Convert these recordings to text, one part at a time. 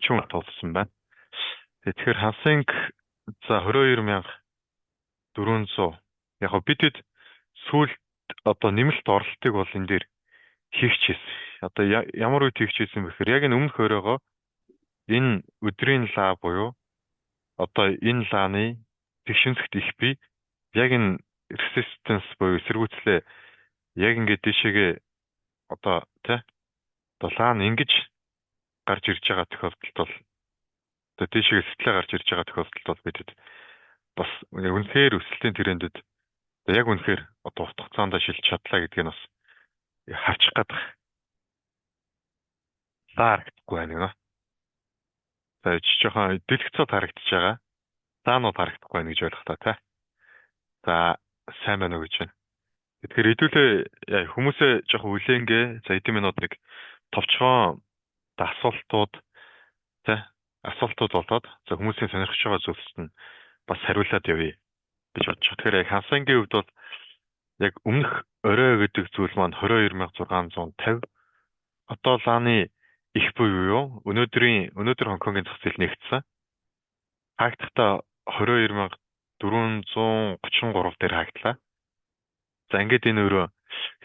40 хүн тулсан байна. Тэгэхээр Хансинг за 22,400. Яг хөө бидэд сүүлд одоо нэмэлт орлтыг бол энэ дээр хийчихсэн. Одоо ямар үед хийчихсэн бэ гэхээр яг энэ өмнөх өрөөгөө энэ өдрийн лаа буюу одоо энэ лааны тэгшинсгт их бий яг энэ resistance буюу эсэргүүцлээ яг ингээд тийшээгээ одоо тий одоо лаан ингэж гарч ирж байгаа тохиолдолд бол одоо тийшээгээ сэтгэлээ гарч ирж байгаа тохиолдолд бол бидэд бас үнэхээр өсөлтийн трендэд яг үнэхээр одоо урт хугацаанд шилж чадлаа гэдгийг нь бас харчих гадах харагдахгүй байна гэнэ. За жоохон дэлгэцүүд харагдаж байгаа. Даанууд харагдахгүй байна гэж ойлгох та тий. За сайн байна уу гэж байна. Тэгэхээр хэдүүлээ хүмүүсээ жоохон үлээнгээ за эдийн минут нэг товчхон асуултууд тий асуултууд болоод за хүмүүсийн сонирхож байгаа зүйлсд нь бас хариулаад явъя гэж бодож байна. Тэгэхээр яг Хансангийн хувьд бол яг өмнөх орой гэдэг зүйл маань 22,650 одоо лааны их буюу өнөөдөр Хонконгийн зах зээл нэгдсэн. Хаагтахта 22,433 дээр хаагтлаа. За ингээд энэ өөрөө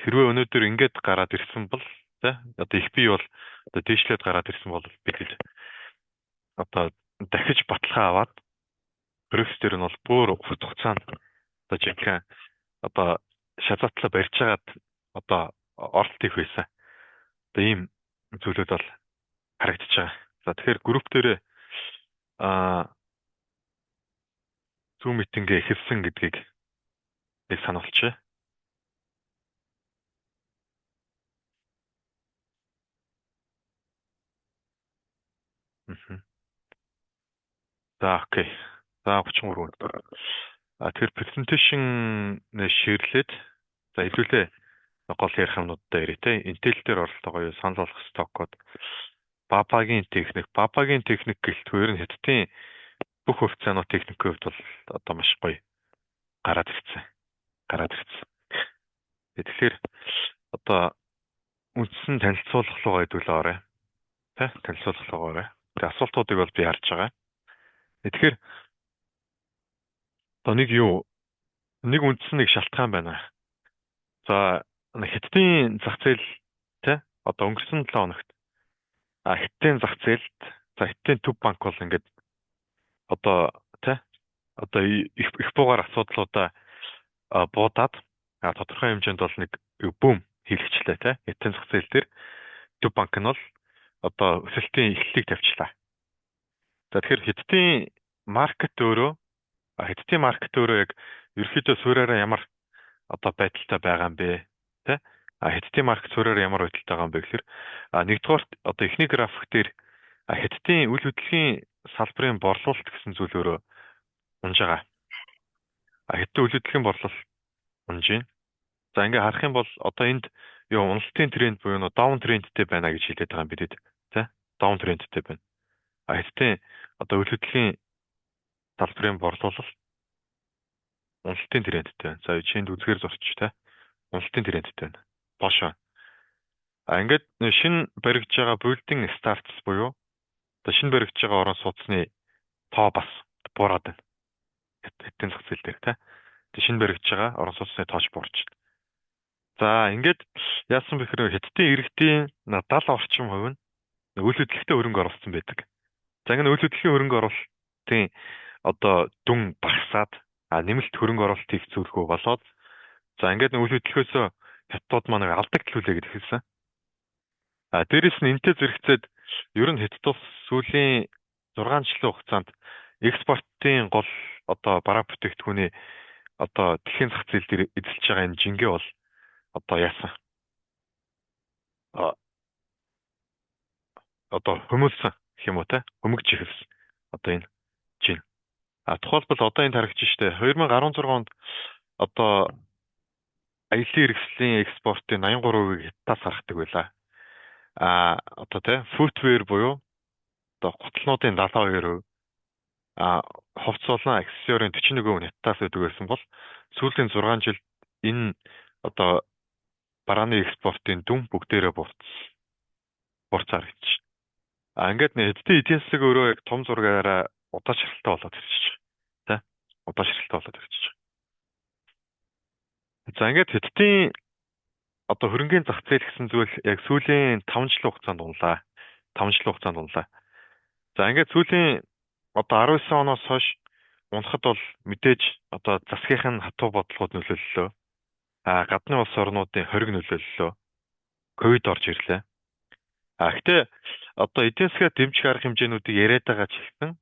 хэрвээ өнөөдөр ингээд гараад ирсэн бол тий одоо их бий бол одоо дээшлээд гараад ирсэн бол бид одоо дахиж баталгаа аваад Брюкс дээр нь бол бүр урт хугацаанд одоо жинхэнэ одоо шазаатлаа барьж хагаад одоо оролт их байсан. Одоо ийм зүйлүүд бол харагдаж байгаа. За тэгэхээр групп дээр Zoom митингээ эхэлсэн гэдгийг нэг сануулчих. За окей. За 33 минут. Тэгэхээр презентацийн ширлээд за илүүлээ гол ярих юмнуудтай ирээ те. Intel дээр оролтойгоо юу санал болгох сток код. Бабагийн техник гэлтгээр нь хэдтийн бүх хувьцаанууд техникийн хувьд бол одоо маш гоё гараад ирсэн. Тэгэхээр одоо үндсэн танилцуулах руу хэдүүлээ орой. Тэ танилцуулах руу орой. Тэгээ асуултуудыг бол би харж байгаа. Тэгэхээр одоо нэг үндсэн нэг шалтгаан байна. За хэдтийн зах зээл тэ одоо өнгөрсөн 7 хоногт хэдтийн зах зээлд за хэдтийн төв банк бол ингээд одоо тэ одоо их буугаар асуудлуудаа буудаад тодорхой хэмжээнд бол нэг бүүм хийлгчлээ тэ хэдтийн зах зээл дээр төв банк нь бол одоо өсөлтийн эхлэлийг тавьчлаа. За тэгэхээр хэдтийн маркет өөрөө яг ерөөхдөө суураараа ямар одоо байдалтай байгаа юм бэ тэ хэдтийн маркет суураараа ямар байдалтай байгаа юм бэ гэхээр нэгдүгээр одоо эхний график дээр хэдтийн үйл хөдлөлийн салбарын борлуулалт гэсэн зүйл өөрөө унж байгаа. Хэдтийн үйл хөдлөлийн борлуулалт унж байна. За ингээ харах юм бол одоо энд уналтын тренд буюу даун трендтэй байна гэж хэлээд байгаа юм бидэд тэ даун трендтэй байна. Хэдтийн одоо үйл хөдлөлийн салбарын борлуулалт уналтын трендтэй байна. За чинд үзгээр зурч тэ уналтын трендтэй байна. Боошоо. Ингээд шинэ баригдж байгаа building starts буюу одоо шинэ баригдж байгаа орон сууцны тоо бас буураад байна. Хэдтийн зах зээл дээр тэ. Тэг шинэ баригдж байгаа орон сууцны тооч буурч байна. За ингээд яасан бэ гэхээр хэдтийн иргэдийн 70 орчим хувь нь үйл хөдлөлтөд хөрөнгө оруулсан байдаг. За ингээд үйл хөдлөлийн хөрөнгө оруулалтын одоо дүн багасаад нэмэлт хөрөнгө оруулалт хийх зүйлхүү болоод за ингээд үйл хөдлөхөөсөө хятадууд маань алдагдaltaулээ гэж хэлсэн. Дээрээс нь энтэй зэрэгцээд ер нь хятад улс сүүлийн 6 жилийн хугацаанд экспортын гол одоо бараа бүтээгдэхүүний одоо дэлхийн зах зээл дээр эзэлж байгаа энэ жингээ бол одоо яасан одоо хөмөлсөн гэх юм уу те хөмөгж ихэлсэн одоо энэ жин тухайлбал одоо энд харагдаж штэ 2016 онд одоо аялын хэрэгслийн экспортын 83%-ийг хятадаас гаргадаг байлаа. Одоо те footwear буюу одоо гутлнуудын 72%, хувцс болон аксессуарын 41% хятадаас өгдөг байсан бол сүүлийн 6 жилд энэ одоо барааны экспортын дүн бүгдээрээ буурцаар хийж. Ингээд нэг хэдтэй эдийн засаг өөрөө яг том зургаараа удаашралтай болоод ирчихэж байгаа. Тэ? Удаашралтай болоод ирчихэж байгаа. За ингээд хэдтийн одоо хөрөнгөний зах зээл гэсэн зүйл яг сүүлийн 5 жилийн хугацаанд унлаа. 5 жилийн хугацаанд унлаа. За ингээд сүүлийн одоо 19 оноос хойш унахад бол мэдээж одоо засгийнх нь хатуу бодлогод нөлөөллөө. Гадны улс орнуудын хориг нөлөөллөө. Ковид орж ирлээ. Гэхдээ одоо эдийн засгаа дэмжих арга хэмжээнүүдийг яриад байгаа ч ихсэн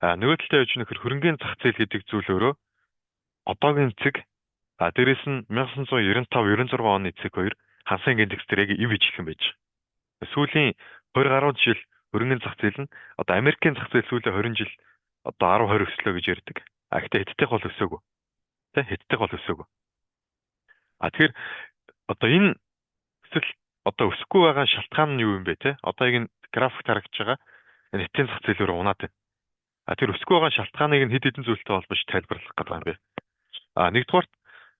нөгөө талдаа явж нөхөр хөрөнгөний зах зээл гэдэг зүйл өөрөө одоогийн цэг дээрэс нь 1995-96 оны цэг хоёр хансын индекс дээр яг ив ижилхэн байж байгаа. Сүүлийн 20 гаруй жил хөрөнгөний зах зээл нь одоо Америкийн зах зээл сүүлийн 20 жил одоо 10-20 өслөө гэж ярьдаг. Гэхдээ хэдтэйх бол өсөөгүй. Тэ хэдтэйх бол өсөөгүй. Тэгэхээр одоо энэ эсвэл одоо өсөхгүй байгаа шалтгаан нь юу юм бэ те? Одоо яг энэ графикт харагдаж байгаа энэ эдийн зах зээлээр унаад байна. Тэр өсөхгүй байгаа шалтгааныг нь хэд хэдэн зүйлтэй холбож тайлбарлах гэдэг юм бэ. Нэгдүгээр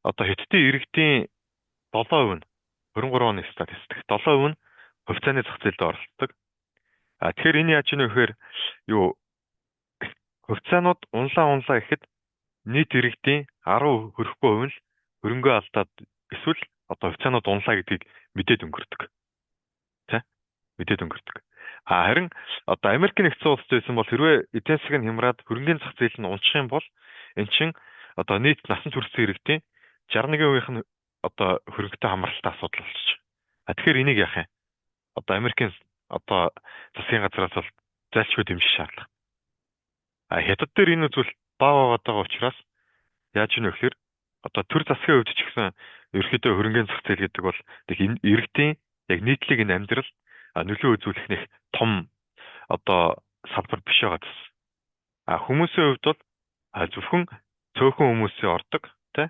одоо хятадын иргэдийн 7% нь 23 оны статистик 7% нь хувьцааны зах зээлд оролцдог. Тэгэхээр энэ яаж ийнэ вэхээр юу хувьцаанууд унлаа гэхэд нийт иргэдийн 10 хүрэхгүй хувь нь л хөрөнгөө алдаад эсвэл одоо хувьцаанууд унлаа гэдгийг мэдээд өнгөрдөг. Тэ? Мэдээд өнгөрдөг. Харин одоо Америк нэгдсэн улсад байсан бол хэрвээ эдийн засаг нь хямраад хөрөнгөний зах зээл нь унчих юм бол эн чин одоо нийт насан туршсан иргэдийн 61%-ийнх нь одоо хөрөнгөтэй хамралтай асуудал болчих. Тэгэхээр энийг яах юм? Одоо Америкийн одоо засгийн газраас бол зайлшгүй дэмжих шаардлага. Хятад дээр энэ зүйл баа байгаа учраас яаж ийнэ вэхээр одоо төр засгийн хувьд ч гэсэн ерөөхдөө хөрөнгөний зах зээл гэдэг бол иргэдийн яг нийтлэг энэ амьдрал нөлөө үзүүлэх нэг том одоо салбар биш байгаа гэсэн. Хүмүүсийн хувьд бол зөвхөн цөөхөн хүмүүсийн ордог тий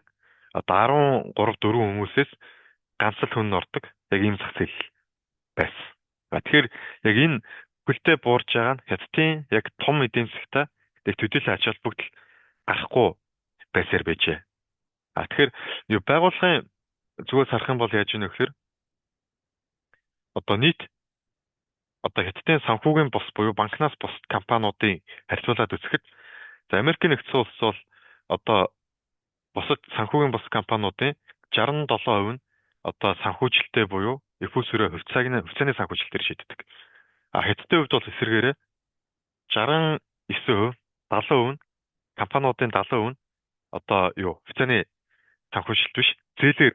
одоо 13-4 хүмүүсээс ганц л хүн ордог яг ийм зах зээл байсан. Тэгэхээр яг энэ бүлтэй буурж байгаа нь хятадын яг том эдийн засгтаа төдийлөн ач холбогдол гарахгүй байсаар байжээ. Тэгэхээр байгууллагын зүгээс харах юм бол яаж ийнэ вэхээр одоо нийт одоо хятадын санхүүгийн бус буюу банкнаас бус компаниудын харьцуулаад үзэхэд Америкийн нэгдсэн улс бол одоо бусад санхүүгийн бус компаниудын 67% нь одоо санхүүжилттэй буюу эфүүсрээ хувьцааны санхүүжилтээр шийддэг. Хятадын хувьд бол эсвэргээрээ 69%, 70% нь компаниудын 70% нь одоо хувьцааны санхүүжилт биш, зээлээр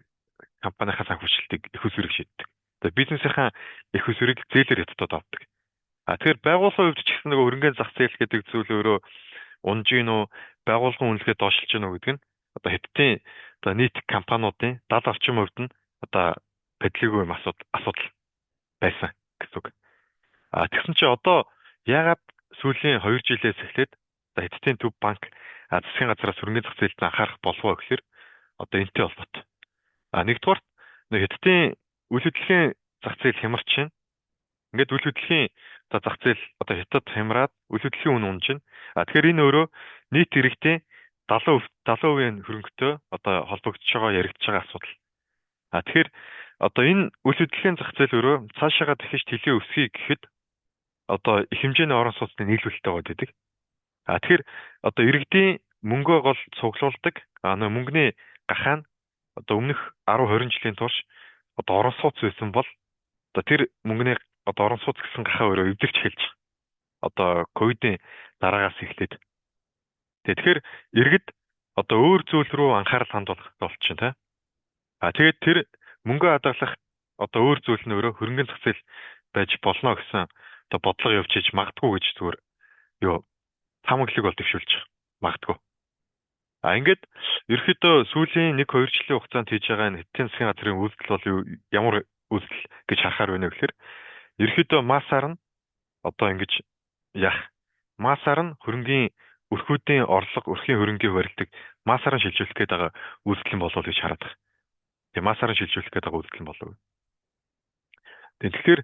компанийнхаа санхүүжилтийг эфүүсрийг шийддэг. Тэгээ бизнесийнхаа эфүүсрийг зээлээр хятадд авдаг. Тэгэхээр байгууллагын хувьд ч гэсэн нөгөө хөрөнгөний зах зээл гэдэг зүйл өөрөө унж гин үү, байгууллагын үнэлгээ доошилж гин үү гэдэг нь одоо хятадын одоо нийт компаниудын 70 орчим хувьд нь одоо бодлого юм асуудал байсан гэсэн үг. Тэгсэн чинь одоо яагаад сүүлийн 2 жилээс эхлээд хятадын төв банк засгийн газраас хөрөнгөний зах зээлд анхаарах болов гэхээр одоо энэтэй холбоотой. Нэгдүгээр хятадын үйл хөдлөлийн зах зээл хямарч байна. Ингээд үйл хөдлөлийн зах зээл одоо хятад хямраад үйл хөдлөлийн үн унж байна. Тэгэхээр энэ өөрөө нийт иргэдийн 70% хөрөнгөтэй одоо холбогдож байгаа яригдж байгаа асуудал. Тэгэхээр одоо энэ үйл хөдлөлийн зах зээл өөрөө цаашаага дахиж тэлээ өсгий гэхэд одоо их хэмжээний орон сууцны нийлүүлэлттэй байгаад байдаг. Тэгэхээр одоо иргэдийн мөнгөө гол цуглуулдаг мөнгөний гахаан одоо өмнөх 10-20 жилийн турш одоо орон сууц байсан бол одоо тэр мөнгөний одоо орон сууц гэсэн гахаа өөрөө эвдэрч эхэлж байгаа. Одоо ковидын дараагаас эхлээд. Тэгэхээр иргэд одоо өөр зүйл рүү анхаарал хандуулах болчихно тий. Тэгээд тэр мөнгө хадгалах одоо өөр зүйл нь өөрөө хөрөнгөний зах зээл байж болно гэсэн одоо бодлого явж иж магадгүй гэж зүгээр таамаглаг бол төвшүүлж магадгүй. Ингээд ерөөхдөө сүүлийн 1-2 жилийн хугацаанд хийж байгаа энэ эдийн засгийн газрын үйлдэл бол ямар үйлдэл гэж харахаар байна вэ гэхээр ерөөхдөө массаар нь одоо ингэж массаар нь хөрөнгөний өрхүүдийн орлого, өрхийн хөрөнгийн барилдаг массаар нь шилжүүлэх гээд байгаа үйлдэл нь болов гэж хараад байна. Тэгээ массаар нь шилжүүлэх гээд байгаа үйлдэл нь болов. Тэгэхээр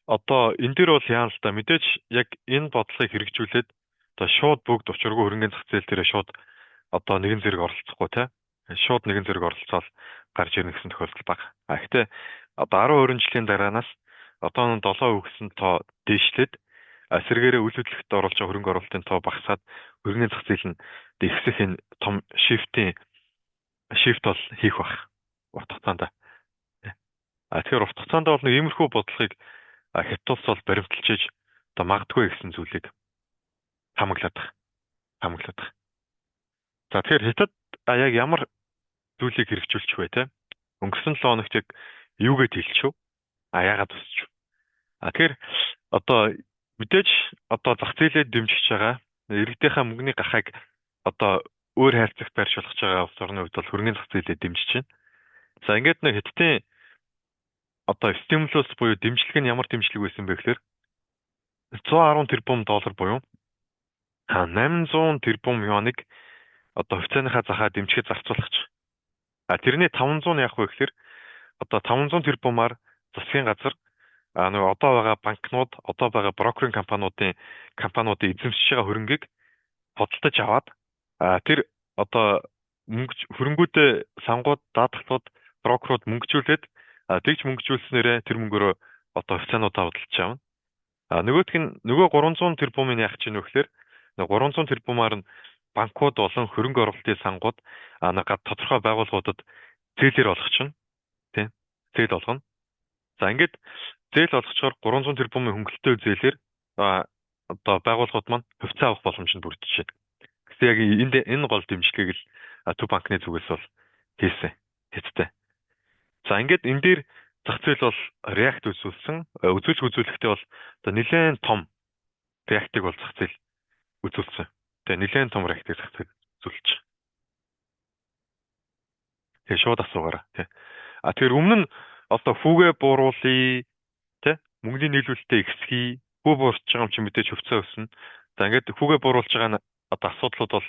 одоо энэ дэр бол яа л да мэдээж яг энэ бодлогыг хэрэгжүүлээд одоо шууд бүгд учиргүй хөрөнгөний зах зээл дээр шууд одоо нэгэн зэрэг оролцохгүй те шууд нэгэн зэрэг оролцоод гарч ирнэ гэсэн тохиолдол бага. Гэхдээ одоо 10-20 жилийн дараанаас одоо 7% гэсэн тоо дээшлээд Сэргээрээ үйл хөдлөлтөд оруулж байгаа хөрөнгө оруулалтын тоо багасаад хөрөнгөний зах зээл нь ихсэх энэ том шифт бол хийх бах. Урт хугацаанд. Тэгэхээр урт хугацаанд бол нэг иймэрхүү бодлогыг хятад улс бол баримталж одоо магадгүй гэсэн зүйлийг хамаглаад байна. Хамаглаад байна. За тэгэхээр хятад яг ямар зүйлийг хэрэгжүүлчих вэ те? Өнгөрсөн 7 хоногт яг юугээд хэлчихв? Яагаад тусчих? Тэгэхээр одоо мэдээж одоо зах зээлээ дэмжиж байгаа иргэдийнхээ мөнгөний гахайг одоо өөр хайрцагт барьж болгож байгаа улс орны хувьд бол хөрөнгөний зах зээлээ дэмжиж байна. За ингээд нэг хятадын одоо стимулус буюу дэмжлэг нь ямар дэмжлэг байсан бэ гэхээр 110 тэрбум доллар буюу 800 тэрбум юаныг одоо хувьцааныхаа захаа дэмжихэд зарцуулах гэж. Тэрний 500 нь яах вэ гэхээр одоо 500 тэрбумаар засгийн газар нөгөө одоо байгаа банкнууд, одоо байгаа брокеринг компаниудын эзэмшиж байгаа хөрөнгийг худалдаж аваад тэр одоо хөрөнгүүдээ сангууд, даатгалууд, брокерууд мөнгөжүүлээд тэгж мөнгөжүүлснээрээ тэр мөнгөөрөө одоо хувьцаануудаа худалдаж авна. Нөгөөх нь нөгөө 300 тэрбумын яах гэж байна вэ гэхээр 300 тэрбумаар нь банкуд болон хөрөнгө оруулалтын сангууд тодорхой байгууллагуудад зээлээр олгох чинь тийм зээл олгоно. За ингээд зээл олгочоор 300 тэрбумын хөнгөлөлтөө зээлээр одоо байгууллагууд маань хувьцаа авах боломжинд бүрдэж байна. Гэсэн яг энэ гол дэмжлэгийг л Төв банкны зүгээс бол хийсэн хэцтэй. За ингээд энэ дээр зах зээл бол реакт үзүүлсэн. Үзүүлэхдээ бол одоо нэлээд том реактыг бол зах зээл үзүүлсэн. Тэгээ нэлээд том реактыг зах зээл үзүүлж. Тэгээ шууд асуугаараа тий. Тэгэхээр өмнө нь одоо хүүгээ бууруулъя тий мөнгөний нийлүүлэлтээ ихсгий хүү буурч байгаа юм чи мэдээж хөвцөө өснө. За ингээд хүүгээ бууруулж байгаа нь одоо асуудлууд бол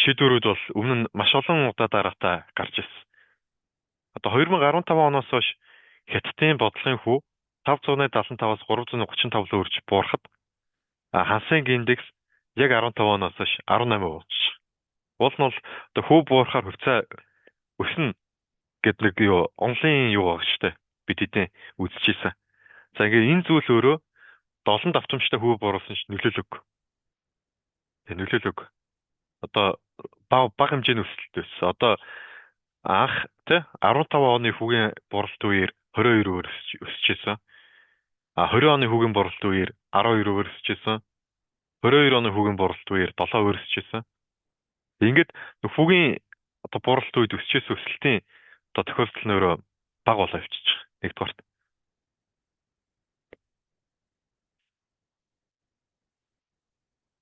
шийдвэрүүд бол өмнө нь маш олон удаа дараатаа гарч ирсэн. Одоо 2015 оноос хойш хятадын бодлогын хүү 575-аас 335 руу өрж буурахад Хансенг индекс яг 15 оноос хойш 18% болчих. Уул нь бол одоо хүү буурахаар хувьцаа өснө гэдэг нэг онлын байгаа шүү дээ. Бид хэдийн үзчихсэн. За ингээд энэ зүйл өөрөө долоон давтамжтай хүү бууруулсан ч нөлөөлөг. Одоо бага хэмжээний өсөлт байсан. Одоо анх 15 оны хүүгийн буурлалт үеэр 22%-аар өсчихсэн. 20 оны хүүгийн буурлалт үеэр 12%-аар өсчихсэн. 22 оны хүүгийн буурлалт үеэр 7%-аар өсчихсэн. Ингээд хүүгийн одоо буурлалт үед өсчихсэн өсөлтийн одоо тохиолдол нь өөрөө бага болоо явчихж байгаа. Нэгдүгээрт.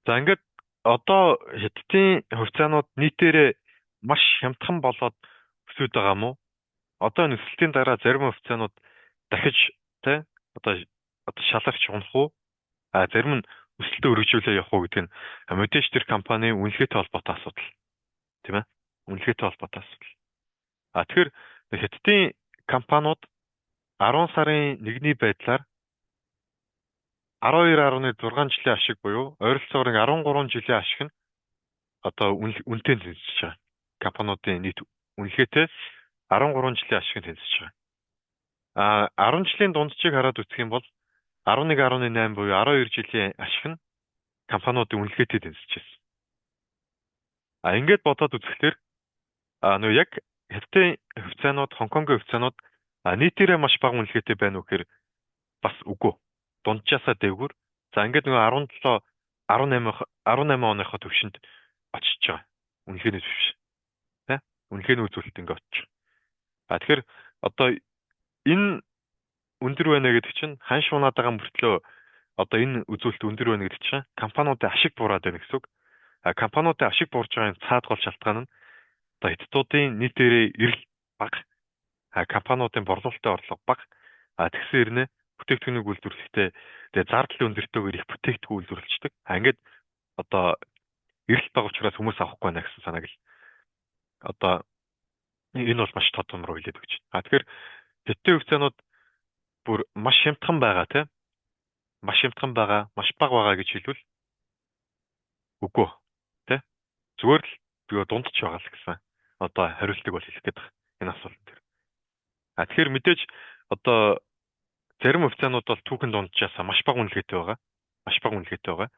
За ингээд одоо хятадын хувьцаанууд нийтээрээ маш хямдхан болоод өсөж байгаа юм уу? Одоо энэ өсөлтийн дараа зарим хувьцаанууд дахиж одоо шалгарч унах уу? Зарим нь өсөлтөө өргөжүүлээ явах уу гэдэг нь мэдээж тэр компани үнэлгээтэй холбоотой асуудал. Тийм ээ? Үнэлгээтэй холбоотой асуудал. Тэгэхээр хятадын компаниуд 10 сарын 1-ний байдлаар 12.6 жилийн ашиг буюу ойролцоогоор 13 жилийн ашиг нь одоо үнэтэй тэнцэж байгаа. Компаниудын нийт үнэлгээтэй 13 жилийн ашиг нь тэнцэж байгаа. 10 жилийн дунджийг хараад үзэх юм бол 11.8 буюу 12 жилийн ашиг нь компаниудын үнэлгээтэй тэнцэж байна. Ингээд бодоод үзэхлээр яг хятадын хувьцаанууд, Хонконгийн хувьцаанууд нийтээрээ маш бага үнэлгээтэй байна уу гэхээр бас үгүй. Дунджаасаа дээгүүр. За ингээд 17 18 оныхоо төвшөнд очиж байгаа. Үнэлгээний төвш. Үнэлгээний үзүүлэлт ингээд очиж. Тэгэхээр одоо энэ өндөр байна гэдэг чинь хан шунаад байгаа мөртлөө одоо энэ үзүүлэлт өндөр байна гэдэг чинь компаниудын ашиг буураад байна гэсэн үг. Компаниудын ашиг буурж байгаа цаад гол шалтгаан нь одоо хятадуудын нийтээрээ эрэл бага. Компаниудын борлуулалтын орлого бага. Тэгсэн хэрнээ бүтээгдэхүүнийг үйлдвэрлэхдээ тэгээ зардлын өндөртөөгөр их бүтээгдэхүүн үйлдвэрлэждэг. Ингээд одоо эрэлт бага учраас хүмүүс авахгүй байна гэсэн санааг л одоо энэ бол маш тод том руу хилээд өгч байна. Тэгэхээр хятадын хувьцаанууд бүр маш хямдхан байгаа маш хямдхан байгаа, маш бага байгаа гэж хэлвэл үгүй зүгээр л дундч байгаа л гэсэн одоо хариултыг бол хэлэх гээд байна энэ асуулт дээр. Тэгэхээр мэдээж одоо зарим хувьцаанууд бол түүхэн дунджаас маш бага үнэлгээтэй байгаа. маш бага үнэлгээтэй байгаа.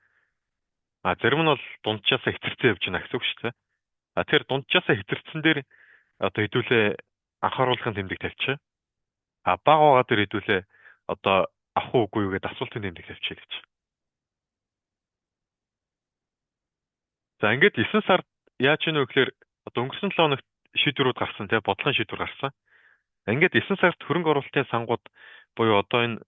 А зарим нь бол дунджаасаа хэтэрсэн явж байна гэсэн үг шүү дээ. А тэгэхээр дунджаасаа хэтэрсэн дээр одоо хэдүүлээ анх оруулахын тэмдэг тавьчих. А бага байгаа дээр хэдүүлээ одоо авах уугүй юу гэдээ асуултын тэмдэг тавьчих гэж. За ингээд 9 сард яаж ийнө вэ гэхээр одоо өнгөрсөн 7 хоногт шийдвэрүүд гарсан тий бодлогын шийдвэр гарсан. Ингээд 9 сард хөрөнгө оруулалтын сангууд буюу одоо энэ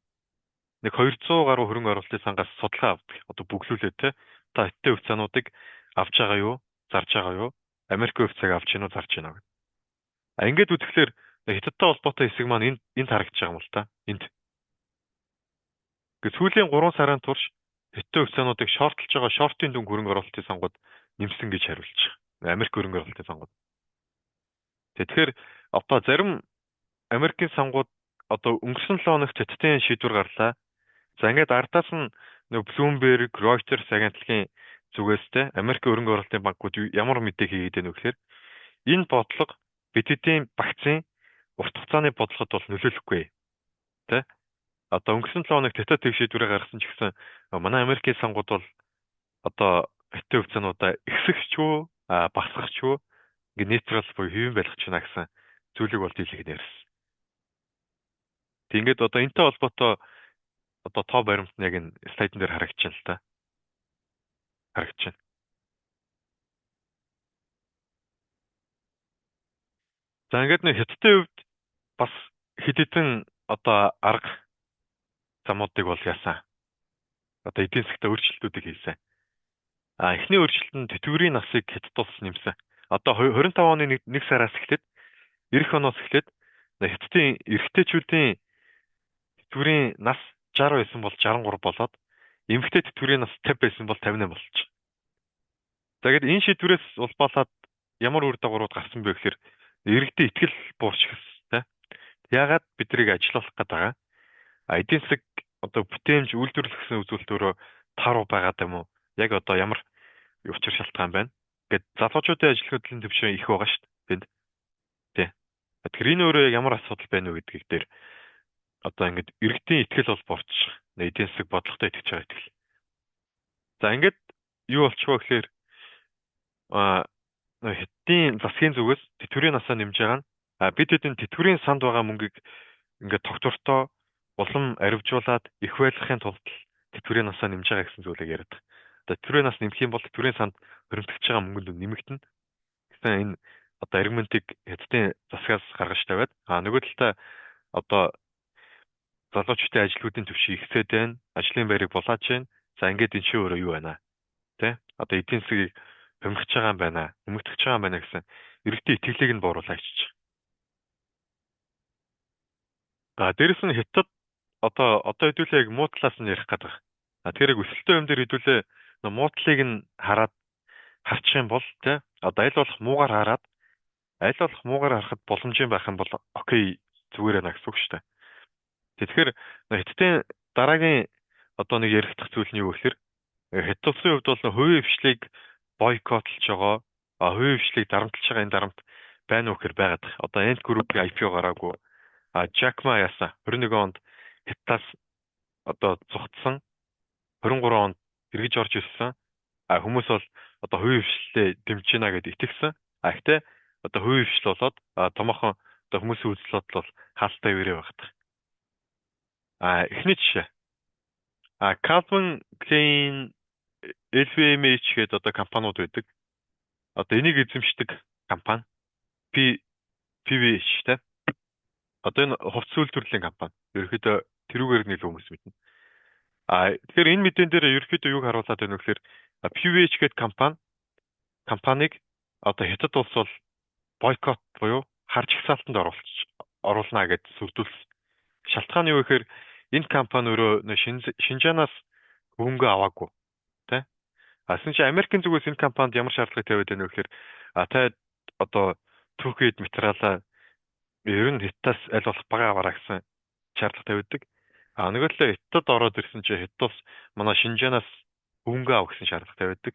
нэг 200 гаруй хөрөнгө оруулалтын сангаас судалгаа авдаг. Одоо бүглүүлээд тий та хэттэй хувьцаануудыг авч байгаа юу, зарж байгаа юу, Америкийн хувьцааг авч гинүү зарж гинүү гэдэг. А ингээд үзэхлээр хятадтай холбоотой хэсэг маань энд харагдаж байгаа юм л та. Энд. Гэхдээ сүүлийн 3 сарын турш хятадтай хувьцаануудыг шортлж байгаа шортын дүн хөрөнгө оруулалтын сангууд нэмсэн гэж хариулж байгаа. Америк хөрөнгө оруулалтын сангууд. Тэгэхээр одоо зарим Америкийн сангууд одоо өнгөрсөн 7 хоногт хятадын шийдвэр гарлаа. За ингээд ардаас нь Bloomberg, Reuters агентлагийн зүгээс те Америкийн хөрөнгө оруулалтын банкуд ямар мэдээ хийгээд байна вэ гэхээр энэ бодлого бид хэдийн вакцины урт хугацааны бодлогод бол нөлөөлөхгүй те. Одоо өнгөрсөн 7 хоногт хятад тэг шийдвэрээ гаргасан ч гэсэн манай Америкийн сангууд бол одоо хятад хувьцаануудаа ихсэх ч үү, басах ч үү ингээд нейтрал буюу хэвэн байлгах чинь гэсэн зүйлийг бол дийлэх нэрсэн. Ингээд одоо энэтэй холбоотой одоо тоо баримт нь яг энэ слайдн дээр харагдаж байна л та. Харагдаж байна. За ингээд нэг хятадын хувьд бас хэд хэдэн одоо арга замуудыг бол яасан. Одоо эдийн засгийн өөрчлөлтүүдийг хийсэн. Эхний өөрчлөлт нь тэтгэврийн насыг хятад улс нэмсэн. Одоо 25 оны 1 сараас эхлээд эх оноос эхлээд хятадын эрэгтэйчүүдийн тэтгэврийн нас 60 байсан бол 63 болоод эмэгтэй тэтгэврийн нас 50 байсан бол 58 болчих. За гээд энэ шийдвэрээс улбаалаад ямар үр дагаврууд гарсан бэ гэхээр иргэдийн итгэл буурчихсан. Яагаад биднийг ажилуулах гээд байгаа? Эдийн засаг одоо бүтээмж үйлдвэрлэх гэсэн үзүүлэлтөөрөө тааруу байгаад юм уу? Яг одоо ямар учир шалтгаан байна? Гэт залуучуудын ажил хөдөлгөөний төвшин их байгаа шүү дээ. Тэ. Тэгэхээр энэ өөрөө ямар асуудал байна вэ гэдгийг дээр одоо ингээд иргэдийн итгэл бол буурчих. Эдийн засаг бодлоготой итгэж байгаа итгэл. За ингээд юу болчихвоо гэхээр хятадын засгийн зүгээс тэтгэврийн насаа нэмж байгаа нь бид хэдэн тэтгэврийн санд байгаа мөнгийг ингээд тогтвортой улам аривжуулаад их байлгахын тулд тэтгэврийн насаа нэмж байгаа гэсэн зүйлийг яриад байгаа. Одоо тэтгэврийн нас нэмэх юм бол тэтгэврийн санд хоригдож байгаа мөнгөнд нэмэгдэнэ. Гэсэн энэ одоо аргументыг хятадын засгаас гаргаж тавиад нөгөө талдаа одоо залуучуудын ажилтнуудын төвшин ихсээд байна. Ажлын байрыг булааж байна. За ингээд энэ чинь өөрөө юу байна? Тэ? Одоо эдийн засгийг хөнгөж байгаа юм байна. Нэмэгдэж байгаа юм байна гэсэн иргэдийн итгэлийг нь бууруулж авчиж. Дээрэс нь хятад одоо хэдүүлээ яг муу талаас нь ярих гэдэг. Тэгэхээр яг өсөлтөө юм дээр хэдүүлээ муу талыг нь харчих юм бол тэ одоо аль болох муугаар харахад боломжийн байх юм бол окей зүгээр байна гэсэн үг шүү дээ. Тэгэхээр хятадын дараагийн одоо нэг ярих дах зүйл нь юу гэхээр хятад улсын хувьд бол хувийн хвшлийг бойкотлж байгаа. Хувийн хвшлийг дарамтлж байгаа энэ дарамт байна уу гэхээр байгаад байна. Одоо Ant Group-ийн IPO гараагүй. Jack Ma яасан 21 онд хятадаас одоо зугтсан 23 онд эргэж орж ирсэн. Хүмүүс бол одоо хувийн хвшлээ дэмжиж байна гэдээ итгэсэн. Гэхдээ одоо хувийн хвшил болоод томоохон одоо хүмүүсийн үзэл бодол бол хаалттай өрөө багт. Эхний жишээ. Calvin Klein LVMH гэдэг одоо компаниуд байдаг. Одоо энийг эзэмшдэг компани PVH тэ. Одоо энэ хувцас үйлдвэрлэлийн компани. Ерөнхийдөө тэрүүгээр нэг хүмүүс мэднэ. Тэгэхээр энэ мэдэн дээр ерөнхийдөө юуг харуулад байна вэ гэхээр PVH гэдэг компаниг одоо хятад улс бол бойкот буюу харж ихсаалтанд оруулна гэж сүрдүүлсэн. Шалтгаан нь юу гэхээр энэ компани өөрөө Шинжаанаас хөнгө аваагүй. Тэ? Асин чи Америкийн зүгээс энэ компанид ямар шаардлага тавиад байна вэ гэхээр та одоо түүхэд материалаа ер нь хятадаас аль болох бага аваарай гэсэн шаардлага тавиаддаг. Нөгөө талаа хятад ороод ирсэн чи хятад улс манай Шинжаанаас хөнгө авах гэсэн шаардлага тавиаддаг.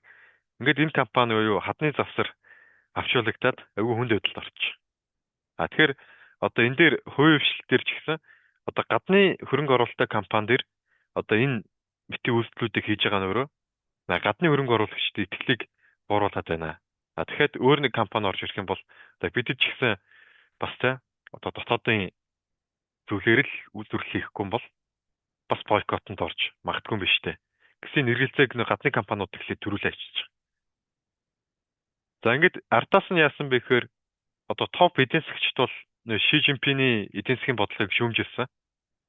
Ингээд энэ компани юу хадны завсар авчуулагдаад айгүй хүнд байдалд орчих. Тэгэхээр одоо энэ дээр хувийн хвшил дээр ч гэсэн одоо гадны хөрөнгө оруулалттай компани дээр одоо энэ бити үйлдэлүүдийг хийж байгаа нь өөрөө гадны хөрөнгө оруулагчдын итгэлийг бууруулад байна. Тэгэхээр өөр нэг компани орж ирэх юм бол бид ч гэсэн бас одоо дотоодын зүйлээр л үйлдвэрлэл хийхгүй юм бол бас бойкотод орж магадгүй юм биш үү? Гэсэн нэргэлзээг нэг гадны компаниуд ихлээр төрүүлээ ачиж байгаа. За ингээд ардаас нь яасан бэ гэхээр одоо топ эдийн засгчд бол Ши Жинпиний эдийн засгийн бодлогыг шүүмжилсэн,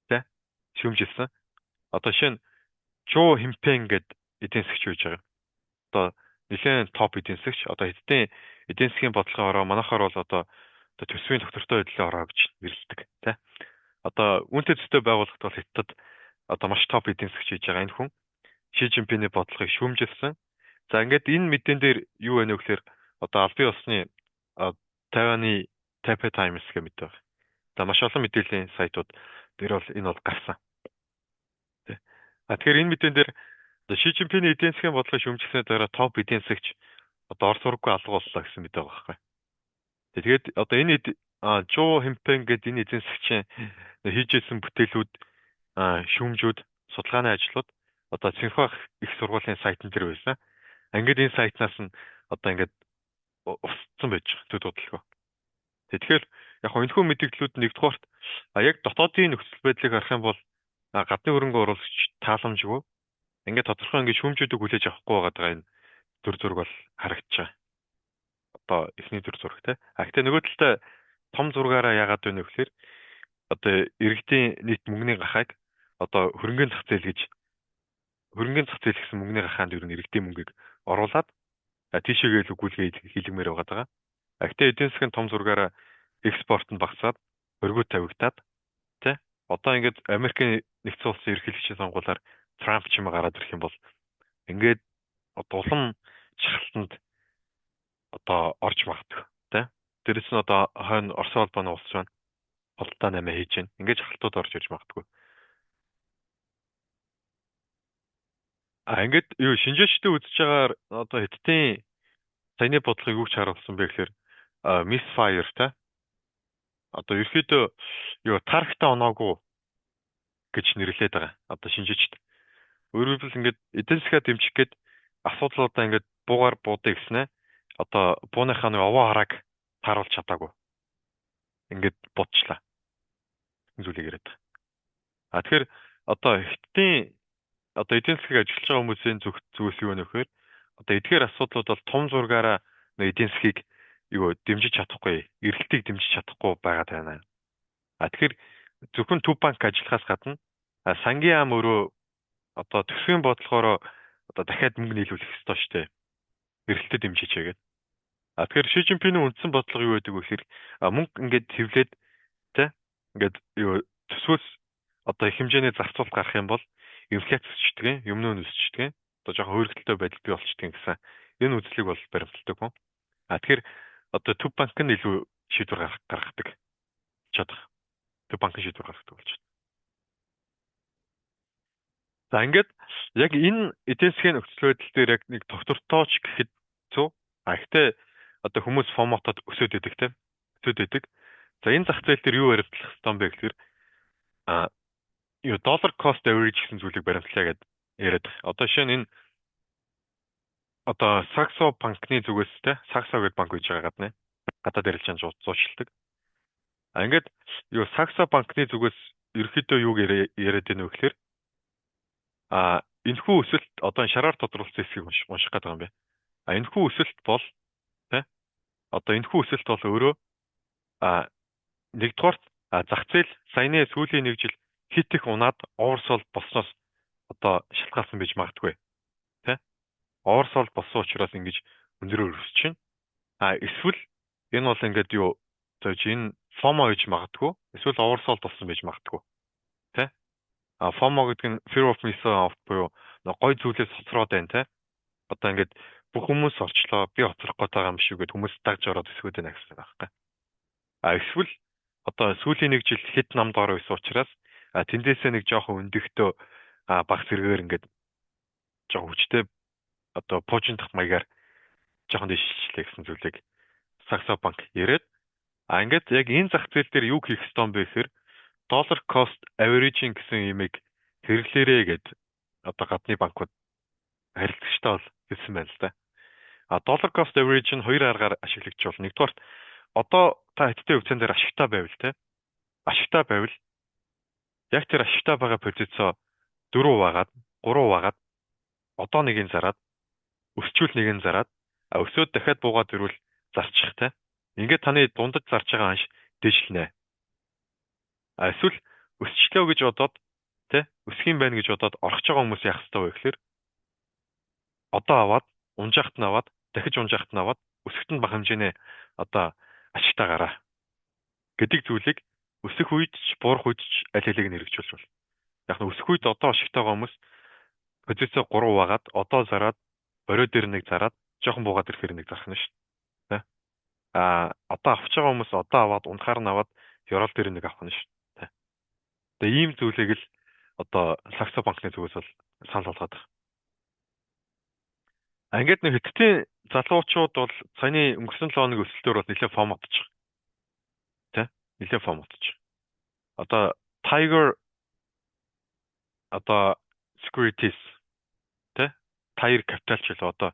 тий? Шүүмжилсэн. Одоо жишээ нь Чжоу Хинпэн гэдэг эдийн засгч байж байгаа. Одоо нэлээд топ эдийн засгч. Одоо хэдийн эдийн засгийн бодлогын ороо манайхаар бол одоо төсвийн доктортой байдлын ороо гэж нэрлэдэг, тий? Одоо үүнтэй төстэй байгууллагт бол хятад одоо маш топ эдийн засгч хийж байгаа энэ хүн Ши Жинпиний бодлогыг шүүмжилсэн. За ингээд энэ мэдэн дээр юу байна вэ гэхээр одоо албан ёсны Тайваны Taipei Times гэх мэт байна. За маш олон мэдээллийн сайтууд дээр бол энэ бол гарсан. Тэгэхээр энэ мэдэн дээр Ши Жинпиний эдийн засгийн бодлогыг шүүмжилсэний дараа топ эдийн засгч одоо орс ураггүй алга боллоо гэсэн мэт байгаа байхгүй. Тэгээд одоо энэ Чжоу Хинпэн гэдэг энэ эдийн засгчийн хийжсэн бүтээлүүд шүүмжүүд судалгааны ажлууд одоо Цинхуа их сургуулийн сайтн дээр байсан. Ингээд энэ сайтнаас нь одоо ингээд устсан байж байгаа төд бодлого. Тэгэхээр яг хөө энэхүү мэдээллүүд нэгдүгээрт яг дотоодын нөхцөл байдлыг харах юм бол гадны хөрөнгө оруулагч тааламжгүй ингээд тодорхой ингээд шүүмжүүдийг хүлээж авахгүй байгаа энэ төр зураг бол харагдаж байгаа. Одоо эхний төр зураг те. Гэхдээ нөгөө талдаа том зургаараа яагаад вэ гэхээр одоо иргэдийн нийт мөнгөний гахайг одоо хөрөнгөний зах зээл гэсэн мөнгөний гахаанд ер нь иргэдийн мөнгийг оруулаад тийшээгээл үгүүлгээ хийлгмээр байгаа. Гэхдээ эдийн засгийн том зургаараа экспорт нь багасаад өргөө тавигдаад тий. Одоо ингээд Америкийн нэгдсэн улсын ерөнхийлөгчийн сонгуулиар Трамп ч юм гараад ирэх юм бол ингээд улам шахалтанд одоо орж магадгүй тий. Дээрээс нь одоо хойно Орос улбаны улс байна. Холдоо нэмээ хийж гин. Ингээд шахалтууд орж ирж магадгүй. Ингээд юу шинжээчдээ үзэж байгаагаар одоо Хятадын саяны бодлогыг юу ч харуулсан бэ гэхээр misfire та одоо ерөөхдөө юу тархтаа оноогүй гэж нэрлээд байгаа. Одоо шинжээчд. Өөрөөр хэлбэл ингээд эдийн засгаа дэмжих гээд асуудлуудаа ингээд буугаар буудыг гэснэ. Одоо бууныхаа нэг овоо харааг тааруулж чадаагүй. Ингээд бодчлаа. Зүйлийг яриад байгаа. Тэгэхээр одоо Хятадын одоо эдийн засгийг ажиллаж байгаа хүмүүсийн зүгээс юу вэ нөхөр? Одоо эдгээр асуудлууд бол том зургаараа эдийн засгийг юу дэмжиж чадахгүй, эргэлтийг дэмжиж чадахгүй байгаад байна. Тэгэхээр зөвхөн төв банк ажиллахаас гадна сангийн ам өөрөө одоо төсвийн бодлогоор одоо дахиад мөнгө нийлүүлэх ёстой шүү дээ. Эргэлтэд дэмжиж чагээд. Тэгэхээр Ши Жинпиний үндсэн бодлого юу байдаг вэ гэхээр мөнгө ингээд хэвлээд тэ ингээд юу төсвөөс одоо их хэмжээний зарцуулалт гарах юм бол инфляц өсчдөг, юмнуу өсчдөг. Одоо жоохон хөргөлтөй байдал бий болчдөг гэсэн энэ үзлийг бол баримталдаг хүн. Тэгэхээр одоо төв банк нь илүү шийдвэр гаргадаг чадах. Төв банк шийдвэр гаргадаг болж байна. За ингээд яг энэ эдийн засгийн нөхцөл байдал дээр яг нэг доктортооч гэхэд зөв. Гэхдээ одоо хүмүүс фомотод өсөд идэг тийм. Өсөд идэг. За энэ зах зээл дээр юу баримтлах ёстой юм бэ гэхээр юу dollar cost average гэсэн зүйлийг баримтлаа гэдээ яриад байна. Одоо жишээ нь энэ одоо Saxo банкны зүгээс те Saxo гэдэг банк гэж байгаа гадна. Гадаад ярилцаанд зуучилдаг. Ингээд юу Saxo банкны зүгээс ерөөхдөө юу яриад байна вэ гэхээр энэхүү өсөлт одоо шараар тодруулсан хэсгийг унших гэдэг юм бэ. Энэхүү өсөлт бол те одоо энэхүү өсөлт бол өөрөө нэгдүгээр зах зээл саяны сүүлийн нэг жил хит их унаад оорсол болсноос одоо шалтгаалсан байж магадгүй. Тэ? Оорсол болсон учраас ингэж өндрөөр өсөж байна. Эсвэл энэ бол ингээд юу энэ FOMO гэж магадгүй. Эсвэл оорсол болсон байж магадгүй. Тэ? FOMO гэдэг нь fear of missing out буюу гой зүйлээс хоцроод байна те. Одоо ингээд бүх хүмүүс орчлоо би хоцрох гээд байгаа юм шиг гэд хүмүүс дагж ороод өсгөөд байна гэсэн байхгүй. Эсвэл одоо сүүлийн нэг жил хэд намд ороо байсан учраас тэндээсээ нэг жоохон өндөгтөө багц зэрэгээр ингээд жоохон хүчтэй одоо пуужиндах маягаар жоохон дэвшилчлээ гэсэн зүйлийг Saxo банк яриад ингээд яг энэ зах зээл дээр юу хийх ёстой юм бэ гэхээр dollar cost averaging гэсэн юмыг хэрэглээрээ гэд одоо гадны банкуд харилцагчтай бол хэлсэн байна л да. Dollar cost average нь хоёр аргаар ашиглагдж болно. Нэгдүгээр одоо та хэдтэй хөвцөн дээр ашигтай байвал те. Ашигтай байвал яг тэр ашигтай байгаа позицио 4 багаад 3 багаад одоо нэгийг зараад өсчүүл нэгийг зараад өсөөд дахиад буугаад ирвэл зарчих те. Ингээд таны дундаж зарж байгаа анш дэвшлэнэ. Эсвэл өсчлөө гэж бодоод те өсөх юм байна гэж бодоод орхиж байгаа хүмүүс яах ёстой вэ гэхээр одоо аваад унжаахт нь аваад дахиж унжаахт нь аваад өсөхт нь бага хэмжээний одоо ашигтай гараа гэдэг зүйлийг өсөх үед ч буурах үед ч аль хэлийг нь хэрэгжүүлж бол. Яг нь өсөх үед одоо ашигтай байгаа хүмүүс позицио 3 багаад одоо зараад орой дээр нэг зараад жоохон буугаад ирэхээр нэг зарах нь шүү дээ. Одоо авч байгаа хүмүүс одоо аваад унтахаар нь аваад ёроол дээр нэг авах нь шүү дээ. Тэгээ ийм зүйлийг л одоо Саксо банкны зүгээс бол санал болгоод байна. Ингээд нэг хэдтийн залуучууд бол саяны өнгөрсөн 7 хоногийн өсөлтөөр бол нэлээд фом отчих. Тэ? Нэлээд фом отчих. Одоо Tiger одоо Securities тэ? Tiger Capital ч л одоо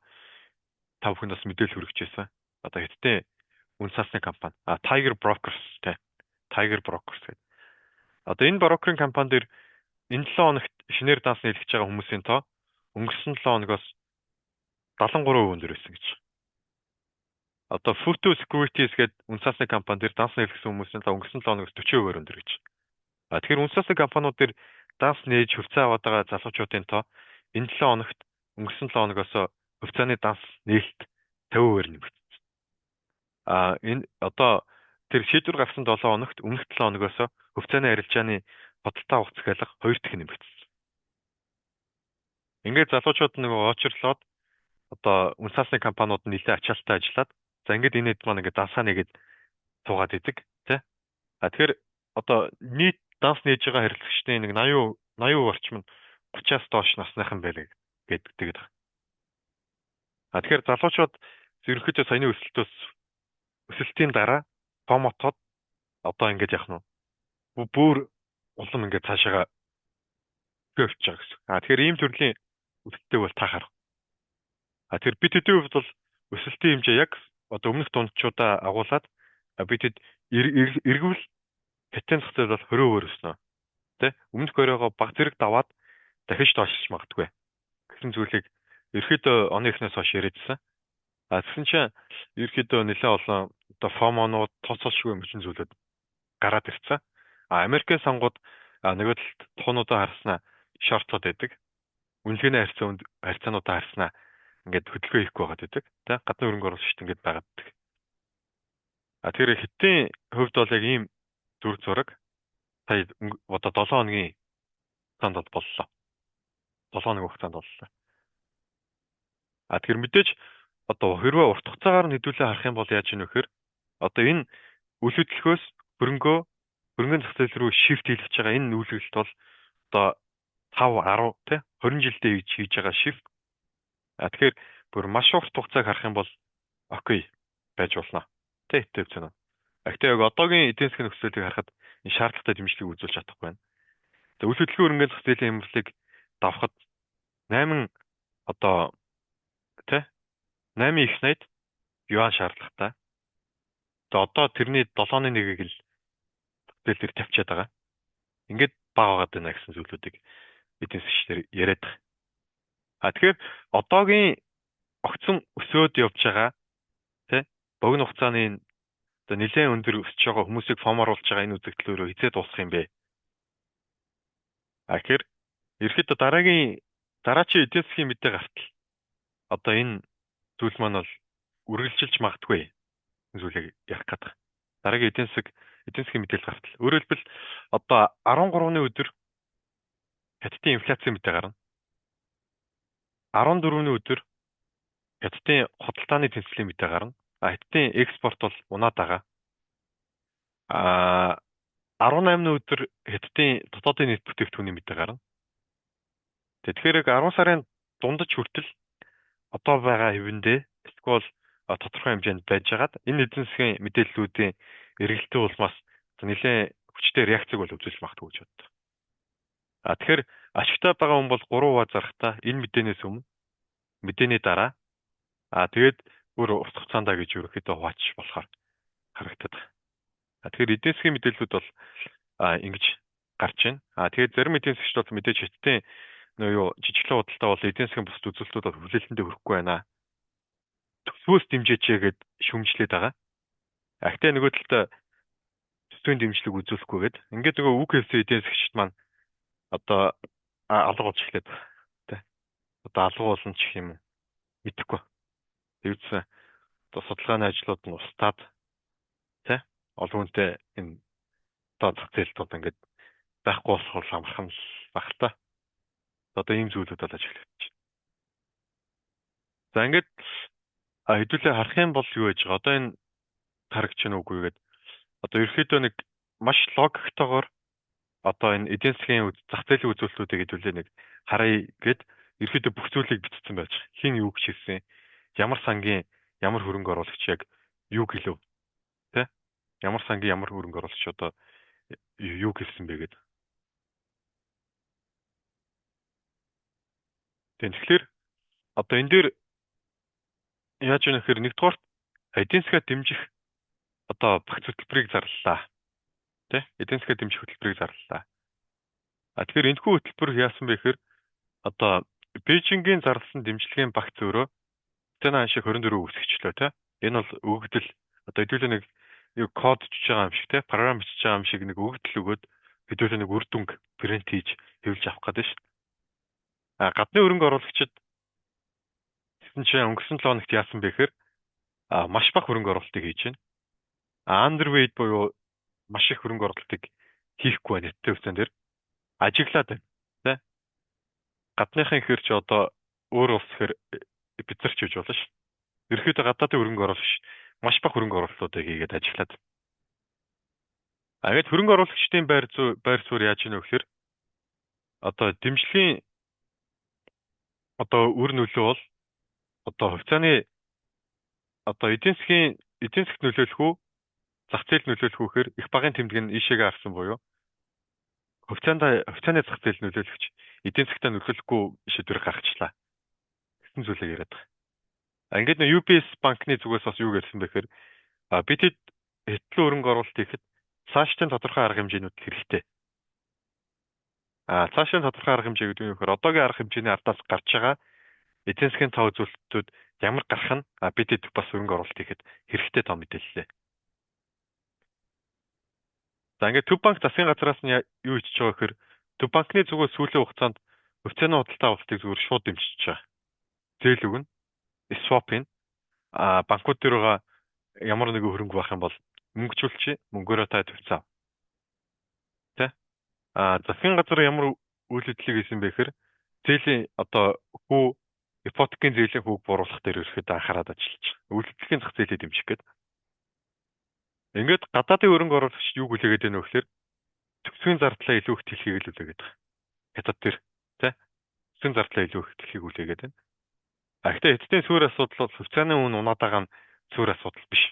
та бүхэнд бас мэдээлэл хүргэж байсан. Одоо хэдтийн үн цасны компани. Tiger Brokers тэ? Tiger Brokers гэдэг. Одоо энэ брокерийн компани дээр энэ 7 хоногт шинээр данс нийлгэж байгаа хүмүүсийн тоо өнгөрсөн 7 хоногоос 73% өндөр байсан гэж. Одоо Futu Securities гэдэг үн цасны компани дээр данс нийлгэсэн хүмүүсийн тоо өнгөрсөн 7 хоногоос 40% өндөр гэж. Тэгэхээр үн цасны компаниуд дээр данс нээж хөвцөө аваад байгаа залуучуудын тоо энэ 7 хоногт өнгөрсөн 7 хоногоос хөвцөөний данс нээлт 50% нэмэгдсэн. Энэ одоо тэр шийдвэр гарсан 7 хоногт өмнөх 7 хоногоос хөвцөөний арилжааны бодолтой авах захиалга 2 дахин нэмэгдсэн. Ингээд залуучууд нэг очрлоод одоо үн цасны компаниуд нь нэлээд ачаалттай ажиллаад за ингээд энэ хэд маань ингээд дансаа нэгээд суугаад идэг тий. Тэгэхээр одоо нийт данс нээж байгаа харилцагчдын нэг 80% орчим нь 30-аас доош насныхан байлаа гэдэг байгаа. Тэгэхээр залуучууд ерөнхийдөө саяны өсөлтийн дараа фомотод одоо ингээд яах нь бүр улам ингээд цаашаага хөвч байгаа гэсэн. Тэгэхээр ийм төрлийн өсөлттэй бол та харах. Тэр бид хэдийн хувьд бол өсөлтийн хэмжээ яг одоо өмнөх дундчуудаа агуулад бидэд эргүүл хятадын зах зээл бол 20% өснө. Тэ? Өмнөх өрөөгөө баг зэрэг даваад дахиж доошлж магадгүй гэсэн зүйлийг ерөөдөө оны эхнээс хойш яриадсан. Тэгсэн чинь ерөөдөө нэлээд олон одоо фомонууд тооцоолшгүй мэт зүйлүүд гараад ирсэн. Америкийн сангууд нөгөө талд тухнуудаа харснаа шортлоод байдаг. Үнэлгээний харьцаануудаа харснаа ингээд хөдөлгөөн хийхгүй байгаад байдаг. Тэ гадны хөрөнгө оруулагчид ингээд байгаад байдаг. Тэгэхээр хятадын хувьд бол яг ийм зүрх зураг сая одоо 7 хоногийн хугацаанд боллоо. 7 хоногийн хугацаанд боллоо. Тэгэхээр мэдээж одоо хэрвээ урт хугацаагаар нь хэдүүлээ харах юм бол яаж ийм вэхээр одоо энэ үйл хөдлөхөөс хөрөнгөний зах зээл рүү шифт хийлгэж байгаа энэ нүүлгэлт бол одоо 5 10 тий 20 жилдээ хийж байгаа шифт. Тэгэхээр бүр маш урт хугацааг харах юм бол окей байж болно. Тэ хэвчээ. Гэхдээ яг одоогийн эдийн засгийн нөхцөлийг харахад энэ шаардлагатай дэмжлэгийг үзүүлж чадахгүй байна. За үйл хөдлөлийн хөрөнгөний зах зээлийн хямралыг давхад 8 одоо тэ 8 их найд юан шаардлагатай. Одоо тэрний 7.1-ийг л зээл дээр тавьчаад байгаа. Ингээд бага байгаад байна гэсэн зүйлүүдийг эдийн засгчдэр яриад байгаа. Тэгэхээр одоогийн огцон өсөөд явж байгаа тэ богино хугацааны одоо нэлээд өндөр өсөж байгаа хүмүүсийг фоморуулж байгаа энэ үзэгдлөөрөө хизээ дуусах юм бэ? Тэгэхээр ерөөхдөө дараачийн эдийн засгийн мэдээ гартал одоо энэ зүйл маань бол үргэлжилж магадгүй зүйлийг ярих гэдэг. Дараагийн эдийн засгийн мэдээлэл гартал. Өөрөөр хэлбэл одоо 13-ны өдөр хятадын инфляцийн мэдээ гарна. 14-ний өдөр хятадын худалдааны тэнцвэрийн мэдээ гарна. Хятадын экспорт бол унаад байгаа. 18-ны өдөр хятадын дотоодын нийт бүтээгдэхүүний мэдээ гарна. Тэгэхээр яг 10 сарын дундаж хүртэл одоо байгаа хэвэндээ эсвэл тодорхой хэмжээнд байж байгаад энэ эдийн засгийн мэдээллүүдийн эргэлтийн улмаас нэлээд хүчтэй реакцийг бол үзүүлж магадгүй гэж боддог. Тэгэхээр ашигтай байгаа хүн бол 3 хувиар зарахтаа энэ мэдээнээс өмнө, мэдээний дараа, тэгээд бүр урт хугацаанд гэж ерөөхдөө хуваачиж болохоор харагдаад байна. Тэгэхээр эдийн засгийн мэдээллүүд бол ингэж гарч байна. Тэгээд зарим эдийн засгч бол мэдээж хэдтийн юу жижиглэн худалдаа бол эдийн засгийн бусад үзүүлэлтүүд бол хүлээлтэндээ хүрэхгүй байна. Төсвөөс дэмжээч гэд шүмжлээд байгаа. Гэхдээ нөгөө талд төсвийн дэмжлэг үзүүлэхгүйгээд ингээд нөгөө үг хэлсэн эдийн засгчид маань одоо алга болж эхлэв. Тэ. Одоо алга болно ч юм мэдэхгүй. Тэгвчсэн одоо судалгааны ажлууд нь устдаад тэ олон хүнтэй энэ одоо зах зээлтүүд ингээд байхгүй болох амархан л баг л та. Одоо ийм зүйлүүд болж эхэлж байна. За ингээд хэдүүлээ харах юм бол юу гэж байгаа. Одоо энэ харагч нь үгүй гэдэг. Одоо ерөөхдөө нэг маш логиктойгоор одоо энэ эдийн засгийн зах зээлийн үзүүлэлтүүдийг хэдүүлээ нэг харъя гэд ерөөхдөө бүх зүйлийг бичсэн байж байгаа. Хин юу гэж хэлсэн, ямар сангийн ямар хөрөнгө оруулагч яг юу гэлөө тэ? Ямар сангийн ямар хөрөнгө оруулагч одоо юу гэлсэн бэ гэдэг. Тэгэхээр одоо энэ дээр яаж вэ гэхээр нэгдүгээр эдийн засгаа дэмжих одоо багц хөтөлбөрийг зарлалаа. Тэ? Эдийн засгаа дэмжих хөтөлбөрийг зарлалаа. Тэгэхээр энэхүү хөтөлбөр яасан бэ гэхээр одоо Бээжингийн зарласан дэмжлэгийн багц өөрөө Тэна шиг 24 үсгчлөө тэ. Энэ бол өгөгдөл одоо хэдүүлээ нэг код бичиж байгаа юм шиг тэ. Програм бичиж байгаа юм шиг нэг өгөгдөл өгөөд хэдүүлээ нэг үр дүнг принт хийж хэвлж авах гэдэг шүү дээ. Гадны хөрөнгө оруулагчид тэгсэн чинь өнгөрсөн 7 хоногт яасан бэ гэхээр маш бага хөрөнгө оруулалтыг хийж байна. Underweight буюу маш их хөрөнгө оруулалтыг хийхгүй байна нэттэй үссэн дээр ажиглаад байна. Тэ. Гадныхын ихэр чи одоо өөр улс ихэр бицэрч хийж болно ш. Ерөөхдөө гадаадын хөрөнгө оруулагч маш бага хөрөнгө оруулалтуудыг хийгээд ажиглаад. Ингээд хөрөнгө оруулагчдын байр суурь яаж ийнө гэхээр одоо дэмжлэгийн одоо үр нөлөө бол одоо хувьцааны одоо эдийн засгт нөлөөлөх үү, зах зээл нөлөөлөх үү гэхээр их багын тэмдэг нь ийшээгээ харсан буюу хувьцааны зах зээл нөлөөлөгч эдийн засгтаа нөлөөлөхгүй шийдвэр гаргачлаа. Гэсэн зүйлийг яриад байгаа. Ингээд нэг UBS банкны зүгээс бас юу гэсэн бэ гэхээр бид хэдэн хөрөнгө оруулалт хийхэд цаашдын тодорхой арга хэмжээнүүд хэрэгтэй. Цаашдын тодорхой арга хэмжээ гэдэг нь юу гэхээр одоогийн арга хэмжээний ардаас гарч байгаа эдийн засгийн тав үзүүлэлтүүд ямар гарах нь бидэд бас хөрөнгө оруулалт хийхэд хэрэгтэй том мэдээлэлээ. За ингээд Төв банк засгийн газраас нь юу хийж байгаа гэхээр Төв банкны зүгээс сүүлийн хугацаанд хувьцааны худалдаа авалтыг зүгээр шууд дэмжиж байгаа. Зээл өгнө. Swap ин банкуд дээр байгаа ямар нэгэн хөрөнгө байх юм бол мөнгөжүүлчих, мөнгөөрөө та төвцөө. Тэ? Засгийн газар ямар үйл хөдлөлийг хийсэн бэ гэхээр зээлийн одоо ипотекийн зээлийн хүүг бууруулах дээр ерөөхдөө анхаарал ажиллаж байгаа. Үйл хөдлөлийн зах зээлийг дэмжих гэдэг. Ингээд гадаадын хөрөнгө оруулагч юу хүлээгээд байна вэ гэхээр төсвийн зардлаа илүү их дэлхийг л үлээгээд байгаа. Хятад дээр тэ? Төсвийн зардлаа илүү их дэлхийг үлээгээд байна. Гэхдээ хэдтийн суурь асуудал бол хувьцааны үн унаад байгаа нь суурь асуудал биш.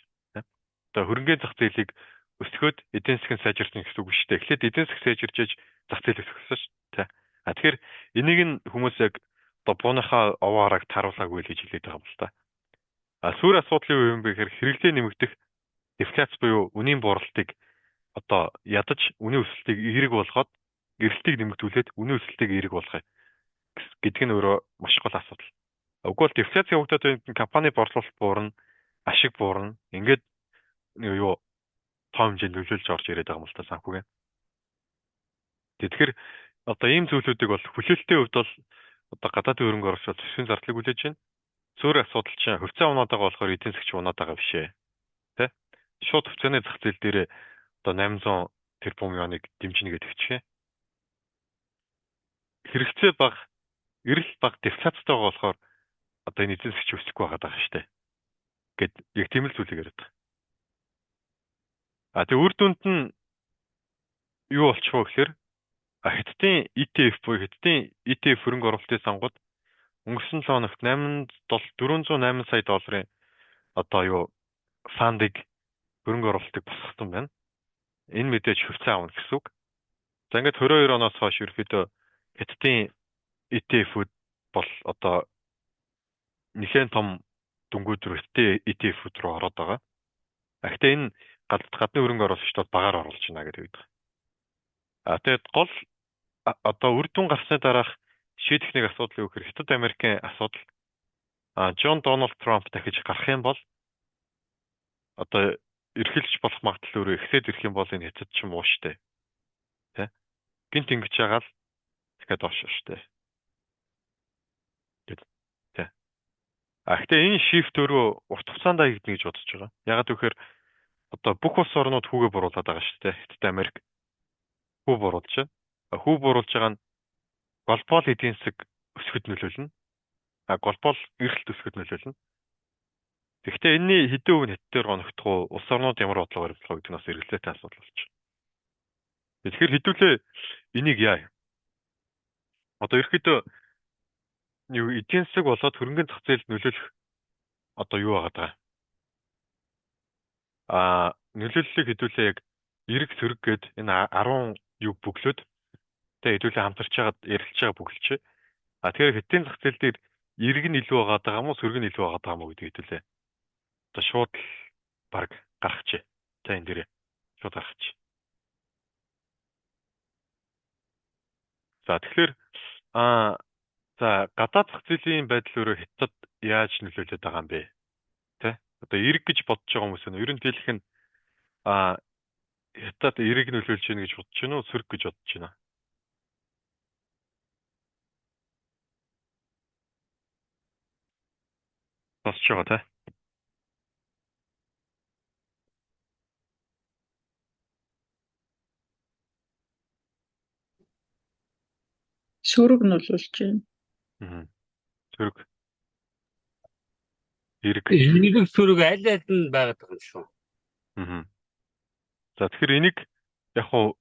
Одоо хөрөнгөний зах зээлийг өсгөхөд эдийн засгийн сайжирсан гэсэн үг шүү дээ. Эхлээд эдийн засаг сайжирчээж зах зээл өсгөх шүү дээ. Тэгэхээр энийг нь хүмүүс яг одоо бууныхаа овоорог таруулаагүй л гэж хэлээд байгаа юм л та. Суурь асуудлын үе юм бэ гэхээр хэрэглээ нэмэгдэх дефляц буюу үнийн бууралтыг одоо ядаж үнийн өсөлтийг эерэг болгоод эрэлтийг нэмэгдүүлээд үнийн өсөлтийг эерэг болгоё гэдэг нь өөрөө маш гол асуудал. Уг бол дефляц явагдаад байна, компани борлуулалт буурна, ашиг буурна. Ингээд юу том хэмжээнд нөлөөлж орж ирээд байгаа юм л та санхүүгийн. Тэгэхээр одоо ийм зүйлүүдийг бол хүлээлтийн хувьд бол одоо гадаадын хөрөнгө оруулагч төсвийн зардлыг хүлээж байна. Суурь асуудал чинь хувьцаа унаад байгаа болохоор эдийн засгч унаад байгаа биш ээ. Тэ? Шууд хувьцааны зах зээл дээр одоо 800 тэрбум юаныг дэмжинэ гэдэг чинь. Хэрэгцээ бага, эрэл бага дефляцтай байгаа болохоор одоо энэ эзэн засгч өсөхгүй байгаа шүү дээ. Гэт яг тийм л зүйлийг яриад байгаа. Тэгээ үр дүнд нь юу болчих вэ гэхээр хятадын ETF буюу хятадын ETF хөрөнгө оруулалтын сангууд өнгөрсөн 7 хоногт 408 сая долларын одоо юу фандыг хөрөнгө оруулалтыг босгосон байна. Энэ мэдээж хувьцаа авна гэсэн үг. За ингээд 22 оноос хойш ерөөхдөө Хятадын ETF-үүд бол одоо нэлээд том дүнгууд рүү ETF-үүд рүү ороод байгаа. Гэхдээ энэ гадны хөрөнгө оруулагчдод багаар оруулж байна гэдэг байдаг. Тэгээд гол одоо үр дүн гарсны дараах шийдэх нэг асуудал юу гэхээр Хятад Америкийн асуудал Джон Дональд Трамп дахиж гарах юм бол одоо эрхэлж болох магадлал өөрөө ихсээд ирэх юм бол энэ Хятад ч юм уу штэ. Тэ? Гинт ингэж байгаа л дахиад доош штэ. Гэт. Тэ. Гэхдээ энэ шифт өөрөө урт хугацаанд хаягдана гэж бодож байгаа. Ягаад гэвэл одоо бүх улс орнууд хүүгээ буруулаад байгаа шүү дээ. Хятад Америк хүү буруулж байна. Хүү буруулж байгаа нь глобал эдийн засаг өсөхөд нөлөөлнө. Глобал эрэлт өсөхөд нөлөөлнө. Гэхдээ энэний хэдэн үв нь Хятад дээр гоногдох уу? Улс орнууд ямар бодлого баримтлах вэ гэдэг нь бас эргэлзээтэй асуудал болж байна. Тэгэхээр хэдүүлээ энийг яа. Одоо ерөөхдөө эдийн засаг болоод хөрөнгөний зах зээлд нөлөөлөх одоо юу байгаа даа. Нөлөөллийг хэдүүлээ яг эрг сөрөг гээд энэ 10 юу бүглөөд тэгээ хэдүүлээ хамтарч хагаад ярилцж байгаа бүгэлчээ. Тэгэхээр хэдийн зах зээл дээр эрг нь илүү байгаа юм уу, сөрөг нь илүү байгаа юм уу гэдэг хэдүүлээ. Одоо шууд баг гаргачих. За энэ дээр шууд гаргачих. За тэгэхээр за гадаад зах зээлийн байдал өөрөө Хятад яаж нөлөөлөд байгаа юм бэ? Тэ? Одоо эрг гэж бодож байгаа хүмүүс нь ер нь дийлэх нь Хятад эрг нөлөөлж байна гэж бодож байна уу, сөрөг гэж бодож байна? Сонсож байгаа тэ? Сөрөг нөлөөлж байна. Сөрөг. Эрг сөрөг аль нь байгаад байгаа юм шүү. За тэгэхээр энийг яг хуу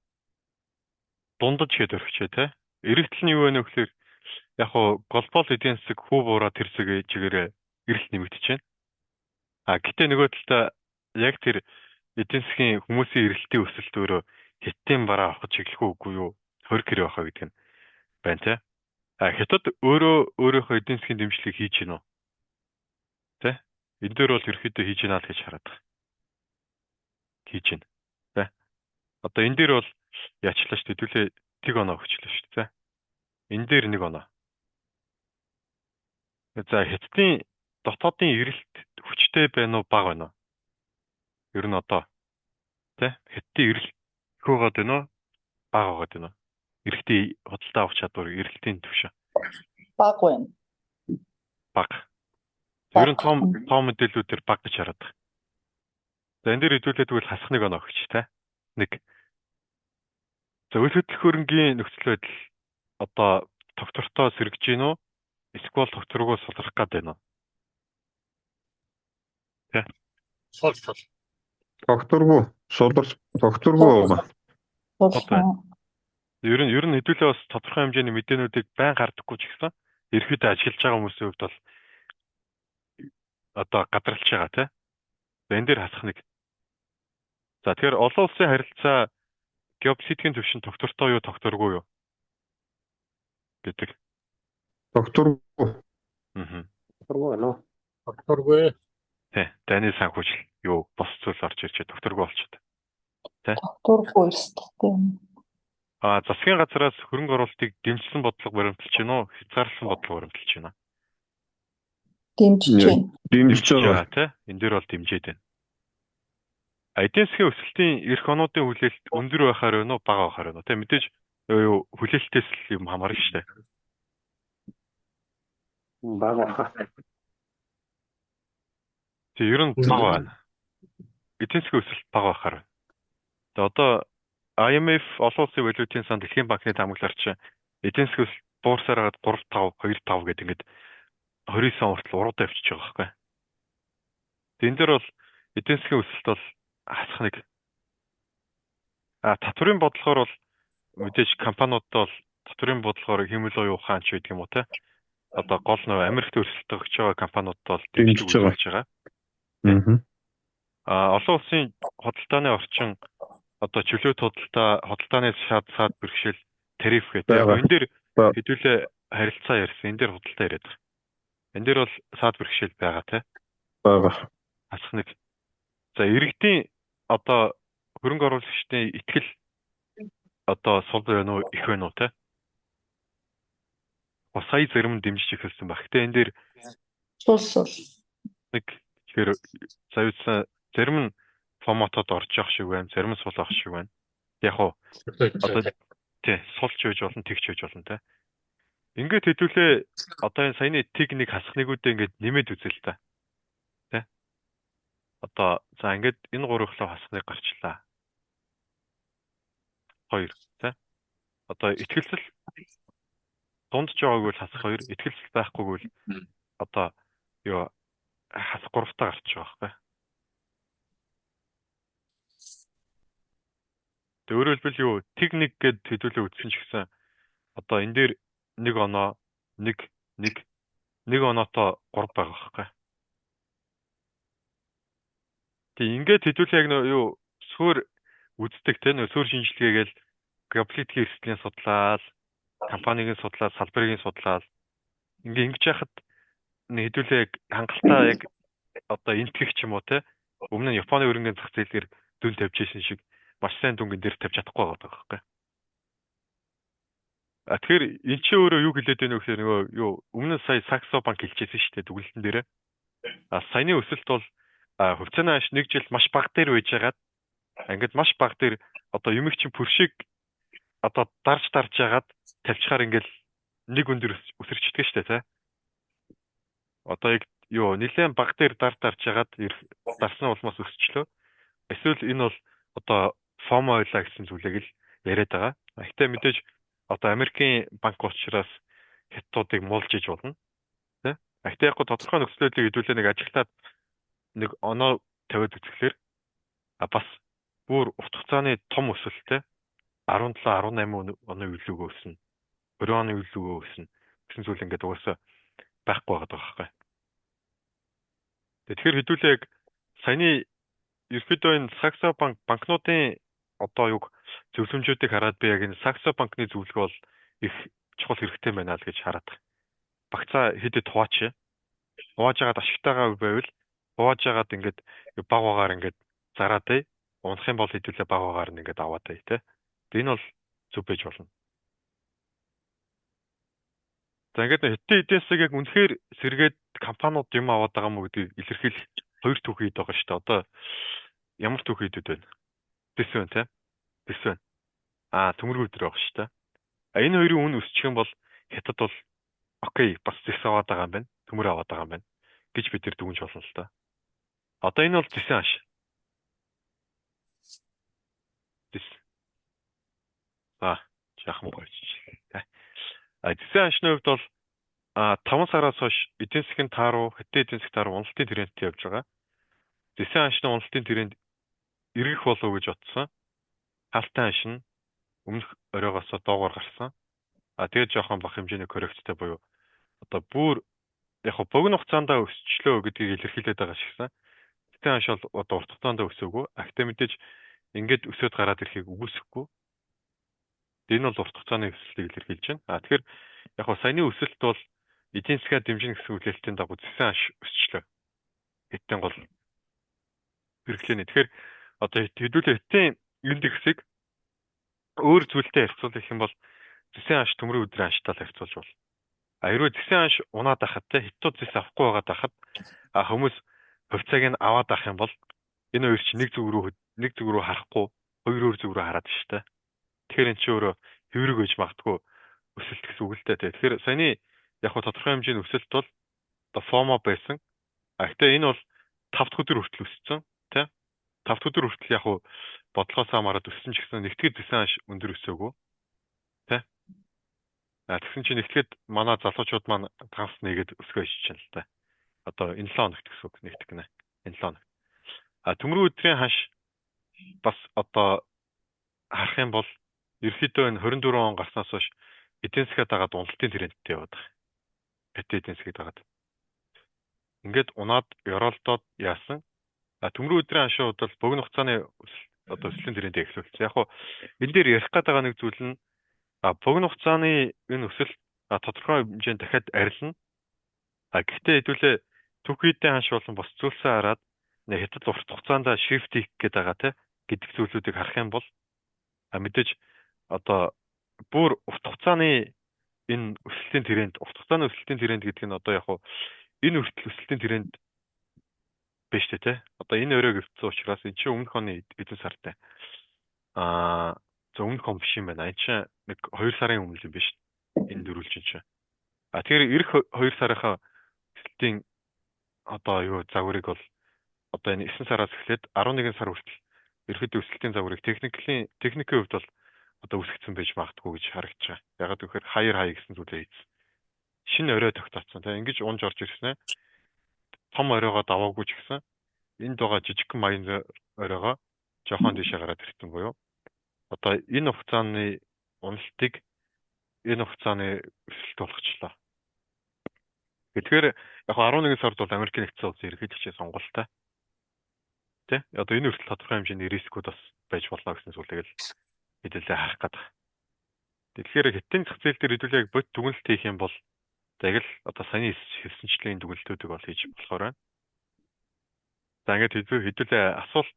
дундаж хэд өргөчээ те. Эргэлтэл нь юу вэ нөхлөөр яг хуу глобал эдийн засаг хүү буураад тэр чигээр эрэлт нэмэгдэж байна. Гэтээ нөгөө талдаа яг тэр эдийн засгийн хүмүүсийн эрэлтийн өсөлт өөрөө Хятадын бараа авах чиглэх үгүй юу? Хориг хэрэг байхаа гэдэг нь байна те. Хятад өөрийнхөө эдийн засгийн дэмжлэгийг хийж гинөө. Тэ? Энэ дээр бол ерөөхдөө хийж гинаа л гэж хараад байгаа. Хийж гин. Тэ? Одоо энэ дээр бол яачлаа шүү дээ. Хэдүүлээ тэг оноо өгчлөө шүү дээ. Энэ дээр 1 оноо. За Хятадын дотоодын эрэлт хүчтэй байна уу, бага байна уу? Ер нь одоо тэ? Хятадын эрэлт их байгаад байна уу? Бага байгаад байна уу? Эрэлтийн худалдаа авах чадвар, эрэлтийн түвшин. Бага байна. Бага. Ер нь том мэдээллүүдээр баг гэж хараад байгаа. За энэ дээр хэдүүлээ тэгвэл хасах 1 оноо өгч тэ. 1. За үйл хөдлөх хөрөнгийн нөхцөл байдал одоо тогтвортой сэргэж гин үү? Эсвэл тогтворгүй сулрах гээд байна уу? Тэ. Сул. Тогтворгүй, тогтворгүй байгаа. Ер нь хэдүүлээ бас тодорхой хэмжээний мэдээнүүдийг байн гардаггүй ч гэсэн ерөөдөө ажиллаж байгаа хүмүүсийн хувьд бол одоо гадралж байгаа тий. Энэ дээр хасах 1. За тэгэхээр олон улсын харилцаа геополитикийн түвшин тогтвортой юу, тогтворгүй юу гэдэг. Тогтворгүй. Тогтворгүй байна уу? Тогтворгүй. Тий. Дайны санхүүжил юу бос зүйл орж ирж тогтворгүй болчиход. Тий. Тогтворгүй шүү дээ. Засгийн газраас хөрөнгө оруулалтыг дэмжлэн бодлого баримталж байна уу? Хязгаарласан бодлого баримталж байна. Дэмжиж байна. Дэмжиж байгаа тий. Энэ дээр бол дэмжиж байна. Эдийн засгийн өсөлтийн эх онуудын хүлээлт өндөр байхаар байна уу, бага байхаар байна уу? Тэ мэдээж хүлээлтээс л юм хамаарна шүү дээ. Бага байна. Тэг ер нь бага байна. Эдийн засгийн өсөлт бага байхаар байна. Тэг одоо IMF олон улсын валютын сан дэлхийн банкны таамаглалаар эдийн засгийн өсөлт буурсаар хагаад 3.5 гэдэг ингээд 29 он хүртэл урууд авчиж байгаа байхгүй. Энэ дээр бол эдийн засгийн өсөлт бол хасах 1. Татврын бодлогоор бол мэдээж компаниудад бол татврын бодлогоор хэмэл оюун ухаан ч байдаг юм уу те. Одоо гол нөө Америкт өрсөлдөх гэж байгаа компаниудад бол дэмжиж байгаа. Олон улсын худалдааны орчин одоо чөлөөт худалдааны саад бэрхшээл тариф гэдэг. Энэ дээр хэдүүлээ харилцаа ярьсан. Энэ дээр худалдаа яриад байгаа. Энэ дээр бол саад бэрхшээл байгаа те. Бага. Асах нэг. За иргэдийн одоо хөрөнгө оруулагчдын итгэл одоо сул байна уу, их байна уу те. Сая зарим нь дэмжиж эхэлсэн баг. Гэтэ энэ дээр Сул. нэг тэгэхээр сая зарим нь форматод орж явах шиг байна, зарим нь сул авах шиг байна. Яг уу одоо тий сулч байж болно, тэгч байж болно те. Ингээд хэдүүлээ одоо энэ саяны техник хасах нэгүүдээ ингээд нэмээд үзэл та. Тэ? Одоо за ингээд энэ гурвахлаа хасахыг гарчлаа. 2 тэ? Одоо итгэлцэл дундж байгаагүй л хасах 2, итгэлцэл байхгүйгүй л одоо юу хасах 3-таа гарч байгаа байхгүй. Тэг өөрөөр хэлбэл юу техник гэд хэдүүлээ үзсэн ч гэсэн одоо энэ дээр нэг оноо нэг оноотой 3 байгаа байхгүй. Тэг ингээд хэдүүлээ яг юу суур үздэг те нөө суур шинжилгээгээл геополитикийн эрсдлийн судлаад компанийн судлаад салбарын судлаад ингээд ингэж яхад хэдүүлээ яг хангалттай яг одоо энтгэх ч юм уу те өмнө нь Японы хөрөнгөний зах зээлээр дүн тавьж ирсэн шиг маш сайн дүнгийн дээр тавьж чадахгүй байгаа байхгүй. Тэгэхээр эн чинь өөрөө юу хэлээд байна вэ гэхээр нөгөө юу өмнө нь сая Саксо банк хэлчихсэн шүү дээ дүгнэлтэн дээр. Саяны өсөлт бол хувьцааны хаш 1 жил маш бага дээр байж байгаад ингээд маш бага дээр одоо юмэг чинь пүршиг одоо дарж ягаад тавьчихаар ингээд нэг өндөр өсөрчдөг шүү дээ тий. Одоо яг юу нэлээд бага дээр дарж ягаад дарсны улмаас өсчлөө. Эсвэл энэ бол одоо FOMO байлаа гэсэн зүйлийг л яриад байгаа. Гэхдээ мэдээж одоо Америкийн банк учраас хятадуудыг муулж иж болно. Тэ? Гэхдээ яг тодорхой нөхцөлийг хэдүүлээ нэг ажиглаад нэг оноо тавиад үзэхлээр бас бүр урт хугацааны том өсөлттэй 17 18 оны үеүлгөө өснө. 20 оны үеүлгөө өснө гэсэн зүйл ингээд угаасаа байхгүй байгаа байхгүй. Тэгэхээр хэдүүлээ яг саяны ерөөдөө энэ Саксо банкнуудын одоо юг зөвлөмжүүдийг хараад би яг энэ Саксо банкны зөвлөгөө бол их чухал хэрэгтэй байна л гэж хараад байна. Багцаа хэдэд хуваач. Хувааж агаад ашигтайгаа байвал хувааж агаад ингээд баг багаар ингээд зараад бай. Унах юм бол хэдүүлээ баг багаар нь ингээд аваад бай тэ. Энэ бол зөв байж болно. За ингээд хэтийн эдийн засаг яг үнэхээр сэргээд компаниуд юм аваад байгаа мó гэдгийг илэрхийлэх 2 түүх хэд байгаа шүү дээ. Одоо ямар түүх хэдүүд байна? Дэс байна те. Дэс байна. Төмөргөө өдр байгаа шүү дээ. Энэ хоёрын үн өсчих юм бол хятад бол окей бас зэс аваад байгаа юм байна. Төмөр аваад байгаа юм байна гэж бид нар дүгнж болно л да. Одоо энэ бол зэсэн хаш. Дэс. Жаахан болчих. Зэсэн хашны хувьд бол 5 сараас хойш эдийн засгийн тааруу, хятад эдийн засгийн тааруу уналтын трендтэй явж байгаа. Зэсэн хашны уналтын тренд эргэх болов уу гэж бодсон. Хаалттай хаш нь өмнөх оройгоос доогоор гарсан. Тэгээд жоохон бах хэмжээний корректтэй буюу одоо бүр яг богино хугацаанд өсчлөө гэдгийг илэрхийлээд байгаа шигсэн. Зэсэн хаш бол одоо урт хугацаанд өсөөгүй. Ахтай мэдээж ингээд өсөд гараад ирэхийг үгүйсэхгүй. Энэ бол урт хугацааны өсөлтийг илэрхийлж байна. Тэгэхээр яг саяны өсөлт бол эдийн засгаа дэмжин гэсэн үйлдэлтийн дагуу зэсэн хаш өсчлөө. Хятадын гол хэрэглээний. Тэгэхээр одоо хэдүүлээ хятадын индексийг өөр зүйлтэй харьцуулах юм бол зэсэн хаш төмрийн өдрийн хаштай харьцуулж бол. Хэрвээ зэсэн хаш унаад байхад те хятад зэс авахгүй байгаад байхад хүмүүс хувьцааг нь аваад авах юм бол энэ хоёр чинь нэг зүг рүү харахгүй хоёр өөр зүг рүү хараад штэ. Тэгэхээр эн чинь өөрөө хэврэг гэж магтгүй өсөлт гэсэн үг л дээ. Тэгэхээр саяны яг тодорхой хэмжээний өсөлт бол одоо FOMO байсан. Гэхдээ энэ бол 5 дахь өдөр хүртэл өссөн тий. 5 дахь өдөр хүртэл яг бодлогоос хамаарат өссөн ч гэсэн нэгтгэж зэсэн хаш өндөр өсөөгөө тий. Тэгсэн чинь нэгтгэхэд манай залуучууд маань ганц нэгэд өсгөө ичж байна л да. Одоо энэ 7 хоногт гэсэн үг нэгтгэх гэнэ. Энэ 7 хоногт. Төмрийн өдрийн хаш бас одоо харах юм бол ерөөдөө энэ 24 он гарснаас хойш эдийн засгаа дагаад уналтын трендтэй яваад байгаа. Хятад эдийн засгийг дагаад. Ингээд унаад ёроолдоод яасан. Төмрийн өдрийн хашууд бол богино хугацааны одоо өсөлтийн трендээ эхлүүлсэн. Яг энэ дээр ярих гээд байгаа нэг зүйл нь Богино хугацааны энэ өсөлт тодорхой хэмжээнд дахиад арилна. Гэхдээ хэдүүлээ түүхийдээ ханш болон бос зүйлсээ хараад хятад урт хугацаанд shift хийх гээд байгаа гэдэг зүйлүүдийг харах юм бол мэдээж одоо бүр урт хугацааны энэ өсөлтийн тренд, урт хугацааны өсөлтийн тренд гэдэг нь одоо яг хуу энэ хүртэл өсөлтийн тренд биш те. Одоо энэ өрөөг өвдсөн учраас энэ чинь өмнөх оны эдэн сартай. Өмнөх он биш юм байна. Энэ чинь нэг 2 сарын өмнө юм биш. Энэ дөрвөлжин чинь. Тэгэхээр эх 2 сарынхаа өсөлтийн одоо загварыг бол одоо энэ 9 сараас эхлээд 11 сар хүртэл ерөөдөө өсөлтийн загварыг техникийн хувьд бол одоо үсгцэн байж магадгүй гэж харагдаж байгаа. Ягаад гэвэл хаяр гэсэн зүйлээ хийсэн. Шинэ орой тогтооцсон. Ингэж унж орж ирсэн ээ. Том оройгоо даваагүй ч гэсэн энд байгаа жижигхэн маян оройгоо жоохон дэше гараад ирсэн буюу. Одоо энэ хугацааны уналтыг энэ хугацааны өсөлт болгочлоо. Тэгэхээр яг 11 сард бол Америкийн нэгдсэн улсын ерөнхийлөгчийн сонголттой. Тэ? Одоо энэ хүртэл тодорхой хэмжээний рискүүд бас байж болно гэсэн зүйлийг л хэдүүлээ харах гэдэг. Тэгэхээр хятадын зах зээл дээр хэдүүлээ яг бод дүгнэлт хийх юм бол яг л одоо саяны хэлсэнчлэн дүгнэлтүүдийг бол хийж болохоор байна. За ингээд хэдүүлээ асуулт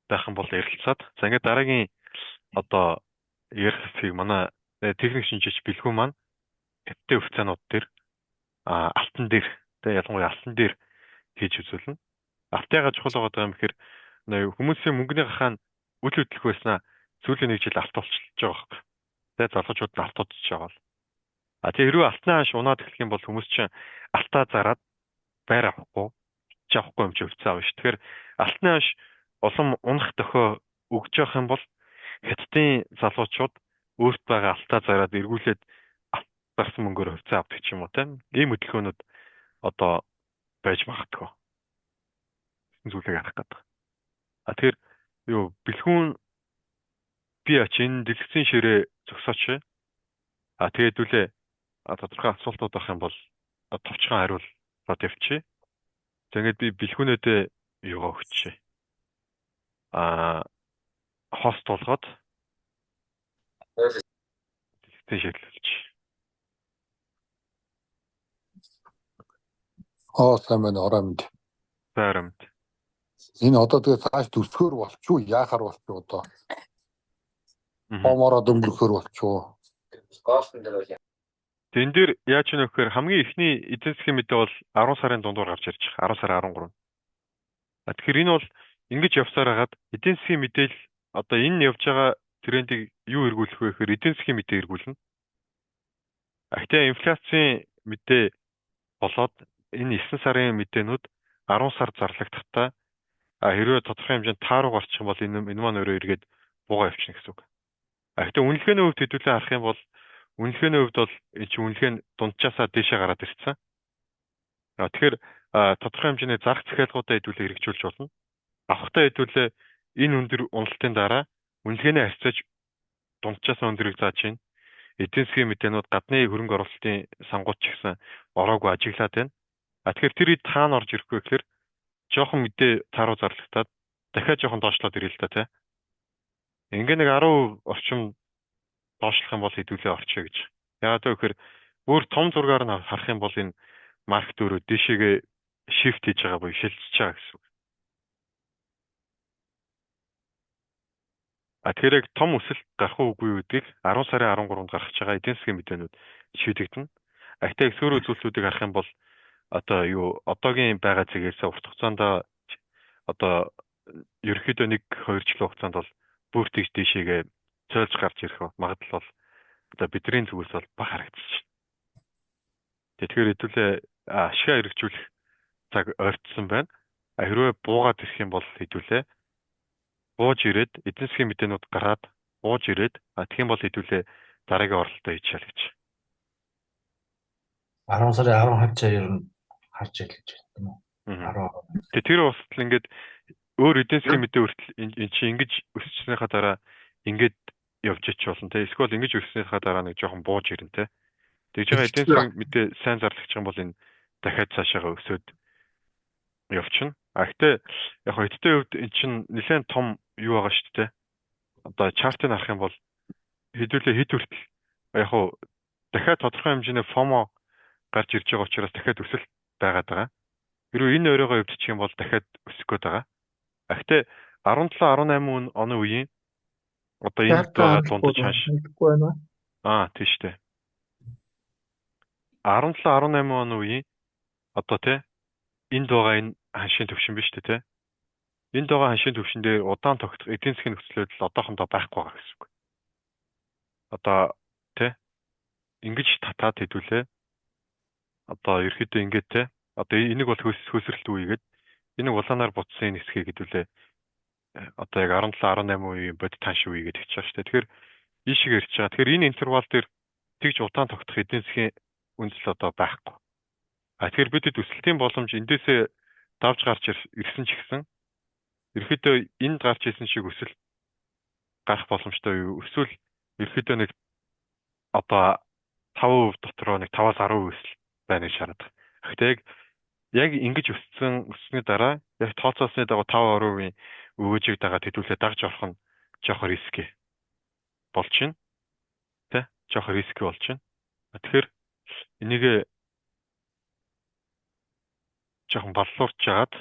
байх юм бол ярилцаад. За ингээд дараагийн одоо ярих хэсгийг манай техник шинжээч бэлгүү маань хятадын хувьцаанууд дээр алтан дээр ялангуяа алтан дээр хийж үзүүлнэ. Алтайгаа чухал байгаа юм гэхээр хүмүүсийн мөнгөний гахаан үл хөдлөх байснаа сүүлийн нэг жил алт болчихж байгаа байхгүй. Залуучууд нь алт удаж байгаа бол. Тэгээ хэрвээ алтны ханш унаад эхлэх юм бол хүмүүс чинь алтаа зараад байр авахгүй юм чи хувьцаа авна ш. Тэгэхээр алтны ханш улам унах дохио өгж явах юм бол хятадын залуучууд өөрт байгаа алтаа зараад эргүүлээд гарсан мөнгөөр хувьцаа авдаг ч юм уу тийм. Ийм хөдөлгөөнүүд одоо байж магадгүй. Зүйлийг харах гэдэг. Тэгэхээр бэлгүүн би энэ дэлгэцийн ширээ зогсооч. Тэгээд үлээ тодорхой асуултууд байх юм бол товчхон хариулаад явчих. Тэгээд би бэлгүүнүүдээ өгч. Хост болгоод дэлгэцийн ширлүүлж. Сайн байна орой мэд. Баярамд. Энэ одоо тэгээ цааш төсгөр болчихоо яахаар болчихоо одоо. Хомороо дөнгөрөхөр болчихоо. Тэн дээр яаж ч нөхөр хамгийн ихний эдийн засгийн мэдээ бол 10 сарын дундуур гарч ирж байгаа. 10 сарын 13. Тэгэхээр энэ бол ингэж явсаар хагаад эдийн засгийн мэдээлэл одоо энэ явж байгаа трендийг юу эргүүлэх вэ гэхээр эдийн засгийн мэдээ эргүүлнэ. Гэхдээ инфляцийн мэдээ болоод энэ 9 сарын мэдээнүүд 10 сар зарлагдахтаа хэрвээ тодорхой хэмжээнд тааруу гарчих юм бол энэ маань өөрөө эргээд буугаа явчихна гэсэн үг. Гэхдээ үнэлгээний хувьд хэдүүлээ харах юм бол үнэлгээний хувьд бол энэ чинь үнэлгээ нь дунджаасаа дээшээ гараад ирсэн. Тэгэхээр тодорхой хэмжээний зарах захиалгуудаа хэдүүлээ хэрэгжүүлж болно. Авахтаа хэдүүлээ энэ өндөр уналтын дараа үнэлгээний харьцааж дунджаасаа өндөрийг зааж чинь эдийн засгийн мэдээнүүд гадны хөрөнгө оруулалтын сангууд ч гэсэн ороогүй ажиглаад байна. Тэгэхээр тэр хэд хаана орж ирэхгүй гэхээр жоохон мэдээ тааруу зарлагдаад дахиад жоохон доошлоод ирээ л та тий. Ингээ нэг 10% орчим доошлох юм бол хэдүүлээ орчё гэж. Яагаад гэвэл бүр том зургаар нь харах юм бол энэ маркет өөрөө дэшегээ shift хийж байгаа буюу шилжиж байгаа гэсэн үг. Тэгэхээр яг том өсөлт гарах уугүй гэдгийг 10 сарын 13-нд гаргаж байгаа эдийн засгийн мэдээнүүд шийдэгдэнэ. Ахтай эксүр үзүүлэлтүүдийг харах юм бол одоо одоогийн байгаа зэгээс урт хугацаанд одоо ерөөхдөө 1-2 жилийн хугацаанд бол бүр тийш дэшегээ цойлж гарч ирэх магадлал бол одоо бидний зүгээс бол бага харагдаж байна. Тэгэхээр хэдүүлээ ашгаа хэрэгжүүлэх цаг ойртсон байна. Хэрвээ буугаад ирэх юм бол хэдүүлээ бууж ирээд эдийн засгийн мэдээнүүд гараад бууж ирээд тэгэх юм бол хэдүүлээ дараагийн оролтоо хийж шалгаж. 10 сарын 10 хавцаа ер нь харж ял гэж байна тийм үү? Тэр устл ингээд өөр эдийн засгийн мэдээ хүртэл эн чинь ингэж өсчихснийхаа дараа ингээд явж ич болно те. Эсвэл ингэж өссөнийхаа дараа нэг жоохон бууж ирнэ те. Тэгж байгаа эдийн засгийн мэдээ сайн зарлагч юм бол энэ дахиад цаашаага өсөд явчихна. Гэхдээ яг хэдтэй хувьд эн чинь нэлээд том юу байгаа шүү дээ. Одоо чартыг харах юм бол хэдүүлээ хэд хүртэл Яг хуу дахиад тодорхой хэмжээний FOMO гарч ирж байгаа учраас дахиад өсөлт байгаад байгаа. Хэрвээ энэ оройгоо өвдчих юм бол дахиад өсөх гээд байгаа. Гэхдээ 17-18 оны үеийн одоо энд байгаа дундаж ханш. Тийм шүү дээ. 17-18 оны үеийн одоо тий энд байгаа энэ ханшийн төвшин биш үү тий. Энд байгаа ханшийн төвшин дээр удаан тогтох эдийн засгийн нөхцөл байдал одоохондоо байхгүй байгаа гэсэн үг. Одоо тий ингэж татаад хэдүүлээ. Одоо ерөөхдөө ингэж тий одоо энийг бол хөөсрөлт үе гэдэг. Энийг улаанаар буцсан хэсгийг хэдүүлээ. Одоо яг 17-18 үеийн бодит ханш үе гэдэг ч байна шүү дээ. Тэгэхээр ийшээ ирж байгаа. Тэгэхээр энэ интервал дээр тэгж удаан тогтох эдийн засгийн үндэслэл одоо байхгүй. Тэгэхээр бидэд өсөлтийн боломж эндээсээ давж гарч ирсэн ч гэсэн ерөөхдөө энд гарч ирсэн шиг өсөлт гарах боломжтой юу? Эсвэл ерөөхдөө нэг одоо 5% дотроо нэг 5-10% өсөлт байна гэж хараад байна. Гэхдээ яг ингэж өссөний дараа яг тооцоосны дагуу 5-10%-ийн өвөжийг дагаад хэдүүлээ дагж орох нь жоохон риски болж байна. Тэ? Жоохон риски болж байна. Тэгэхээр энийг жоохон баллуурч жагаад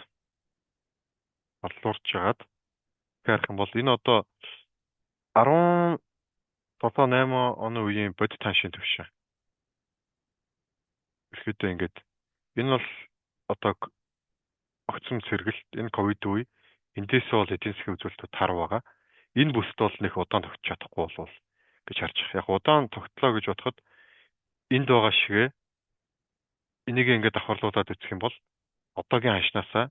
харах юм бол энэ одоо 17-8 оны үеийн бодит ханшийн төвшин. Ерөөхдөө ингэж энэ бол одоо огцом сэргэлт энэ ковид үе эндээсээ бол эдийн засгийн үзүүлэлтүүд тар байгаа. Энэ бүсд бол нэг удаан тогтч чадахгүй болов гэж харж байгаа. Яг удаан тогтлоо гэж бодоход энд байгаа шигээ энийг ингээд давхарлуулад үзэх юм бол одоогийн ханшнаасаа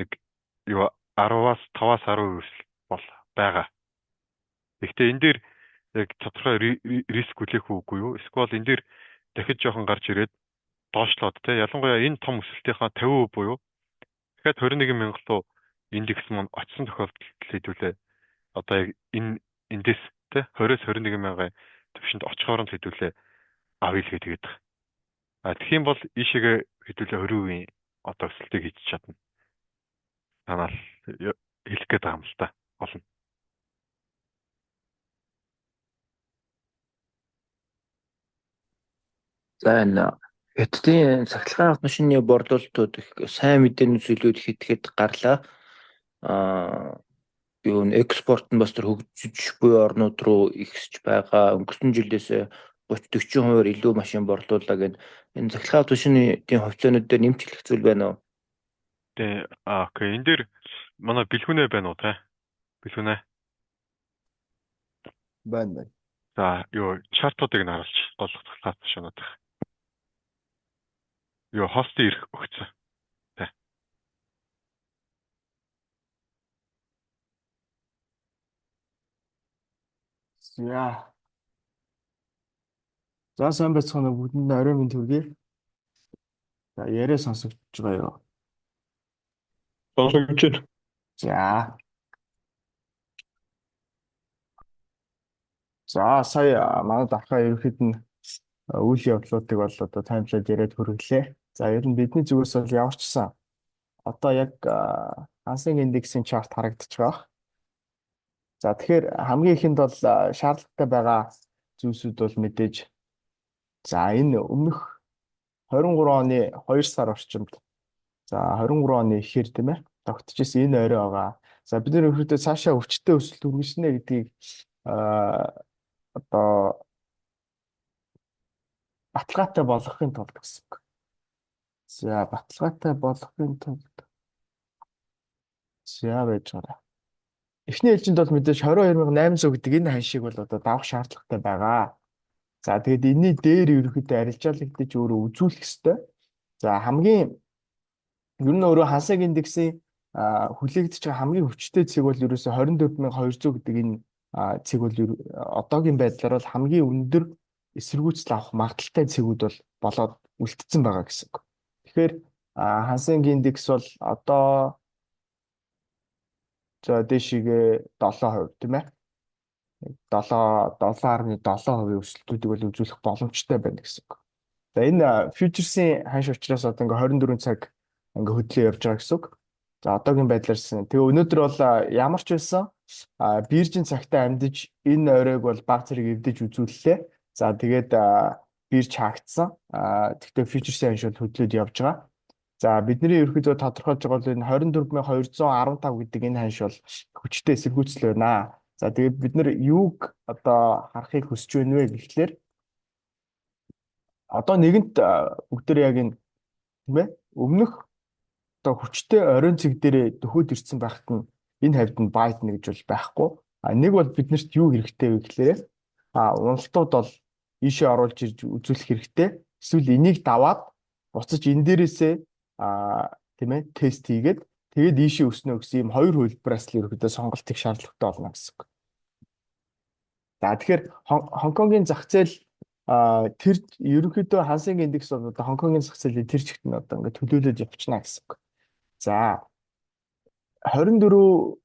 нэг 10-аас 5-10% бол байгаа. Гэхдээ энэ дээр яг тодорхой риск үлээх үгүй юу? Эсвэл энэ дээр дахиж жоохон гарч ирээд доошлоод те ялангуяа энэ том өсөлтийнхаа 50% буюу дахиад 21 мянга руу индекс маань очсон тохиолдолд хэдүүлээ одоо яг эндээс те 20-21 мянган төвшөнд очихоор нь хэдүүлээ авъя л гэдэг. Тэгэх юм бол ийшээгээ хэдүүлээ 20% одоо өсөлтийг хийж чадна. Танаа хэлэх гээд байгаа юм л та. Болно. За энэ Хятадын цахилгаан машины борлуулалтууд их сайн мэдээний зүйлүүд ихэд гарлаа. Юу н экспорт нь бас тэр хөгжиж буй орнууд руу ихсэж байгаа. Өнгөрсөн жилээс 30-40% илүү машин борлууллаа гэд энэ цахилгаан машины хувьцаанууд дээр нэмж хэлэх зүйл байна уу? Тэ окей. Энд дээр манай бэлгүнэ байна уу та? Бэлгүнэ. Байна. За юу чартуудыг нь харуулж голлох цахилгаан машинууд. Юу хост ирэх өгцөө. Тэ. За. За сайн байцгаана уу бүгдэнд орой минь төргий. За яриа сонсогдож байгаа юу? Сонсогдож байна. За. За сая манай дахиад ерөөд нь үйл явдлуудыг бол одоо таймлайд яриад хүргэлээ. За ер нь бидний зүгээс бол яварчсан. Одоо яг хансинг индексийн чарт харагдаж байгаа. За тэгэхээр хамгийн ихэнд бол шаардлагатай байгаа зүйлсүүд бол мэдээж за энэ өмнөх 23 оны 2 сар орчимд за 23 оны ихэр тийм ээ тогтчихсэн энэ орой байгаа. За бид нэр өөрөөдөө цаашаа өвчтөе өсөлт үргэлжлэнэ гэдгийг одоо баталгаатай болгохын тулд гэсэн үг. За баталгаатай болгохын тулд за байж байгаа. Эхний ээлжинд бол мэдээж 22,800 гэдэг энэ ханшийг бол одоо давах шаардлагатай байгаа. За тэгэд энэний дээр ерөөхдөө арилжаалагдаж өөрөө үзүүлэх ёстой. За хамгийн ер нь өөрөө хансаг индексийн хүлээгдэж байгаа хамгийн хүчтэй цэг бол ерөөсө 24,200 гэдэг энэ цэг бол одоогийн байдлаар бол хамгийн өндөр эсэргүүцэл авах магадaltaй цэгүүд бол болоод үлдсэн байгаа гэсэн үг. Тэгэхээр хансаг индекс бол одоо за дэшигээ 7% тийм ээ. 7.7% өсөлтүүдийг бол үзүүлэх боломжтой байна гэсэн үг. За энэ фьючерсийн ханш учраас одоо ингээ 24 цаг ингээ хөдлөө явж байгаа гэсэн үг. За одоогийн байдлаарсан. Тэгээ өнөөдөр бол ямар ч байсан биржийн цагтаа амьдж энэ оройг бол баг зэрэг эвдэж үзүүллээ. За тэгээд бирж хаагдсан. Тэгтээ фьючерсийн ханшууд хөдлөд явж байгаа. За бидний ерөөхдөө тодорхойлж байгаа бол энэ 24215 гэдэг энэ ханш бол хүчтэй эсэргүүцэл байна. За тэгээд бид нар юуг одоо харахыг хүсэж байна вэ гэхлээр одоо нэгэнт бүгдээр яг энэ тийм ээ өмнөх одоо хүчтэй оройн цэг дээр дөхөөд ирсэн байхад нь энэ хавьд нь байтна гэж бол байхгүй. Нэг бол биднэрт юу хэрэгтэй вэ гэхлээр уналтууд бол ийшээ оруулж ирж үзүүлэх хэрэгтэй. Эсвэл энийг даваад буцаж энэ дээрээсээ тийм ээ тест хийгээд тэгээд ийшээ өснө гэсэн ийм хоёр хөлбараас л ерөөдөө сонголтыг шаардлагатай болно гэсэн үг. За тэгэхээр Хонконгийн зах зээл тэр ерөнхийдөө Хансенг индекс бол одоо Хонконгийн зах зээлийн тэр чигт нь одоо ингээд төлөөлөж явчихна гэсэн үг. За 24200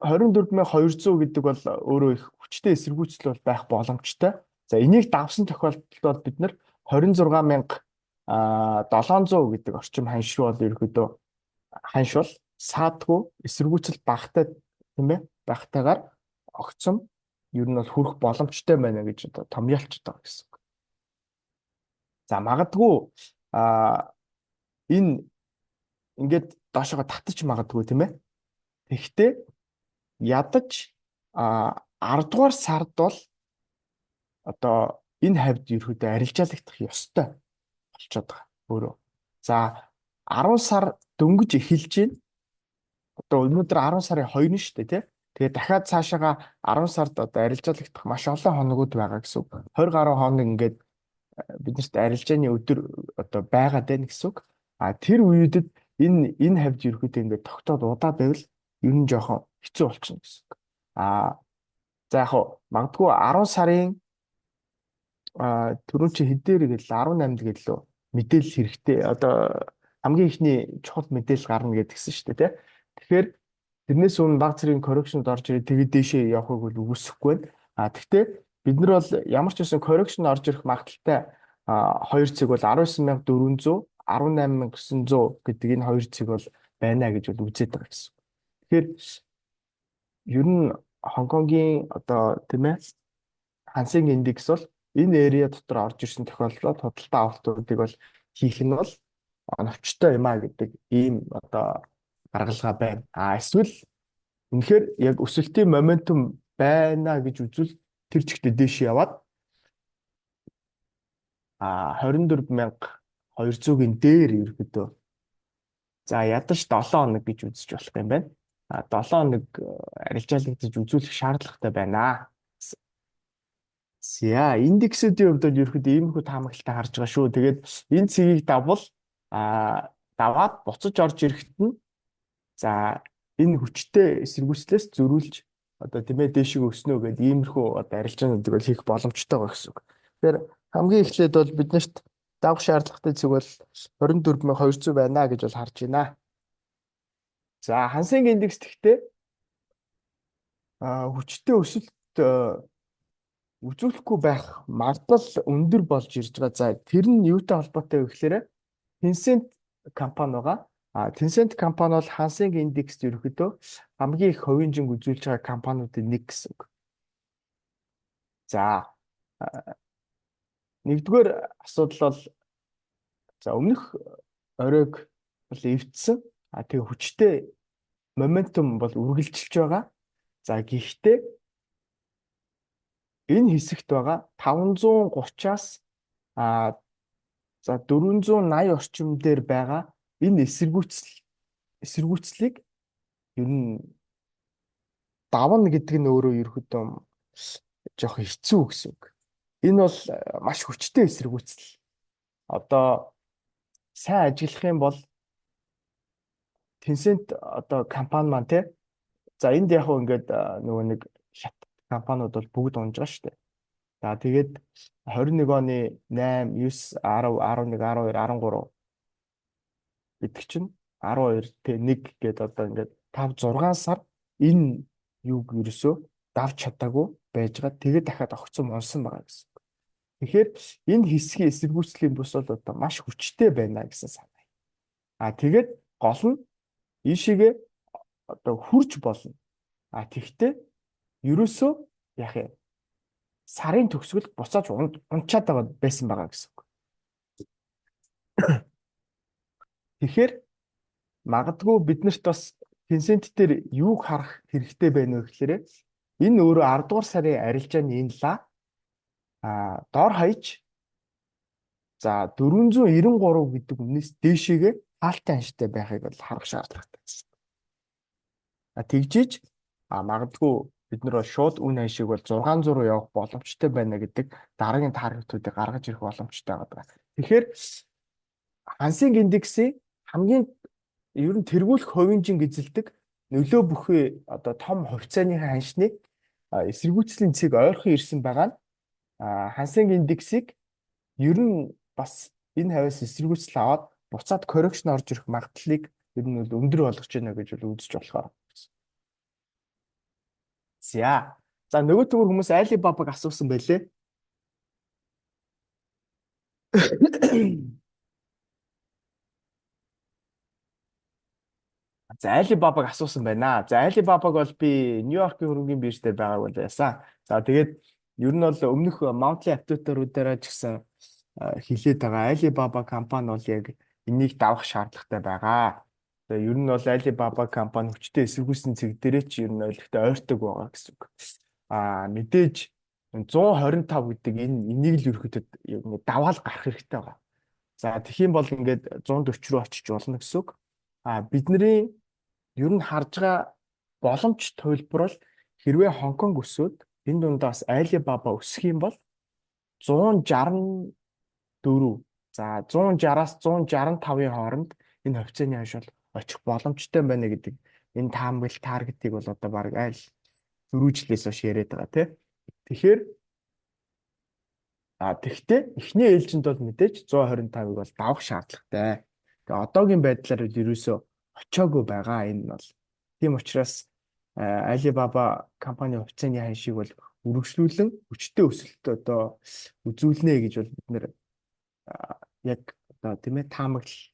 гэдэг бол өөрөө их хүчтэй эсэргүүцэл бол байх боломжтой. За энийг давсан тохиолдолд бол бид нар 26700 гэдэг орчим ханш руу бол ерөөдөө ханш бол саадгүй эсэргүүцэл багтай тийм ээ багтайгаар огцом ер нь бол хүрэх боломжтой байна гэж одоо томьёолч байгаа гэсэн үг. За магадгүй энэ ингээд доошоо татчих магадгүй тийм ээ. Тэгэхдээ ядаж 10 дугаар сард бол одоо энэ хавьд ерөөдөө арилжаалагдах ёстой болчиход байгаа өөрөө. За 10 сар дөнгөж эхэлж байна. Одоо өнөөдөр 10 сарын 2 нь шүү дээ тий. Тэгээд дахиад цаашаага 10 сард одоо арилжаалагдах маш олон хоногуд байгаа гэсэн үг. 20 гаруй хоног ингээд биднэрт арилжааны өдөр одоо байгаад байна гэсэн үг. Тэр үеүүдэд энэ хавьд ерөөдөө ингээд тогтоод удаа байвал ер нь жоохон хэцүү болчихно гэсэн үг. За яг магадгүй 10 сарын түрүүн чи хэдээр гээл 18-нд гэлөө мэдээлэл хэрэгтэй. Одоо хамгийн ихний чухал мэдээлэл гарна гэдгсэн шүү дээ тий. Тэгэхээр тэрнээс өмнө баг зэргийн коррекшнд орж ирээд тэгээд дээшээ явахыг бол үгүйсэхгүй байна. Тэгтээ бид нар бол ямар ч байсан коррекшнд орж ирэх магадaltaй 2 цэг бол 19400 18900 гэдэг энэ хоёр цэг бол байна гэж бол үзээд байгаа гэсэн. Тэгэхээр ер нь Хонконгийн одоо тийм ээ Хансенг индекс бол энэ area дотор орж ирсэн тохиолдолд худалдаа авалтуудыг бол хийх нь бол оновчтой юм гэдэг ийм одоо гаргалгаа байна. Эсвэл үнэхээр яг өсөлтийн моментум байна гэж үзвэл тэр чигтээ дээш яваад 24200-ийн дээр ерөөдөө за ядаж 7 хоног гэж үзэж болох юм байна. 7 хоног арилжаалагдаж үзүүлэх шаардлагатай байна. За индексүүдийн хувьд бол ерөөдөө иймэрхүү таамаглалтай харж байгаа шүү. Тэгээд энэ цэгийг давбал даваад буцаж орж ирэхэд нь за энэ хүчтэй эсэргүүцлээс зөрүүлж одоо тийм ээ дээшиг өснө гэдэг иймэрхүү одоо арилжаануудыг бол хийх боломжтой байгаа гэсэн үг. Тэгэхээр хамгийн эхлээд бол биднэрт давах шаардлагатай цэг бол 24200 байна гэж бол харж байна. За Хансенг индекс гэхдээ хүчтэй өсөлт үзүүлэхгүй байх магадлал өндөр болж ирж байгаа. За тэр нь юутай холбоотой вэ гэхээр Tencent компани байгаа. Tencent компани бол Хансенг индекст ерөөхдөө хамгийн их хувийн жинг үзүүлж байгаа компаниудын нэг гэсэн үг. За нэгдүгээр асуудал бол за өмнөх оройг бол эвдсэн. Тэгээ хүчтэй моментум бол үргэлжилж байгаа. За гэхдээ энэ хэсэгт байгаа 530-аас за 480 орчим дээр байгаа энэ эсэргүүцлийг ер нь давна гэдэг нь өөрөө ерөөдөө жоох хэцүү гэсэн үг. Энэ бол маш хүчтэй эсэргүүцэл. Одоо сайн ажиллах юм бол Tencent одоо компани маань тий. За энд яг ингээд нөгөө нэг хят компаниуд бол бүгд унж байгаа шүү дээ. За тэгээд 21 оны 8, 9, 10, 11, 12, 13 гэдэг чинь 12 тэ 1 гэдэг одоо ингээд 5, 6 сар энэ юуг ерөөсөө давж чадаагүй байж байгаа. Тэгээд дахиад огцом унсан байгаа гэсэн. Тэгэхээр энэ хэсгийн эсэргүүцлийн бус бол одоо маш хүчтэй байна гэсэн санаа. Тэгээд гол нь ийшээгээ одоо хурж болно. Тэгвэл ерөөсөө яах юм? сарын төгсгөл буцааж унчаад байгаа байсан байгаа гэсэн үг. Тэгэхээр магадгүй биднэрт бас Tencent дээр юуг харах хэрэгтэй байна вэ гэхээр энэ өөрөө 10 дугаар сарын арилжааны энэ ла дор хаяж за 493 гэдэг үнээс дээшээгээ хаалттай анштай байхыг бол харах шаардлагатай гэсэн. Тэгжиж магадгүй бид нар бол шууд үн аншиг бол 600 явах боломжтой байна гэдэг дараагийн таргетуудыг гаргаж ирэх боломжтой байгаа. Тэгэхээр Хансинг индексийн хамгийн ер нь тэргүүлэх хувийн эзэлдэг нөлөө бүхий одоо том хувьцааны ханшны эсэргүүцлийн цэг ойрхон ирсэн байгаа нь Хансинг индексийг ер нь бас энэ хавьяас эсэргүүцэл аваад буцаад коррекшн орж ирэх магадлалыг ер нь бол өндөр болгож байна гэж бол үзэж болохоор. За нөгөө төгөр хүмүүс Alibaba-г асуусан байлээ. За Alibaba-г асуусан байна. За Alibaba-г бол би Нью-Йоркийн хөрөнгөний бирж дээр байгааг бол яасан. За тэгээд ер нь бол өмнөх monthly update-уудаараа ч гэсэн хэлээд байгаа. Alibaba компани бол яг энийг давах шаардлагатай байгаа. Тэгээ ер нь бол Alibaba компани хүчтэй эсэргүүцсэн цэг дээрээ ч ер нь ойлгохтой ойртог байгаа гэсэн үг. Мэдээж 125 гэдэг энийг л ерөөхдөө даваал гарах хэрэгтэй байгаа. За тэгэх юм бол ингээд 140 руу очиж болно гэсэн үг. Бидний ер нь харж байгаа боломж төлбөр бол хэрвээ Хонконг өсөөд энэ дундаас Alibaba өсөх юм бол 164 за 160-аас 165-ын хооронд энэ хувьцааны ханш бол очих боломжтой байна гэдэг энэ таамаглал таргетыг бол одоо баг айл 4 жилээс хойш яриад байгаа тий. Тэгэхээр тэгтээ эхний ээлжинд бол мэдээж 125-ыг бол давах шаардлагатай. Тэгээ одоогийн байдлаар ерөөсөө очоогүй байгаа энэ бол. Тийм учраас Alibaba компани хувьцааны ханшийг бол үргэлжлүүлэн хүчтэй өсөлтөд одоо үзүүлнэ гэж бол бид нэр яг одоо тийм ээ таамаглаж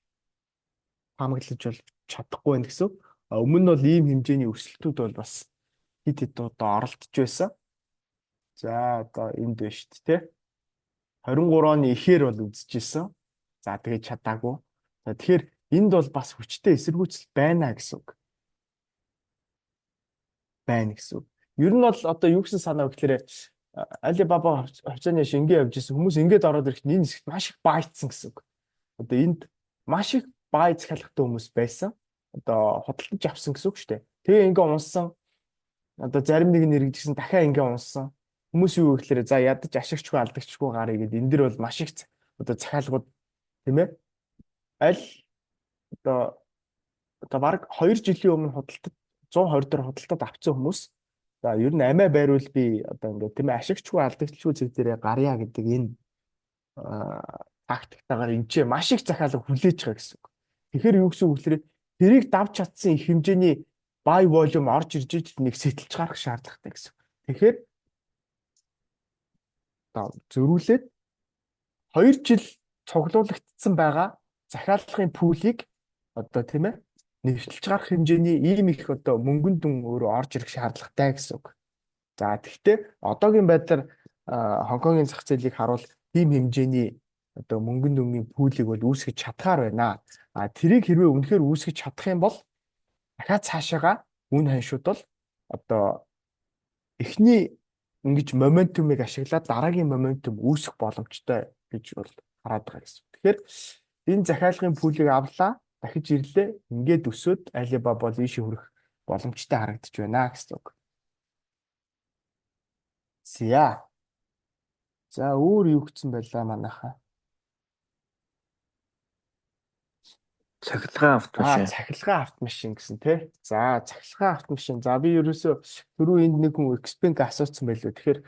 бол чадахгүй байх гэсэн. Өмнө нь бол ийм хэмжээний өсөлтүүд бол бас хэд хэд одоо оролдож байсан. За одоо энд байна шүү дээ тий. 23 оны ихээр бол үзчихсэн. За тэгээд чадаагүй. Тэгэхээр энд бол бас хүчтэй эсэргүүцэл байна гэсэн үг. Ер нь бол одоо юу гэсэн санаа гэхээр Alibaba хувьцааны шингээ явж исэн хүмүүс ингээд ороод ирэхэд энэ хэсэгт маш их баайцсан гэсэн үг. Одоо энд маш их бай захиалгатай хүмүүс байсан. Одоо худалдаж авсан гэсэн үг шүү дээ. Тэгээ ингээд унсан. Одоо зарим нэг нь иргэжсэн дахиад ингээд унсан. Хүмүүс юу гэхээр за ядаж ашигчгүй алдагчгүй гарыг гэдэг энэ дэр бол маш их одоо захиалгууд тийм ээ. Аль одоо баг 2 жилийн өмнө худалдаж 120 дээр худалдаад авсан хүмүүс за ер нь амиа байруул би одоо ингээд тийм ээ ашигчгүй алдагчгүй зэрэг дээрээ гарья гэдэг энэ тактиктаагаар энэ маш их захиалга хүлээж байгаа гэсэн үг. Тэгэхээр юу гэсэн үг вэ? Тэрийг давж чадсан их хэмжээний buy volume орж ирж нэг сэтэлж гарах шаардлагатай гэсэн. Тэгэхээр зөрүүлээд 2 жил цуглуулагдсан байгаа захиалгын пүүлийг одоо тийм ээ нэвтэлж гарах хэмжээний ийм их одоо мөнгөн дүн өөрөө орж ирэх шаардлагатай гэсэн үг. За тэгвэл одоогийн байдлаар Хонконгийн зах зээлийг харуул ийм хэмжээний одоо мөнгөн дүнгийн пүүлийг бол үүсгэж чадхаар байна. Тэрийг хэрвээ үнэхээр үүсгэж чадах юм бол дахиад цаашаага үн ханшууд бол одоо эхний ингэж моментумыг ашиглаад дараагийн моментум үүсэх боломжтой гэж бол хараад байгаа гэсэн. Тэгэхээр энэ захиалгын пүүлийг авлаа, дахиж ирлээ, ингээд өсөөд Alibaba бол ийшээ хүрэх боломжтой харагдаж байна гэсэн үг. За өөр юу гэсэн байлаа манайхаа. Цахилгаан автомашин. Цахилгаан автомашин гэсэн тий. За цахилгаан автомашин. За би ерөөсөө түрүү энд нэг хүн Xpeng асуусан байлгүй. Тэгэхээр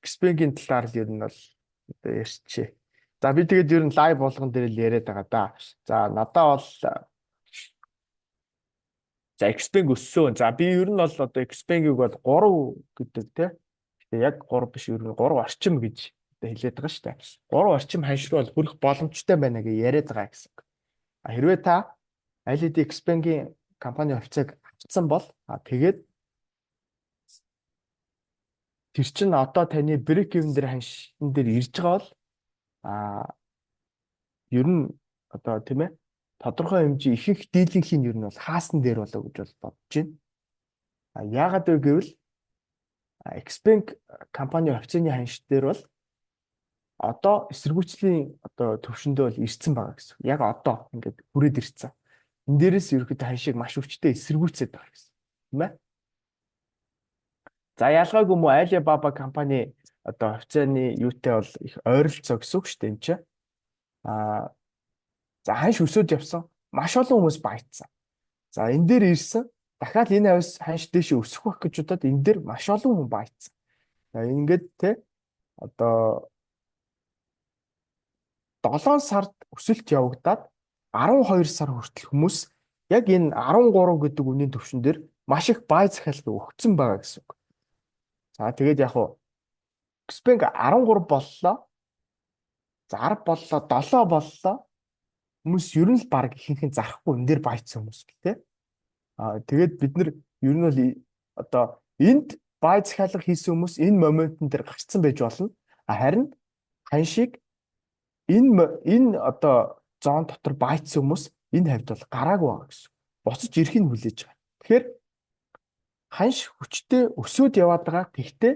Xpeng-ийн талаар л ер нь бол одоо ярьчихъя. За би тэгээд ер нь лайв болгон дээр л яриад байгаа да. За надаа бол за Xpeng өссөн. За би ер нь бол одоо Xpeng-ийг бол 3 гэдэг тий. Тэгээ яг 3 биш ер нь 3 орчим гэж одоо хэлээд байгаа шүү дээ. 3 орчим ханш руу бол хүрэх боломжтой байна гэж яриад байгаа гэсэн. Хэрвээ та LED Xpeng-ийн компани хувьцааг авсан бол тэгээд тэр чинь одоо таны брейк even дээр ханшин дээр ирж байгаа бол ер нь одоо тийм ээ тодорхой хэмжээ ихэнх дийлэнхийн ер нь бол хаасан дээр болоо гэж бол бодож байна. Яагаад вэ гэвэл Xpeng компани официны ханш дээр бол одоо эсэргүүцлийн одоо төвшөндөө бол ирсэн байгаа гэсэн. Яг одоо ингээд хүрээд ирсэн. Энд дээрээс ерөөхдөө ханшийг маш өвчтэй эсэргүүцээд байгаа гэсэн. Тийм ээ. За ялгаагүй мө Alibaba компани одоо официны юутай бол их ойролцоо гэсэн үг шүү дээ энэ чинь. За ханш өсөж явсан. Маш олон хүмүүс баяцсан. За энэ дээр ирсэн. Дахиад энэ ханш дэше өсөх байх гэж удаад энэ дээр маш олон хүн баяцсан. За ингээд те одоо 7 сард өсөлт явагдаад 12 сар хүртэл хүмүүс яг энэ 13 гэдэг үнийн түвшин дээр маш их бай захиалга өгсөн байгаа гэсэн үг. За тэгээд яг уу Xpeng 13 боллоо. За 10 боллоо, 7 боллоо. Хүмүүс ер нь л баг ихэнх нь зарахгүй энэ дээр баяцсан хүмүүс л тий. Тэгээд бид нар ер нь бол одоо энд бай захиалга хийсэн хүмүүс энэ моментн дээр гарцсан байж болно. Харин ханшийг энэ одоо зон дотор баяцсан хүмүүс энэ хавьд бол гараагүй байгаа гэсэн. Буцаж ирэх нь хүлээж байгаа. Тэгэхээр ханш хүчтэй өсөөд яваад байгаа. Гэхдээ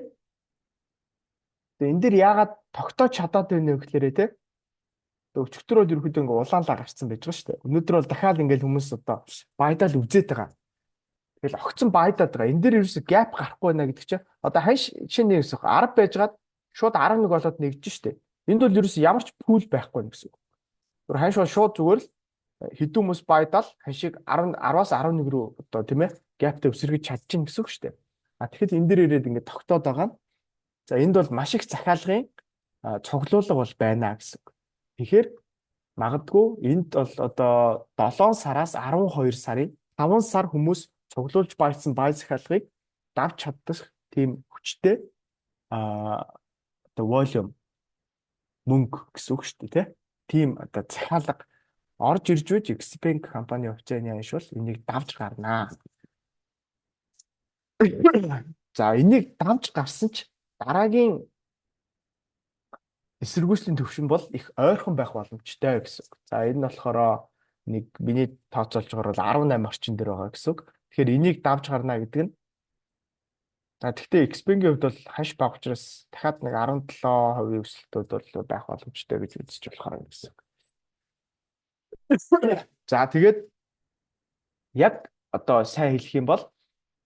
энэ дээр яагаад тогтоож чадаад байна вэ гэхээр те өчигдрөө ерөөхдөө ингээ улаанлаа гарцсан байж байгаа шүү дээ. Өнөөдөр бол дахиад ингээл хүмүүс одоо байдаал үзээд байгаа. Тэгэл огцон байдаад байгаа. Энэ дээр ерөөсө гэп гарахгүй байна гэдэг чинь одоо ханш шинэ нэг өсөх 10 байжгаад шууд 11 болоод нэгдэж шүү дээ. Энд бол ерөөсө ямар ч пул байхгүй гэсэн үг. Тэр ханш бол шууд зүгээр л хэдэн хүмүүс байдаал ханшийг 10-аас 11 рүү одоо тийм ээ гэптэй өсөргөж чадчихна гэсэн үг шүү дээ. Тэгэхэд энэ дээр ирээд ингээ тогтоод байгаа нь за энд бол маш их захиалгын цуглуулга бол байна гэсэн үг. Тэгэхээр магадгүй энд бол одоо 7 сараас 12 сарын 5 сар хүмүүс цуглуулж байцсан бай захиалгыг давж чаддаг тийм хүчтэй одоо volume мөнгө гэсэн үг шүү дээ тий. Тийм одоо захиалга орж ирж үж Xpeng компани официны ханш бол энийг давж гарнаа. За энийг давж гарсан ч дараагийн эсэргүүцлийн төвшин бол их ойрхон байх боломжтой гэсэн үг. За энэ нь болохоор нэг миний тооцоолж байгаа бол 18 орчим дээр байгаа гэсэн үг. Тэгэхээр энийг давж гарна гэдэг нь гэхдээ Xpeng-ийн хувьд бол ханш бага учраас дахиад нэг 17% өсөлтүүд бол байх боломжтой гэж үзэж болохоор гэсэн үг. За тэгээд яг одоо сайн хэлэх юм бол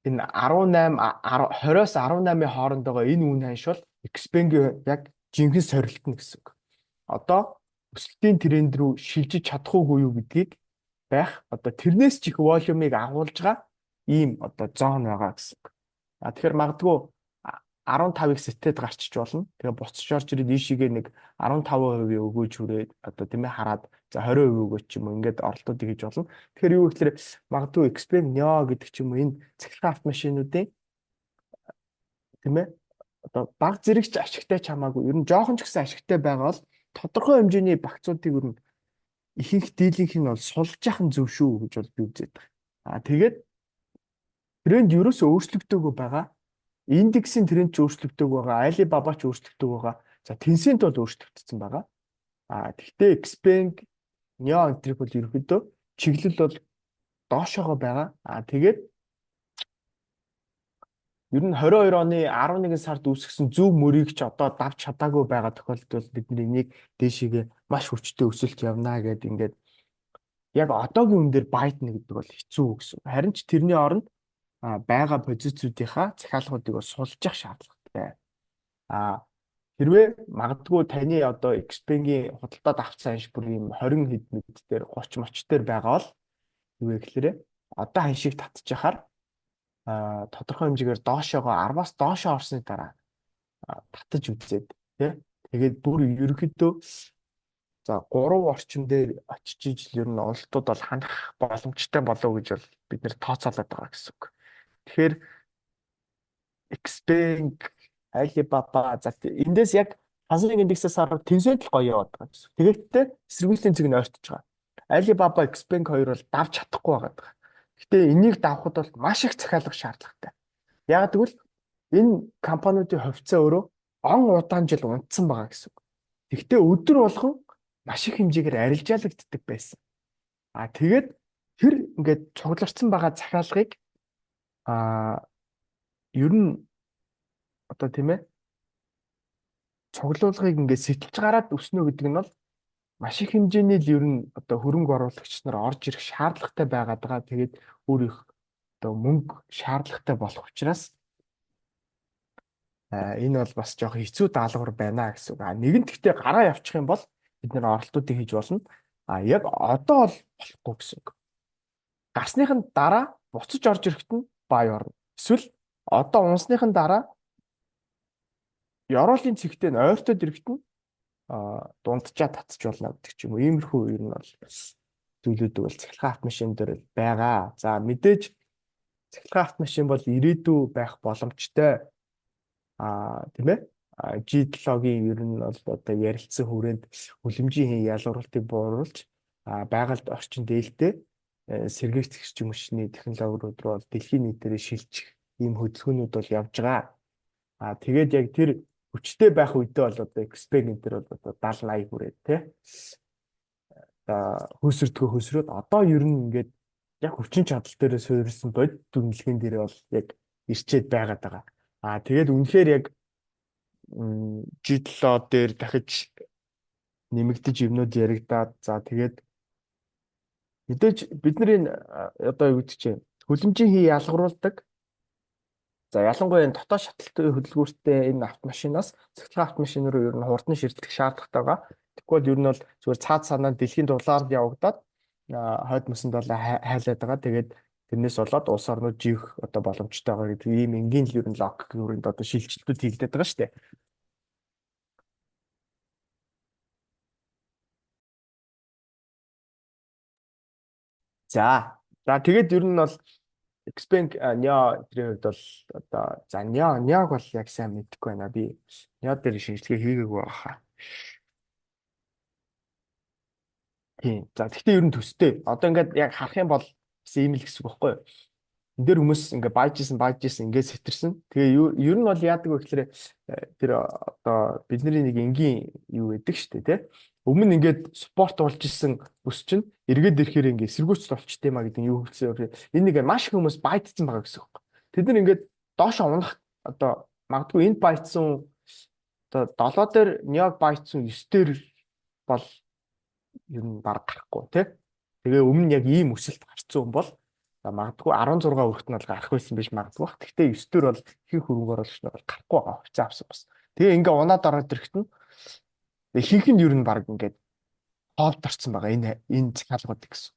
энэ 20-аас 18-ийн хооронд байгаа энэ үн ханш бол Xpeng-ийн яг жинхэнэ сорилтно гэсэн үг. Одоо өсөлтийн тренд рүү шилжиж чадах уугүй юу гэдгийг байх одоо тэрнээс ч их волюмыг агуулж байгаа ийм одоо зон байгаа гэсэн үг. Тэгэхээр магадгүй 15-ыг сэтээд гарчиж болно. Тэгээ буцаж орж ирээд ийшээгээ нэг 15% өгөөж хүрээд одоо тийм ээ хараад за 20% өгөөч ч юм уу ингээд оролтуудыг хийж болно. Тэгэхээр юу гэхээр магадгүй Xpeng Neo гэдэг ч юм уу энэ цахилгаан автомашинуудын тийм ээ одоо баг зэрэгч ашигтай ч хамаагүй ер нь жоохон ч гэсэн ашигтай байгаа бол тодорхой хэмжээний багцуудыг ер нь ихэнх дийлэнх нь бол сулж яхан зөв шүү гэж бол би үзээд байгаа. Тэгээд тренд ерөөсөө өөрчлөгдөөгүй байгаа. Индексийн тренд ч өөрчлөгдөөгүй байгаа. Alibaba ч өөрчлөгдөөгүй байгаа. За Tencent бол өөрчлөгдсөн байгаа. Гэхдээ Xpeng Neo энтриг бол ерөөхдөө чиглэл бол доошоогоо байгаа. Тэгээд ер нь 22 оны 11 сард үүсгэсэн зөв мөрийг ч одоо давж чадаагүй байгаа тохиолдолд бид энийг дээшээгээ маш хүчтэй өсөлт явнаа гэдэг ингээд яг одоогийн үн дээр байдна гэдэг бол хэцүү гэсэн. Харин ч тэрний оронд байгаа позициудынхаа захиалгуудыг бол сулж явах шаардлагатай. Хэрвээ магадгүй таны одоо Xpeng-ийн худалдаад авсан ханш бүр юм 20 хэд мэд дээр 30 моч дээр байгаа бол юу вэ гэхээр одоо ханшийг татчих яхаар тодорхой хэмжээгээр доошоогоо 10-аас доошоо орсны дараа татаж үзээд тий. Тэгээд бүр ерөнхийдөө за 3 орчим дээр очиж ижил ер нь ололтууд бол ханах боломжтой болов уу гэж бол бид нэр тооцоолоод байгаа гэсэн үг. Тэгэхээр Xpeng, Alibaba за эндээс яг хансны индексээс хараад Tencent л гоё яваад байгаа гэсэн. Тэгэхдээ эсэргүүцлийн цэг нь ойртож байгаа. Alibaba, Xpeng хоёр бол давж чадахгүй байгаа. Гэтэ энийг давхад бол маш их захиалга шаардлагатай. Яг тэгвэл энэ компаниудын хувьцаа өөрөө он удаан жил унтсан байгаа гэсэн үг. Гэхдээ өдөр болгон маш их хэмжээгээр арилжаалагддаг байсан. Тэгээд тэр ингээд цугларсан байгаа захиалгыг ер нь одоо тийм ээ цуглуулгыг ингээд сэтэлж гараад өснө гэдэг нь бол маш их хэмжээний л ер нь одоо хөрөнгө оруулагч нар орж ирэх шаардлагатай байгаад байгаа. Тэгээд өөр их одоо мөнгө шаардлагатай болох учраас энэ бол бас жоох хэцүү даалгавар байна гэсэн үг. Нэгэн тэгтээ гараа явчих юм бол бид нэр оролтуудыг хийж болно. Яг одоо бол болохгүй гэсэн үг. Гарсныхын дараа буцаж орж ирэхэд нь бай орно. Эсвэл одоо унсныхын дараа ёроолын цэгтээ нь ойртоод ирэхэд нь дунджаа татчих болно гэдэг ч юм уу. Иймэрхүү ер нь бол зүйлүүд бол цахилгаан автомашин дээр байгаа. За мэдээж цахилгаан автомашин бол ирээдүй байх боломжтой. Тийм ээ. G7-гийн ер нь бол одоо ярилцсан хүрээнд хүлэмжийн ялгарлалтыг бууруулж байгальд орчин дээлтэй сэргээгч хүчний технологиуд руу дэлхийн нийтээр шилжих ийм хөдөлгөөнүүд бол явж байгаа. Тэгээд яг тэр хүчтэй байх үедээ бол одоо эксперимент дээр бол одоо 70-80 хүрээд тий. Хөөсөрдгөө одоо ер нь ингээд яг хүчин чадал дээр суурилсан бод дүнлэгэн дээр бол яг ирчээд байгаад байгаа. Тэгээд үнэхээр яг G7 дээр дахиж нэмэгдэж юмнууд яригадаад за тэгээд мэдээж бидний одоо юу гэдэг чинь хүлэмжийн хий ялгаруулдаг. За ялангуяа энэ дотоод шаталтай хөдөлгүүртэй энэ автомашинаас цахилгаан автомашин руу ер нь хурдан шилжих шаардлагатай байгаа. Тэгвэл ер нь бол зүгээр цаад санаа дэлхийн дулаар явагдаад хойд мөсөнд бол хайлаад байгаа. Тэгээд тэрнээс болоод улс орнууд живэх одоо боломжтой байгаа гэдэг ийм энгийн л ер нь логик өрөнд одоо шилжилтүүд хийгдээд байгаа шүү дээ. За тэгээд ер нь бол Xpeng Neo тэр хувьд бол одоо за Neo-г бол яг сайн мэдэхгүй байна. Би Neo дээр шинжилгээ хийгээгүй байгаа. Тийм. За гэхдээ ер нь төстэй. Одоо ингээд яг харах юм бол ийм л гэсэн үг байхгүй юу? Энд дээр хүмүүс ингээд баажсэн ингээд сэтэрсэн. Тэгээ ер нь бол яадаг вэ гэхээр тэр одоо бидний нэг энгийн юу гэдэг шүү дээ, тий? Өмнө ингээд спорт болж исэн бүс чинь эргээд ирэхээр ингээд сэргүүцэл болчтой маа гэдэг юу хэлсэн. Энэ нэг маш их хүмүүс баажсан байгаа гэсэн үг. Тэд нар ингээд доош унах одоо магадгүй энд баажсан одоо 7 дээр Neo баажсан 9 дээр бол ер нь баг гарахгүй тий. Тэгээ өмнө яг ийм өсөлт гарцсан юм бол магадгүй 16 хүртэл нь бол гарах байсан биш магадгүй. Гэхдээ 9 дээр бол их хөрөнгө оруулагч нар бол гарахгүй байгаа хувьцаа авсан бас. Тэгээ ингээ унаад ороод ирэхэд нь ихэнх нь ер нь баг ингээд хоолд орсон байгаа энэ захиалгууд гэсэн.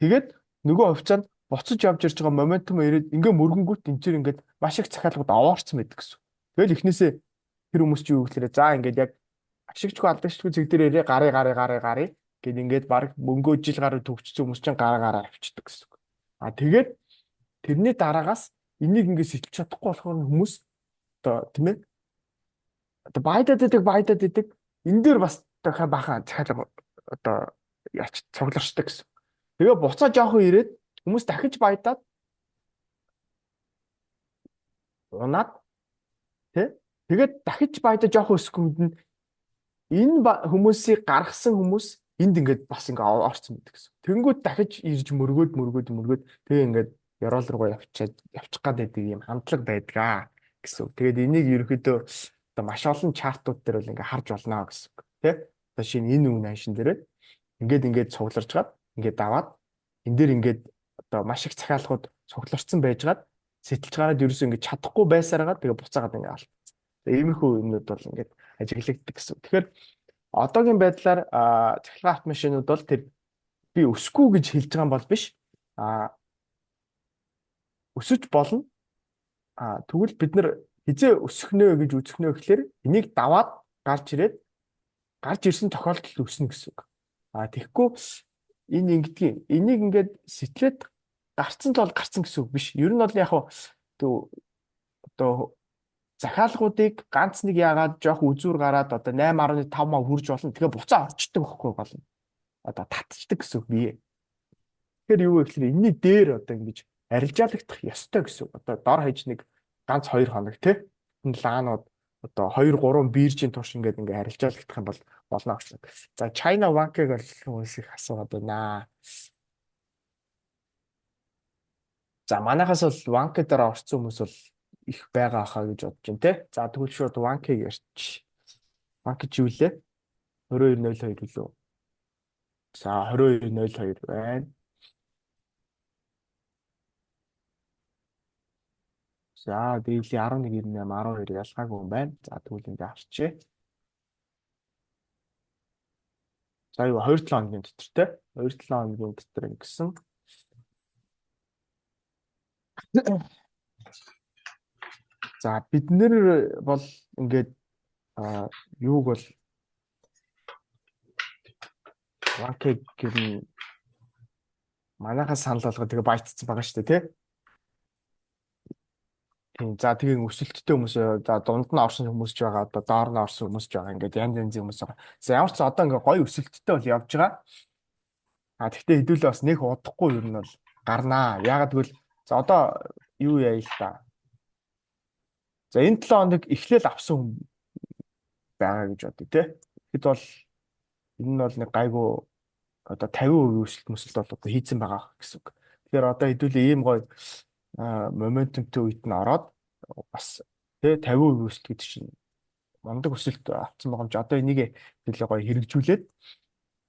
Тэгээд нөгөө хувьцаанд буцаж явж ирж байгаа моментум ирээд ингээ мөргөнгүүт энэ чинь ингээд маш их захиалгууд аваарцсан байдаг гэсэн. Тэгэл эхнээсээ тэр хүмүүс чи юу гэхээр за ингээд яг ашигчгүй алдагчгүй зэг дээр ирээ гарыг гэд ингээд баг мөнгөө жил гаруй төгссөн хүмүүс чинь гараа авчдаг гэсэн. Тэгээд тэрний дараагаас энийг ингээд сэтэлж чадахгүй болохоор хүмүүс одоо тийм ээ одоо байдаад идэг энэ дээр бас дахиад бахан захиалга одоо яач цугларчдаг гэсэн. Тэгээ буцаа жоохон ирээд хүмүүс дахиж баядаад унаад тэгээд дахиж баядаа жоохон өсгөнд нь энэ хүмүүсийг гаргасан хүмүүс энд ингээд бас ингээд орцсон байдаг гэсэн. Тэнгүүд дахиж ирж мөргөөд тэгээ ингээд ёроол руугаа явчих гад байдаг юм хандлага байдгаа гэсэн. Тэгээд энийг ерөөхдөө одоо маш олон чартууд дээр бол ингээд харж болно гэсэн. Тэ? Одоо шинэ энэ үн аншин дээр ингээд цугларч гад ингээд даваад энэ дээр ингээд одоо маш их захиалгууд цугларцсан байжгаад сэтэлж гараад ерөөсөө ингээд чадахгүй байсараад тэгээ буцаагаад ингээд алдсан. Иймэрхүү юмнууд бол ингээд ажиглагддаг гэсэн. Тэгэхээр одоогийн байдлаар цахилгаан автомашинууд бол тэр би өсөхгүй гэж хэлж байгаа юм бол биш. Өсөж болно. Тэгвэл бид нар хизээ өсөхнөө гэж үзэхнөө гэхэлэр энийг даваад гарч ирсэн тохиолдолд өснө гэсэн үг. Тэгэхгүй энэ ингэдгийг энийг ингээд сэтлээд гарцсан л бол гарцсан гэсэн үг биш. Ер нь бол яг одоо захиалгуудыг ганц нэг яагаад жоох үзүүр гараад одоо 8.5 маа хүрж болно. Тэгээ буцаа орчдөг байхгүй болно. Одоо татчихдаг гэсэн үг бие. Тэгэхээр юу вэ гэхээр энэний дээр одоо ингэж арилжаалагдах ёстой гэсэн үг. Одоо дор хаяж нэг ганц 2 хоног тий. Энэ лаанууд одоо 2 3 биржийн турш ингээд харилцаалагдах юм бол болно гэсэн. За China Wank-ыг бол хүмүүс их асуугаад байна. За манайхаас бол Wank дээр орсон хүмүүс бол их байгаа хаа гэж бодож байна тий. За тэгвэл шууд Wank-ыг ярьчих. Wank чи юу лээ? 2202 үлээ. За 2202 байна. За дээлийн 1198 12 ялгаагүй юм байна. За тэгвэл ингээ харчээ. За юу 2-7 хоногийн дотор те 2-7 хоногийн дотор ингэсэн. За бид нэр бол ингээд юуг бол Wank-ыг гэрн манайхаас санал болгоод тэгээ байтцсан байгаа шүү дээ тий. Тийм за тэгээ өсөлттэй хүмүүс за дунд нь орсон хүмүүс ч байгаа одоо доор нь орсон хүмүүс ч байгаа ингээд янз янзын хүмүүс байгаа. За ямар ч одоо ингээд гоё өсөлттэй бол явж байгаа. Тэгтээ хэдүүлээ бас нэг удахгүй юу нь бол гарнаа. Яагаад гэвэл за одоо юу яа л та. За энэ 7 хоног эхлээл авсан хүн байгаа гэж бодъё тий. Хэд бол энэ нь бол нэг гайгүй одоо 50% өсөлт бол одоо хийцэн байгаа гэсэн үг. Тэгэхээр одоо хэдүүлээ ийм гоё моментумтэй үед нь ороод бас тий 50% өсөлт гэдэг чинь мундаг өсөлт авсан байгаа юм чи одоо энийг хэдүүлээ гоё хэрэгжүүлээд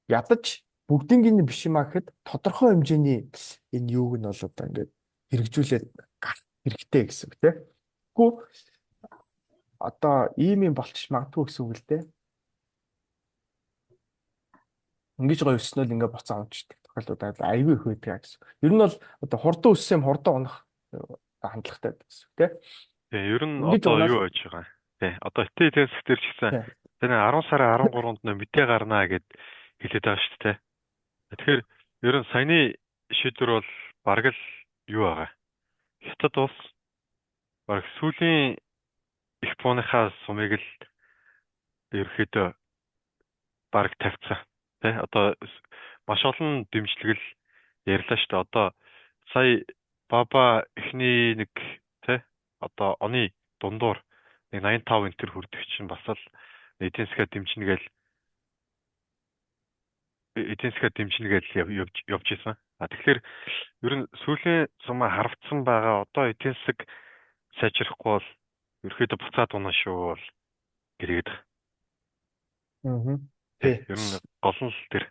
ядаж бүгдийн биш юм аа гэхэд тодорхой хэмжээний энэ юуг нь бол одоо ингээд хэрэгжүүлээд гарах хэрэгтэй гэсэн үг тий. Гэхдээ одоо ийм юм болчих магадгүй гэсэн үг л дээ. Ингэж гоё өснөөл ингээд буцаа унчдаг тохиолдол аюу их байдаг гэсэн. Ер нь бол одоо хурдан өссөн юм хурдан унах хандлагатай гэсэн үг тий. Тий, ер нь одоо юу байж байгаа. Тий, одоо TTS дээр ч гэсэн тань 10 сарын 13-нд нэ мэдээ гарнаа гэд хэлээд байгаа шүү дээ. Тэгэхээр ер нь саяны шийдвэр бол бараг л юу байгаа. Хятад улс бараг сүүлийн их бууныхаа сумыг л ерөөхдөө бараг тавьцсан. Тэ одоо маш олон дэмжлэгэл ярьлаа шүү дээ. Одоо сая баба эхний нэг тэ одоо оны дундуур нэг 85 энэ төр хүрдэг чинь бас л эдийн засгаа дэмжинэ гэж явж исэн. Тэгэхээр ер нь сүүлийн сумаа харавцсан байгаа. Одоо эдийн засаг сайжрахгүй бол ерөөхдөө буцаад унаа шүү бол гэрээд. Тий. Ер нь гол нь л тэр.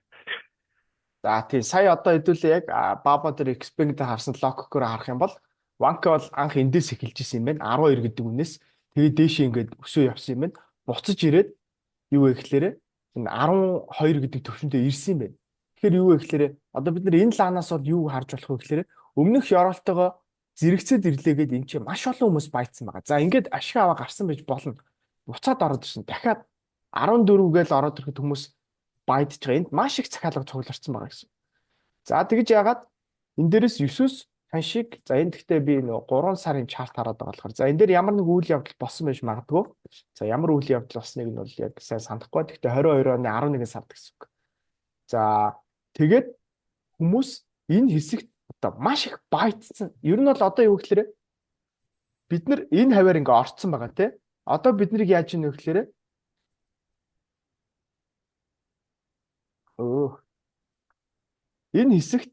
За тий сая одоо хэдүүлээ яг баба дээр Xpeng дээр харсан логикоор харах юм бол Wank бол анх эндээс эхэлж исэн юм байна. 12 гэдэг үнээс тэгээд дээшээ ингээд өсөө явсан юм байна. Буцаж ирээд юу вэ гэхээр энэ 12 гэдэг төвшөндөө ирсэн юм байна. Тэгэхээр юу вэ гэхээр одоо бид нар энэ лаанаас бол юу харж болох вэ гэхээр өмнөх ёроолтойгоо зэрэгцээд ирлээгээд эн чинь маш олон хүмүүс баяцсан байгаа. За ингээд ашиг аваа гарсан байж болно. Буцаад ороод ирсэн. Дахиад 14 гээл ороод ирэхэд хүмүүс баядж байгаа. Энд маш их захиалга цугларсан байгаа гэсэн. За тэгж яагаад энэ дээрээс 9-өөс ханшиг за энэ гэхдээ би нэг 3 сарын чарт хараад байгаа болохоор за энэ дээр ямар нэг үйл явдал болсон байж магадгүй. За ямар үйл явдал болсныг нь бол яг сайн санахгүй. Гэхдээ 22 оны 11 сард гэсэн үг. За тэгээд хүмүүс энэ хэсэгт одоо маш их баяцсан. Ер нь бол одоо юу гэхээр бид нар энэ хаваар ингээ орцсон байгаа тий. Одоо бид нарыг яаж ийнэ гэхээр энэ хэсэгт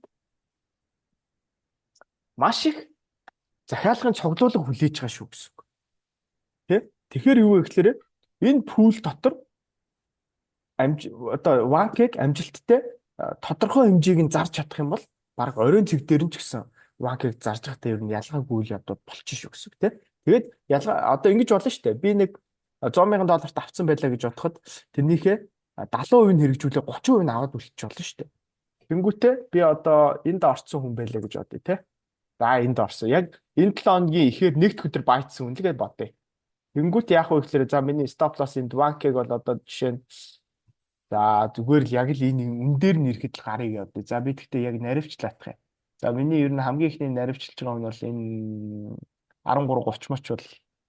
маш их захиалгын цуглуулга хүлээж байгаа шүү гэсэн үг. Тэ? Тэгэхээр юу вэ гэхээр энэ пул дотор одоо Wank-ыг амжилттай тодорхой хэмжээг нь зарж чадах юм бол баг оройн цэг дээр нь ч гэсэн Wank-ыг зарж байхдаа ер нь ялгаагүй үйл явдал болчих шүү гэсэн үг. Тэ? Тэгээд ялгаа одоо ингэж болно шүү дээ. Би нэг $100,000 авсан байлаа гэж бодоход тэрнийхээ 70% нь хэрэгжүүлээ 30% нь аваад үлдчих болно шүү дээ. Тэнгүүтээ би одоо энд орсон хүн байлаа гэж бодъё те. За энд орсон. Яг энэ 7 хоногийн ихээр нэгд өдөр баяцсан хүн л гэж бодъё. Тэнгүүт яах вэ гэхээр за миний stop loss энд Wank-ыг бол одоо жишээ нь за зүгээр л яг л энэ үн дээр нь ирэхэд л гарыг явдъя. За би тэгтээ яг наривчлаах юм. За миний ер нь хамгийн ихний наривчилж байгаа нь бол энэ 13:30 моч бол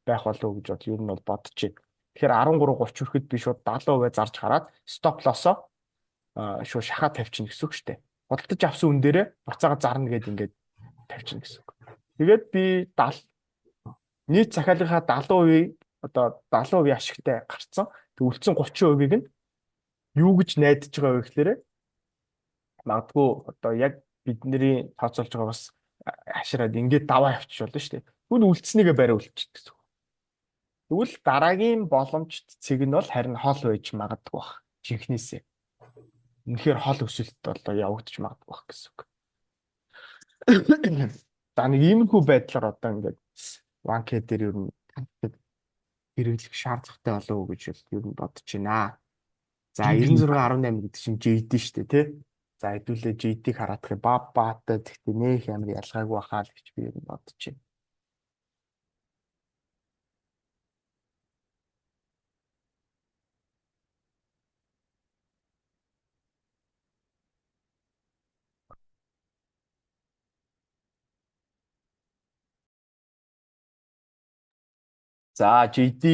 байх болов уу гэж бод ер нь бол бодож байна. Тэгэхээр 13:30 хүрэхэд би шууд 70% зарж хараад stop loss-оо шууд шахаа тавьчихна гэсэн үг шүү дээ. Худалдаж авсан үн дээрээ буцаага зарна гэдээ ингээд тавьчихна гэсэн үг. Тэгээд би Нийт захиалгынхаа 70% одоо 70% ашигтай гарцсан. Тэг үлдсэн 30%-ийг нь юу гэж найдаж байгаа вэ гэхээр магадгүй одоо яг бидний тооцоолж байгаа бас хашираад ингээд даваа явчих болно шүү дээ. Хүн үлдснийгээ барай үлдчихдэг. Тэгвэл дараагийн боломжт цэг нь бол харин хол байж магадгүй баг. Жинхнээсээ. Үнэхээр хол өсөлт болоо явагдаж магадгүй баг гэсэн үг. За нэг иймэрхүү байдлаар одоо ингээд 1K дээр ер нь хэрэглэх шаардлагатай болов уу гэж ер нь бодож байна. За 96.18 гэдэг чинь JD шүү дээ тий. За хэдүүлээ JD-г хараадах юм баатай гэхдээ нөх ямар ялгаагүй хаа л гэж би ер нь бодож байна. За JD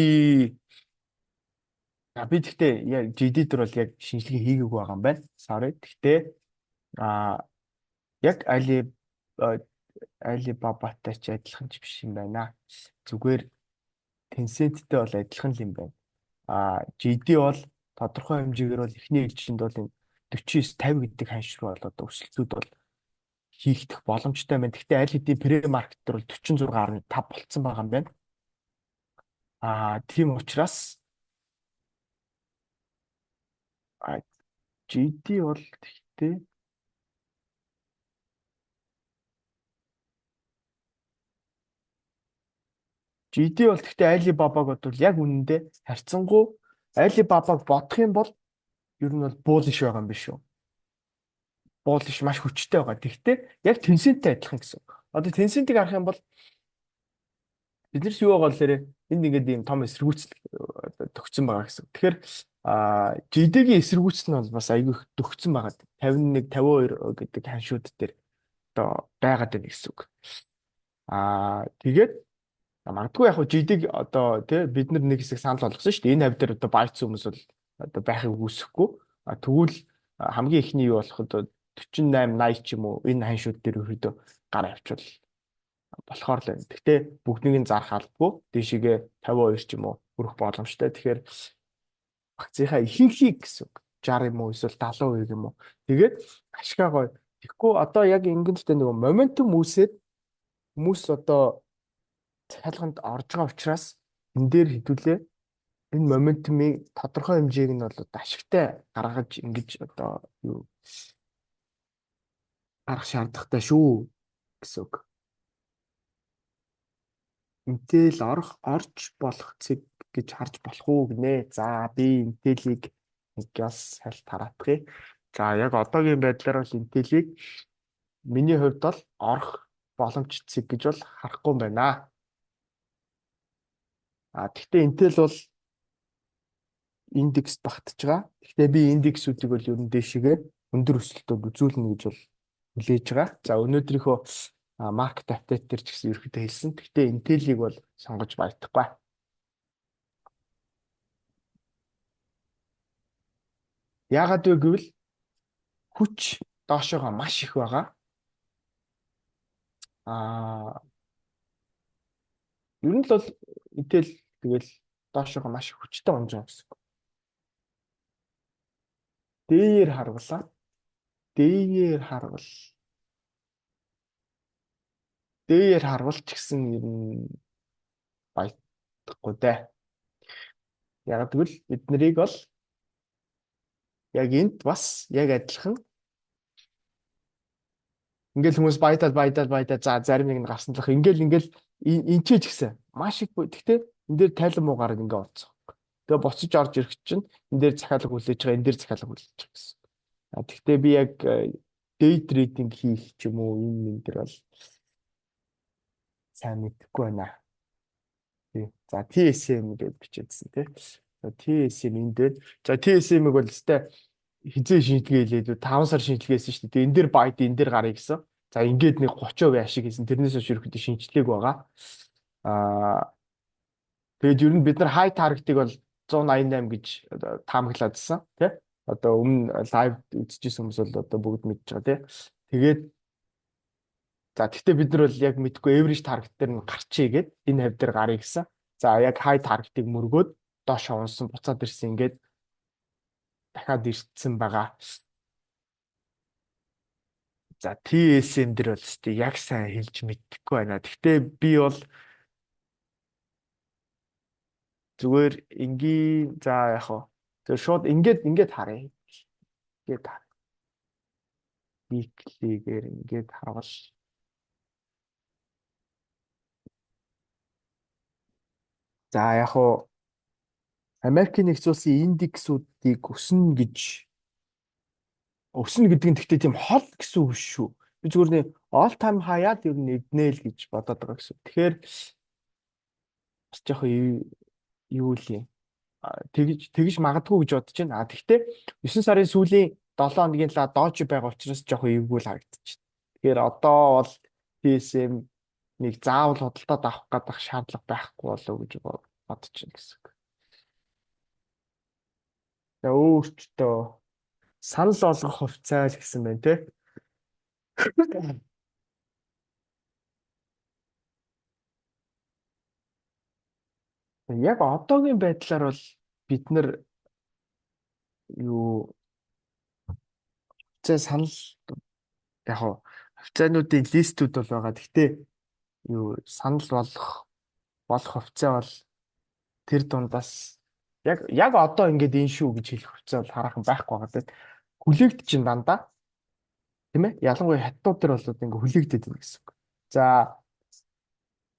би тэгтээ яг JD дээр бол яг шинжилгээ хийгээгүй байгаа юм байна. Sorry. Тэгтээ яг Alibaba-тай ч адилхан ч биш юм байна. Зүгээр Tencent-тэй бол адилхан л юм байна. JD бол тодорхой хэмжээгээр бол эхний ээлжинд бол энэ 49-50 гэдэг ханшир бол одоо өсөлтүүд бол хийгдэх боломжтой байна. Гэхдээ аль хэдийн премаркет дээр бол 46.5 болцсон байгаа юм байна. Тийм учраас GD бол тэгтээ Alibaba-г бол яг үнэндээ харьцангуй Alibaba-г бодох юм бол ер нь бол bullish байгаа юм биш үү? Bullish маш хүчтэй байгаа. Тэгтээ яг Tencent-тэй адилхан гэсэн. Одоо Tencent-ийг харах юм бол биднээс юу байгаа гэхээр энд ингээд ийм том эсэргүүцэл төгссөн байгаа гэсэн. Тэгэхээр GD-гийн эсэргүүцэл нь бол бас айгүй их төгссөн байгаа. 51 52 гэдэг ханшууд дээр одоо байгаад байна гэсэн үг. Тэгээд магадгүй яг GD-г одоо тий бид нар нэг хэсэг санал болгосон шүү дээ. Энэ хавь дээр одоо байц хүмүүс бол одоо байхыг үүсэхгүй. Тэгвэл хамгийн ихний юу болох вэ? 48 80 ч юм уу энэ ханшууд дээр өрхөдөө гар авчвал болохоор л байна. Гэхдээ бүгднийг нь зарах албагүй. Дээшигээ 52 ч юм уу хүрэх боломжтой. Тэгэхээр акцийнхаа ихэнхийг гэсэн үг 60 юм уу эсвэл 70% юм уу. Тэгээд ашгаа гоё. Тэгэхгүй одоо яг ингээнтэй нөгөө моментум үүсээд хүмүүс одоо цахилганд орж байгаа учраас энэ дээр хэдүүлээ энэ моментумыг тодорхой хэмжээг нь бол ашигтай гаргаж ингэж одоо юу гарах шаардлагатай шүү гэсэн үг. Intel орж болох цэг гэж харж болох уу гинэ. За би Intel-ийг нэг бас салт хараадах. За яг одоогийн байдлаар бол Intel-ийг миний хувьд бол орох боломж цэг гэж бол харахгүй байна. Гэхдээ Intel бол индекс багтж байгаа. Гэхдээ би индексүүдийг бол ер нь дээшгээ өндөр өсөлтөд үзүүлнэ гэж бол хүлээж байгаа. За өнөөдрийнхөө маркет апдейт дээр ч гэсэн ерөөхдөө хэлсэн. Гэхдээ Intel-ийг бол сонгож баятахгүй. Яагаад вэ гэвэл хүч доошоогоо маш их байгаа. Ер нь л бол Intel тэгэл доошоогоо маш их хүчтэй унж байгаа гэсэн. Дээр харвалаа. Дээр харвал ч гэсэн ер нь баядахгүй дээ. Яг тэгвэл бид нарыг бол яг энд бас яг адилхан ингээл хүмүүс баядаад за зарим нэг нь гарсан талах ингээл энчээж гисэн маш их гэхдээ энэ дээр тайлан муугаар ингээ орцсон. Тэгээ буцаж орж ирэх чинь энэ дээр захиалга хүлээж байгаа энэ дээр захиалга хүлээж байгаа гэсэн. Гэхдээ би яг day trading хийх ч юм уу энэ дээр бол сайн мэдэхгүй байна. За TSM гэж бичээдсэн тий. TSM энэ дээр. За TSM-ийг бол өстэй хизээ шинжилгээ хийлээ 5 сар шинжилгээсэн шүү дээ. Энэ дээр байд энэ дээр гарыг гэсэн. За ингээд нэг 30% ашиг хийсэн. Тэрнээс хойш ерөөхдөө шинжилгээг байгаа. Тэгээд ер нь бид нар high target-ыг бол 188 гэж таамаглаадсан тий. Одоо өмнө лайв үзчихсэн хүмүүс бол одоо бүгд мэдж байгаа тий. Тэгээд За тэгтээ бид нар бол яг мэдгүй average target дээр нь гарчий гээд энэ хавь дээр гарыг гэсэн. За яг high target-ыг мөргөөд доош унсан буцаад ирсэн ингээд дахиад ирсэн байгаа. За TSM дээр бол өстэй яг сайн хэлж мэдэхгүй байна. Тэгтээ би бол зүгээр энгийн за яг хоо тэр шууд ингээд харъя. Ингээд хар. Weekly-гээр ингээд харвал за яг хоо Америкийн нэгдсэн улсын индексүүдийг өснө гэдэг нь гэхдээ тийм хол гэсэн үг шүү. Би зүгээр нэг all time high-аад ер нь эднэ л гэж бодоод байгаа гэсэн. Тэгэхээр бас жоох юу л юм. Тэгж магадгүй гэж бодож байна. Тэгвэл 9 сарын сүүлийн 7 хоногийн талаа доош байгаа учраас жоох эвгүй л харагдчих. Тэгэхээр одоо бол TSM нэг заавал худалдаад авах гадах шаардлага байхгүй болов гэж бодож байна гэсэн. За өөртөө санал болгох хувьцаа л гэсэн байна те. Яг одоогийн байдлаар бол бид нар юу хувьцаа санал яг хувьцаануудын листүүд бол байгаа. Гэхдээ юу санал болох хувьцаа бол тэр дундаас яг одоо ингээд энэ шүү гэж хэлэх хувьцаа бол хараахан байхгүй байгаа. Хүлээгдэж чинь дандаа тийм ээ. Ялангуяа хятадууд төр бол ингээд хүлээгдээд байна гэсэн үг. За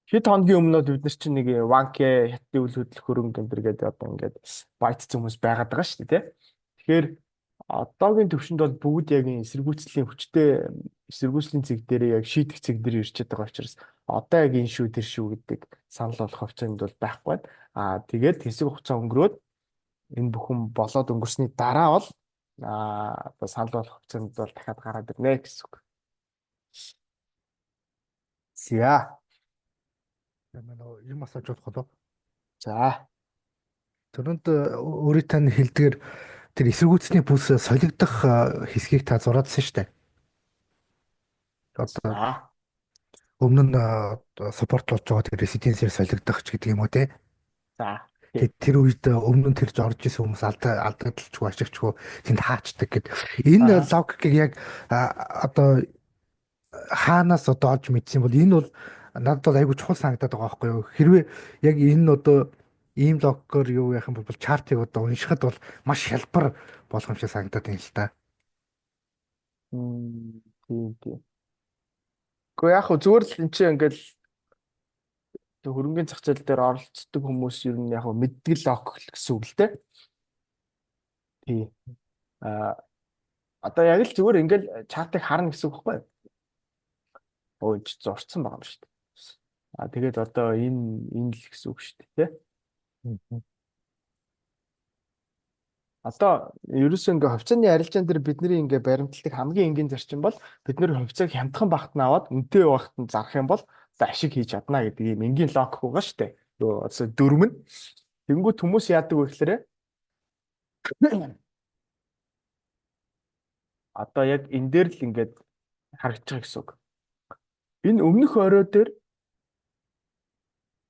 хэд хоногийн өмнө бид нар чинь нэг Wanke хятадын үйл хөдлөх хөрөнгө энэ гэдэг одоо ингээд байт хүмүүс байгаад байгаа шүү дээ. Тэгэхээр одоогийн төвшөнд бол бүгд яг эсэргүүцлийн хүчтэй эсэргүүцлийн зэг дээр яг шийдэх зэг дээр ирчээд байгаа учраас одоо яг энэ шүү тэр шүү гэдэг санал болох хувьцаанд бол байхгүй байна. Тэгээд хэсэг хугацаа өнгөрөөд энэ бүхэн болоод өнгөрсний дараа бол одоо санал болох хувьцаанд бол дахиад гараад ирнэ гэсэн үг. Зя. Юм асууж болох уу? За. Түрүүнд өөрийн тань хэлдгээр тэр эсэргүүцний бүс солигдох хэсгийг та зураадсан шүү дээ. Одоо өмнө нь суппорт болж байгаа тэр резиденсээр солигдох ч гэдэг юм уу те. За. Тэр үед өмнө нь тэр орж исэн хүмүүс алдагдaltaчгүй ашигчгүй тэнд хаачдаг гэд. Энэ логикийг яг одоо хаанаас одоо олж мэдсэн бол энэ бол надад бол айгүй чухал санагдаад байгаа байхгүй юу. Хэрвээ яг энэ одоо ийм логикоор юу яах юм бол чартыг одоо уншихад бол маш хялбар болох юм шиг санагдаад байна л да. Тийм. Гэхдээ яг зүгээр л энэ чинь ингээл хөрөнгөний зах зээл дээр оролцдог хүмүүс ер нь яг мэддэг логик гэсэн үг л дээ. Тийм. Одоо яг л зүгээр ингээл чартыг харна гэсэн үг байхгүй юу? Өөч зурцсан байгаа юм шүү дээ. Тэгээд одоо энэ л гэсэн үг шүү дээ, тий? Одоо ерөөсөө ингээ хувьцааны арилжаан дээр бидний ингээ баримтлагдаг хамгийн энгийн зарчим бол бид нэр хувьцааг хямдхан багт нь аваад үнэтэй багт нь зарах юм бол ашиг хийж чадна гэдэг юм энгийн логик байгаа шүү дээ. Одоо дөрөв нь тэнгуут хүмүүс яадаг вэ гэхээр одоо яг энэ дээр л ингээд харагдаж байгаа гэсэн үг. Энэ өмнөх орой дээр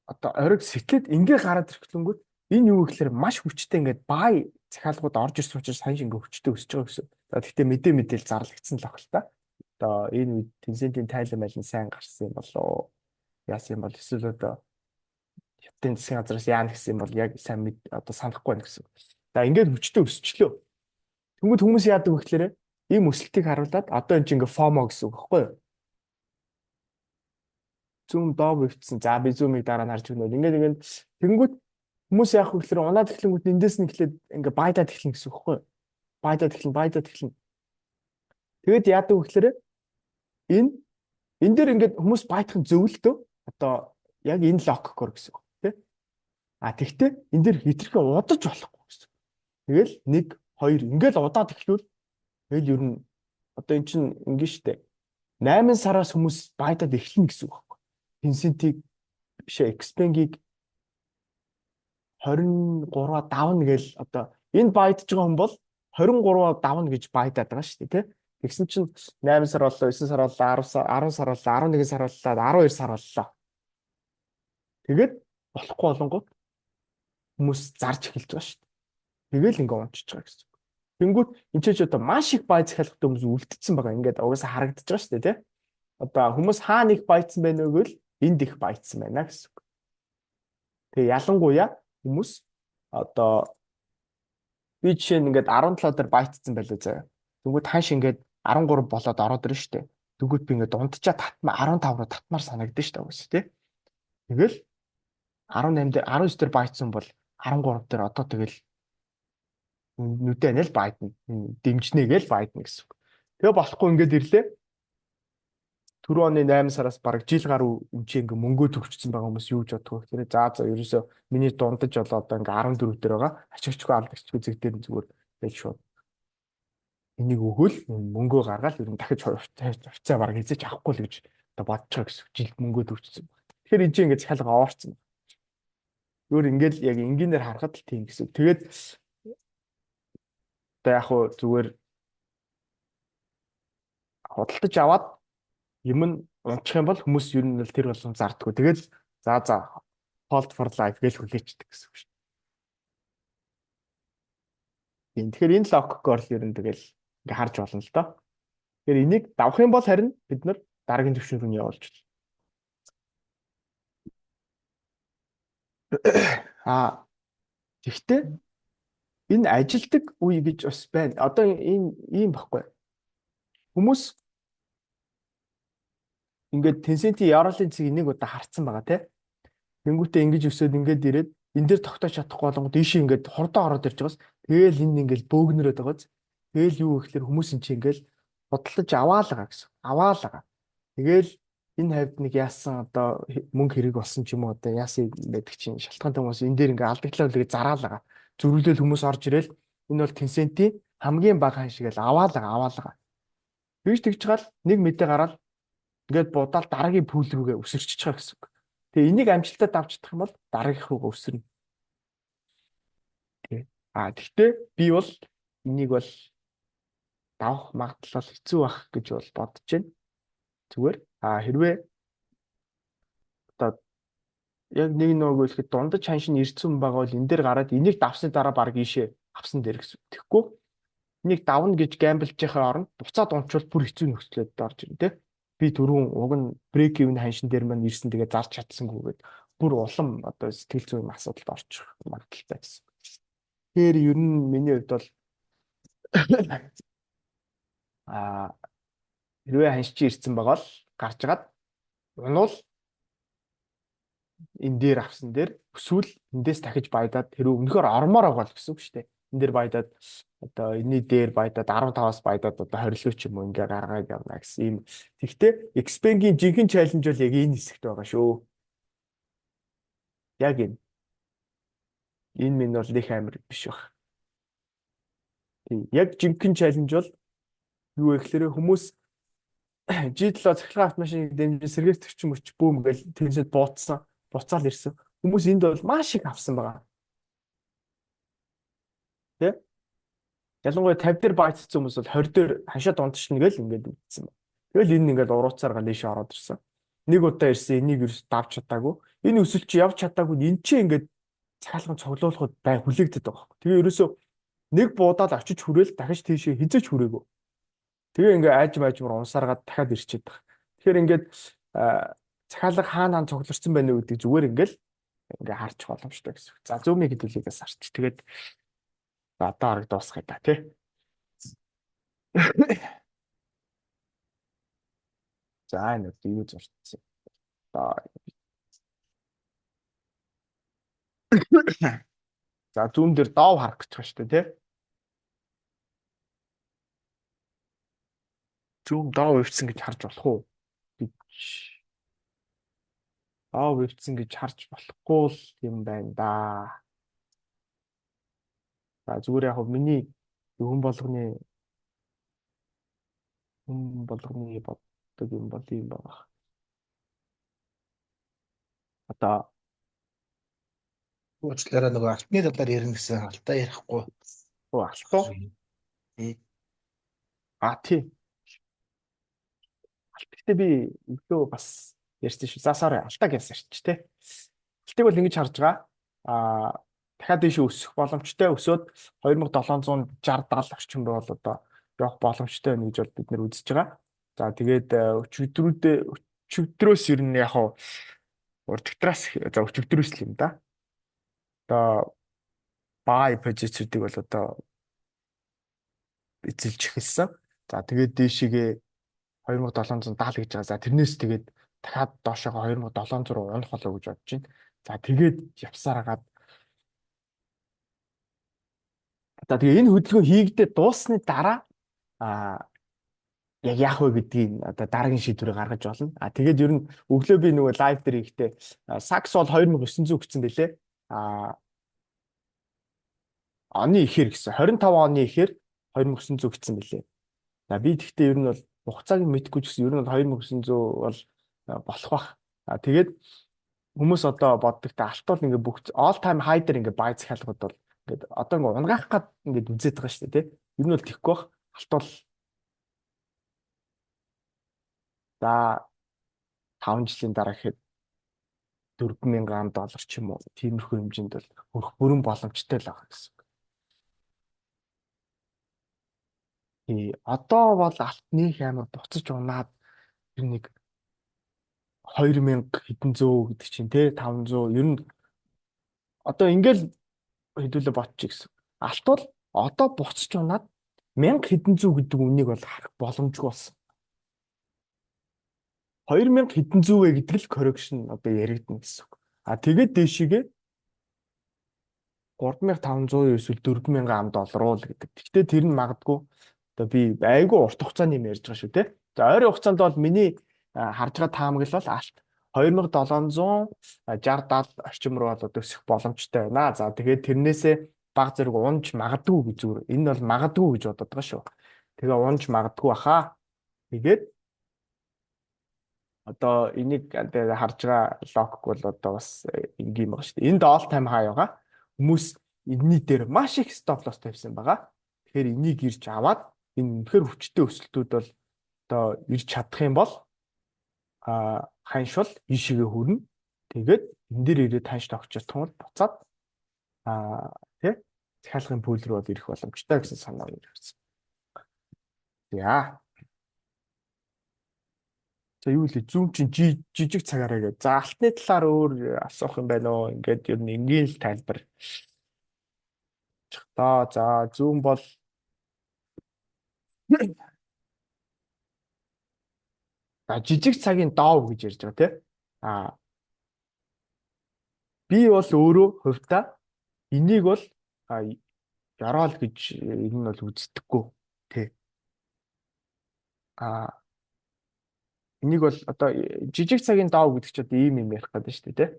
одоо оройг сэтлээд ингээ гараад ирэхлэнгүүт энэ юу гэхээр маш хүчтэй ингээд бай захиалгууд орж ирсэн учраас сайн шиг ингээ хүчтэй өсөж байгаа гэсэн. За гэхдээ мэдээл зарлагдсан л баг л та. Одоо энэ үед Tencent-ийн тайлан байлын сайн гарсан юм болоо. Яасан юм бол эсвэл одоо хятадын засгийн газраас яана гэсэн юм бол яг сайн одоо санахгүй байна гэсэн. За ингээд хүчтэй өсчлөө. Тэнгүүд хүмүүс яадаг вэ гэхээр ийм өсөлтийг харуулад одоо энэ чинь ингээ FOMO гэсэн үг байхгүй юу? Zoom доо бивцсэн. За би Zoom-ыг дараа нь харж өгнө. Ингээд тэнгүүд хүмүүс яах вэ гэхээр унаад эхлэнгүүт эндээс нь эхлээд ингээ байдаад эхлэн гэсэн үг байхгүй юу? Байдаад эхлэн. Тэгэд яадаг вэ гэхээр энэ дээр ингээд хүмүүс байдах нь зөвлөдөө одоо яг энэ логикоор гэсэн үг тий. Тэгтээ энэ дээр хитрхээ удаж болохгүй гэсэн. Тэгэл 1 2 ингээд удаад эхлүүл тэгэл ер нь одоо эн чинь ингэ штэ 8 сараас хүмүүс байдаад эхлэнэ гэсэн үг байхгүй. Tencent-ийг бишээ Xpeng-ийг 23-аа давна гээл одоо энэ байдж байгаа хүн бол 23-аа давна гэж байдаад байгаа шүү дээ тий. Тэгсэн чинь 8 сар боллоо, 9 сар боллоо, 10 сар боллоо, 11 сар боллоо, 12 сар боллоо. Тэгээд болохгүй болонгууд хүмүүс зарж эхэлж байгаа шүү дээ. Тэгэл ингээ унчиж байгаа гэсэн. Тэнгүүт энэ ч одоо маш их баяц захиалгатай хүмүүс үлдсэн байгаа. Ингээд угаасаа харагдаж байгаа шүү дээ, тий? Одоо хүмүүс хаана их баяцсан байна вэ гэвэл энд их баяцсан байна гэсэн. Тэгээ ялангуяа хүмүүс одоо би жишээ нь ингээд 17 дээр баяцсан байлаа заяа. Тэнгүүт ханш ингээд 13 болоод ороод ирэн шүү дээ. Тэнгүүт би ингээд унтчаа 15 руу татмаар санагдсан шүү дээ угсаа, тий? Тэгэл 18 дээр 19 дээр баяцсан бол 13 дээр одоо тэгэл нүдэ нэл байдна. Дэмжнэгээл байдна гэсэн. Тэгээ болохгүй ингээд ирлээ. Түрүү оны 8 сараас бараг жил гаруй энэ ингээ мөнгөө төгсчихсэн байгаа хүмүүс юу гэж бодох вэ? За ерөөсөө миний дундаж болоо одоо ингээ 14 дээр байгаа. Ачигчгүй алдагчгүй зэг дээр зүгээр байж шууд. Энийг өгөөл мөнгөө гаргаад ер нь дахиж хувьцаа бараг хийж авахгүй л гэж одоо бодож байгаа гэсэн. Жилд мөнгөө төгсчихсэн. Тэгэхээр энэ ингээ захиалга оорцсон. Өөр ингээл яг энгийнээр харахад л тийм гэсэн. Тэгээд одоо яг хуу зүгээр худалдаж аваад юм нь унчих юм бол хүмүүс ер нь тэр болгон зардггүй. Тэгээд за hold for life гэж хүлээчдэг гэсэн үг шүү дээ. Тэгэхээр энэ логикоор л ер нь тэгэл ингээ харж болно л доо. Тэгэхээр энийг давах юм бол харин бид нар дараагийн түвшин рүү явуулж байна. Тэгтээ энэ ажилдаг үе гэж бас байна. Одоо энэ ийм баггүй. Хүмүүс ингээд Tencent-ийн Яруулын цэг энийг удаа харцсан байгаа тий. Тэнгүүтээ ингэж өсөөд ингээд ирээд энэ дээр тогтоож чадахгүй болгоод ийшээ ингээд хурдан ороод ирж байгаас тэгээл энэ ингээд бөөгнөрөөд байгааз. Тэгээл юу гэхээр хүмүүс энэ чинь ингээд бодлож аваалгаа гэсэн. Аваалгаа. Тэгээл энэ хавьд нэг яасан одоо мөнгө хэрэг болсон ч юм уу одоо яасан байдаг чинь шалтгаантай хүмүүс энэ дээр ингээд алдагдлаа үлгээ зараалгаа. Зөрүүлэл хүмүүс орж ирээл энэ бол Tencent-ийн хамгийн бага хан шиг л аваалгаа. Тэгж гал нэг мэдээ гараад ингээд будаал дараагийн пул рүүгээ өсөрчиж байгаа гэсэн үг. Тэгээ энийг амжилтад авч чадах юм бол дараагийнх руугаа өсөрнө. Тэгтээ би бол энийг бол давах магадлал хэцүү байх гэж бол бодож байна. Зүгээр хэрвээ одоо яг нэг нөгөө ихэд дундаж ханшин ирсэн байгаа бол энэ дээр гараад энийг давсны дараа баг ийшээ авсан дээр гэсэн. Тэгэхгүй энийг давна гэж гамблж яхаа оронд буцаад унчвал бүр хэцүү нөхцөлөд орж ирнэ тий. Би түрүүн уг нь брейк ивен ханшин дээр маань ирсэн тэгээ зарч чадсангүйгээд бүр улам одоо сэтгэл зүйн асуудалд орчих магадaltaй гэсэн. Тэгэхээр ер нь миний хувьд бол хэрвээ ханшин ирсэн байгаа л гарч агаад унвал энэ дээр авсан дээр өсвөл эндээс дахиж баядаад хэрвээ өмнөхөр ормоор байгаа л гэсэн үг шүү дээ. Энэ дээр баядаад одоо энэний дээр баядаад 15-аас баядаад одоо 20 ч юм уу ингээ гаргаад явна гэсэн ийм. Тэгтээ Xpeng-ийн жинхэнэ чаленж бол яг энэ хэсэгт байгаа шүү. Яг энэ минь бол их амар биш баг. Тийм яг жинхэнэ чаленж бол юу вэ гэхээр хүмүүс G7 цахилгаан автомашиныг дэмжин сэргээс төрчин мөч бүүм гэл тэнцэд буцаал ирсэн. Хүмүүс энд бол маш их авсан байгаа. Тэ? Ялангуяа 50 дээр байцсан хүмүүс бол 20 дээр хашаад унтчихна гэл ингээд ütсэн байна. Тэгэл энэ ингээд урууцаар галээш ороод ирсэн. Нэг удаа ирсэн энийг ерөөс давж чадаагүй. Энэ өсөл чи явж чадаагүй. Энд чи ингээд цахилгаан цуглуулахад бай хүлээгдэт байгаа. Тэгээ ерөөсөө нэг буудаал очиж хүрээл дахиж тийшээ хизэж хүрээгүй. Тэгээ ингээ аажмаар унсаргаад дахиад ирчээд байгаа. Тэгэхээр ингээд цахилга хаана цугларсан байна вэ гэдэг зүгээр ингээл ингээ харчих боломжтой гэсэн. За зүүмийн хэдүүлгээс харч. Тэгээд одоо арга дуусгая та тий. За энэ юу зурцсан. За зүүн дээр доов харах гэж байна шүү дээ тий. Зүүн доов өвчсөн гэж харж болох уу? Доов өвчсөн гэж харж болохгүй л юм байна да. За зүгээр яг миний хүн болгоны боддог юм бол юм байна. Одоо уучлаарай нөгөө алтны талаар ярина гэсэн алтаа ярихгүй. Алтуу? Тийм. Гэтэ би өглөө бас ярьсан шүү. За sorry, алтаа гэсэн ярьчих те. Алтыг бол ингэж харж байгаа. Дахиад дэше өсөх боломжтой өсөөд 2760-70 орчим руу бол одоо явах боломжтой байна гэж бол бид нэр үзэж байгаа. За тэгээд өчигдрөөс ер нь яг урдгтраас за өчигдрөөс л юм да. Одоо buy позициудыг бол одоо эзэлж эхэлсэн. За тэгээд дээшигээ 2770 гэж байгаа. За тэрнээс тэгээд дахиад доошоо 2700 руу унах болов гэж бодож байна. За тэгээд явсаар хагаад за тэгээ энэ хөдөлгөөн хийгдээ дуусны дараа яг яах вэ гэдгийг одоо дараагийн шийдвэрийг гаргаж болно. Тэгээд ер нь өглөө би нөгөө лайв дээр ихтэй сакс бол 2900 гэсэн бэлээ. Оны ихээр гэсэн 25 оны ихээр 2900 гэсэн бэлээ. За би тэгтээ ер нь бол хугацааг мэдэхгүй ч гэсэн ер нь бол 2900 бол болох бах. Тэгээд хүмүүс одоо боддог та алтуул ингээ бүх all time high дээр ингээ buy захиалгууд бол ингээд одоо ингээ унгаах гад ингээ үзээд байгаа шүү дээ, тий. Ер нь бол тэхгүй бах. Алтуул за 5 жилийн дараа гэхэд $4,000 ч юм уу тиймэрхүү хэмжээнд бол хөрөх бүрэн боломжтой л байгаа гэсэн. Одоо бол алтны амар буцаж унаад нэг 2000 хэдэн зөө гэдэг чинь тий 500 ер нь одоо ингээл хэдүүлээ ботчих гэсэн. Алт бол одоо буцаж унаад 1000 хэдэн зөө гэдэг үнийг бол харах боломжгүй болсон. 2000 хэдэн зүүвэ гэдэг л correction одоо яригдана гэсэн үг. Тэгээд дээшигээ 3500 эсвэл 4000 $4,000 руу л гэдэг. Гэхдээ тэр нь магадгүй одоо би айгүй урт хугацааны юм ярьж байгаа шүү те. За ойрын хугацаанд бол миний харж байгаа таамаглал алт 2760-70 орчим руу бол өсөх боломжтой байна. За тэгээд тэрнээсээ баг зэрэг унж магадгүй гэж зүгээр. Энэ бол магадгүй гэж бодод байгаа шүү. Тэгээ унж магадгүй баха. Тэгээд одоо энийг харж байгаа логик бол одоо бас энгийн байгаа шүү дээ. Энд all time high байгаа. Хүмүүс энэний дээр маш их stop loss тавьсан байгаа. Тэгэхээр энийг ирж аваад энэ үнэхээр хүчтэй өсөлтүүд бол одоо ирж чадах юм бол ханшвал ийшээгээ хүрнэ. Тэгээд энэ дээр ирээд ханш тогтчих том бол буцаад тий захиалгын пул руу бол ирэх боломжтой гэсэн санаа ирсэн. За. За юу л зүүн чинь жижиг цагаараа гээд. За алтны талаар өөр асуух юм байна уу? Ингээд ер нь энгийн л тайлбар. За зүүн бол жижиг цагийн доо гэж ярьж байгаа тий. Би бол өөрөө хувьдаа энийг бол ёроол гэж энэ нь бол үздэггүй тий. Энийг бол одоо жижиг цагийн доо гэдэг чинь одоо ийм юм ярих гэдэг шүү дээ тий.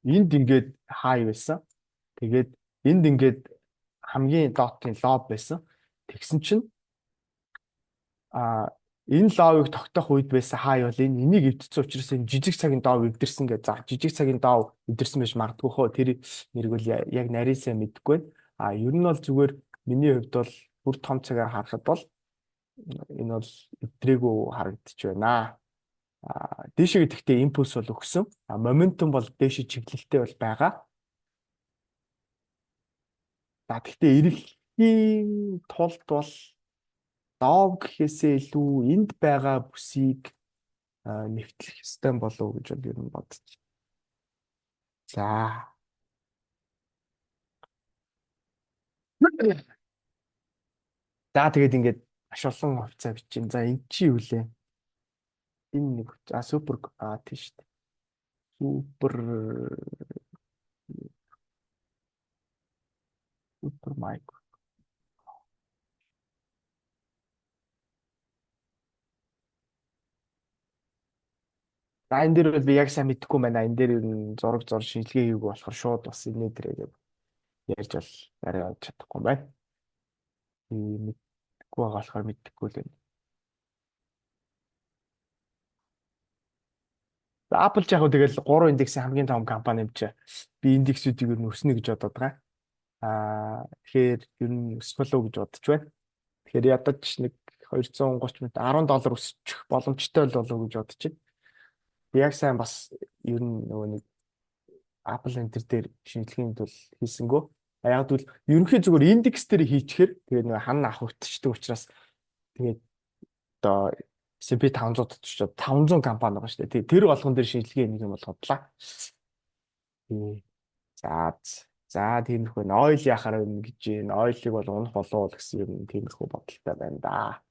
Энд ингээд хай байсан. Тэгээд энд ингээд хамгийн доотын лоб байсан. Тэгсэн чинь энэ ловыг тогтоох үед байсан хай бол энийг эвдсэн учраас энэ жижиг цагийн доо эвдэрсэн гэж. За жижиг цагийн доо эвдэрсэн байж магадгүй хөө тэр нэрг бол яг нарийн сайн мэдэхгүй байна. Ер нь бол зүгээр миний хувьд бол бүр том цагаар харахад бол энэ бол эвдрээгүй харагдаж байна. Дээшээ гэхдээ импульс бол өгсөн. Моментум бол дээшээ чиглэлтэй бол байгаа. За гэхдээ эрэхлийн тулд бол доо гэхээсээ илүү энд байгаа бүсийг нэвтлэх ёстой болов уу гэж бол ер нь бодож. За. За тэгээд ингээд маш олон хувьцаа бичин. За эн чи юу лээ? Энэ нэг супер тийш үү. Супер майк. За энэ дээр бол би яг сайн мэдэхгүй байна. Энэ дээр зураг шинжилгээ хийгээгүй болохоор шууд бас энэ дээрээ ярьж бол арай авч чадахгүй юм байна. Мэдэхгүй байгаа болохоор мэдэхгүй л байна. Apple яг хөө тэгэл 3 индексийн хамгийн том компани юм чи. Би индексүүдийг ер нь өснө гэж бодоод байгаа. Тэгэхээр ер нь өсөх болов гэж бодож байна. Тэгэхээр ядаж нэг 230 мэт $10 өсчих боломжтой болов уу гэж бодож байна. Яг сайн бас ер нь нөгөө нэг Apple Enter дээр шинжилгээнд бол хийсэнгөө. Яг бол ерөнхий зүгээр индекс дээр хийчихэр тэгээд нөгөө хан авахчдаг учраас тэгээд одоо S&P 500 очоод 500 компани байгаа шүү дээ. Тэр болгон дээр шинжилгээ нэг юм бол бодлаа. За тиймэрхүү ойл яхаар байна гэж байна. Ойлыг бол унах болов гэсэн юм тиймэрхүү бодолтой байна да.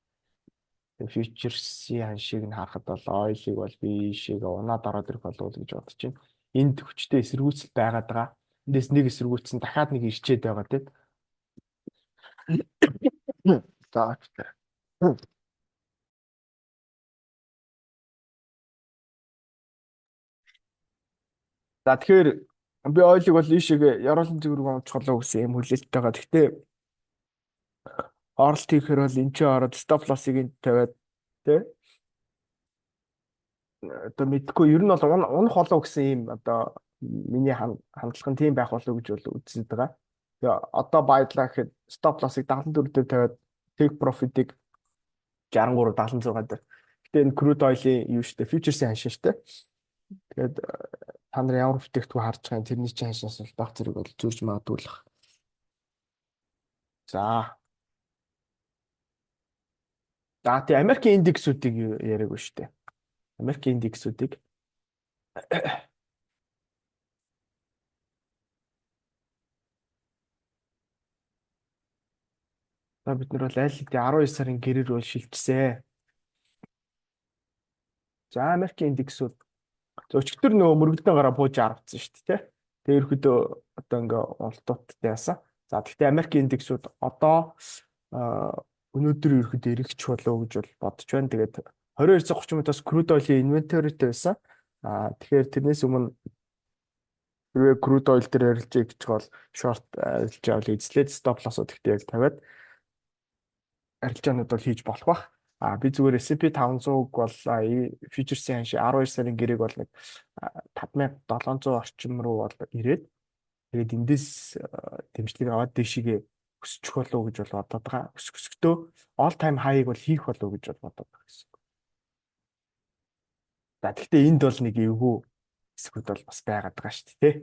Future-ийн ханшийг нь харахад бол ойлыг бол бишээ унаад ороод ирэх болов гэж бодож байна. Энд хүчтэй эсэргүүцэл байгаад байгаа. Эндээс нэг эсэргүүцсэн дахиад нэг ирчээд байгаа тийм. За. За тэгэхээр би ойлыг бол ийшээгээ яруулан зүгрэг онцголоо гэсэн юм хүлээлттэй байгаа. Гэхдээ оролт хийхээр бол энэ чинь ороод stop loss-ыг нь тавиад тий. Одоо мэдгүй ер нь бол унах болов гэсэн юм одоо миний хандлага нь тийм байх болов гэж бол үзсэн байгаа. Тэгээ одоо баядлаа гэхэд stop loss-ыг 74 дээр тавиад take profit-ыг 63 76 дээр. Гэтэ энэ crude oil-ийн юу штэ futures-ийн ханшаа штэ. Тэгээд та нар ямар бүтээгдэхүүн харж байгаа тэрний чинь ханшаас бол баг зэрэг бол зурж магадгүй. За тий Америкийн индексүүдийг яриаг штэ. Америкийн индексүүдийг бид нар бол аль хэдийн 12 сарын гэрээр бол шилжсэн. За Америкийн индексүүд өчигдөр нөгөө мөргөлдөн гараа бууж авцсан шүү дээ. Тэгээ ерөөдөө одоо ингээ уналтуудтай яасан. За гэхдээ Америкийн индексүүд одоо өнөөдөр ерөөдөө эргэж болов гэж бол бодож байна. Тэгээд 2230 метрээс crude oil-ийн inventory-тэй байсан. Тэгэхээр тэрнээс өмнө хэрвээ crude oil дээр арилжаа гэж бол short арилжаа бол эзлээд stop loss-ууд ихтэй яг тавиад арилжаанууд бол хийж болох бах. Би зүгээр S&P 500-г бол futures-ийн ханшаа 12 сарын гэрээг бол нэг 5700 орчим руу бол ирээд тэгээд эндээс дэмжлэг аваад дэшигээ өсчих болов гэж бол бодоод байгаа. Өсөхдөө all time high-ыг бол хийх болов гэж бол бодоод байгаа гэсэн. За гэхдээ энд бол нэг эвгүй хэсгүүд бол бас байгаад байгаа шүү дээ.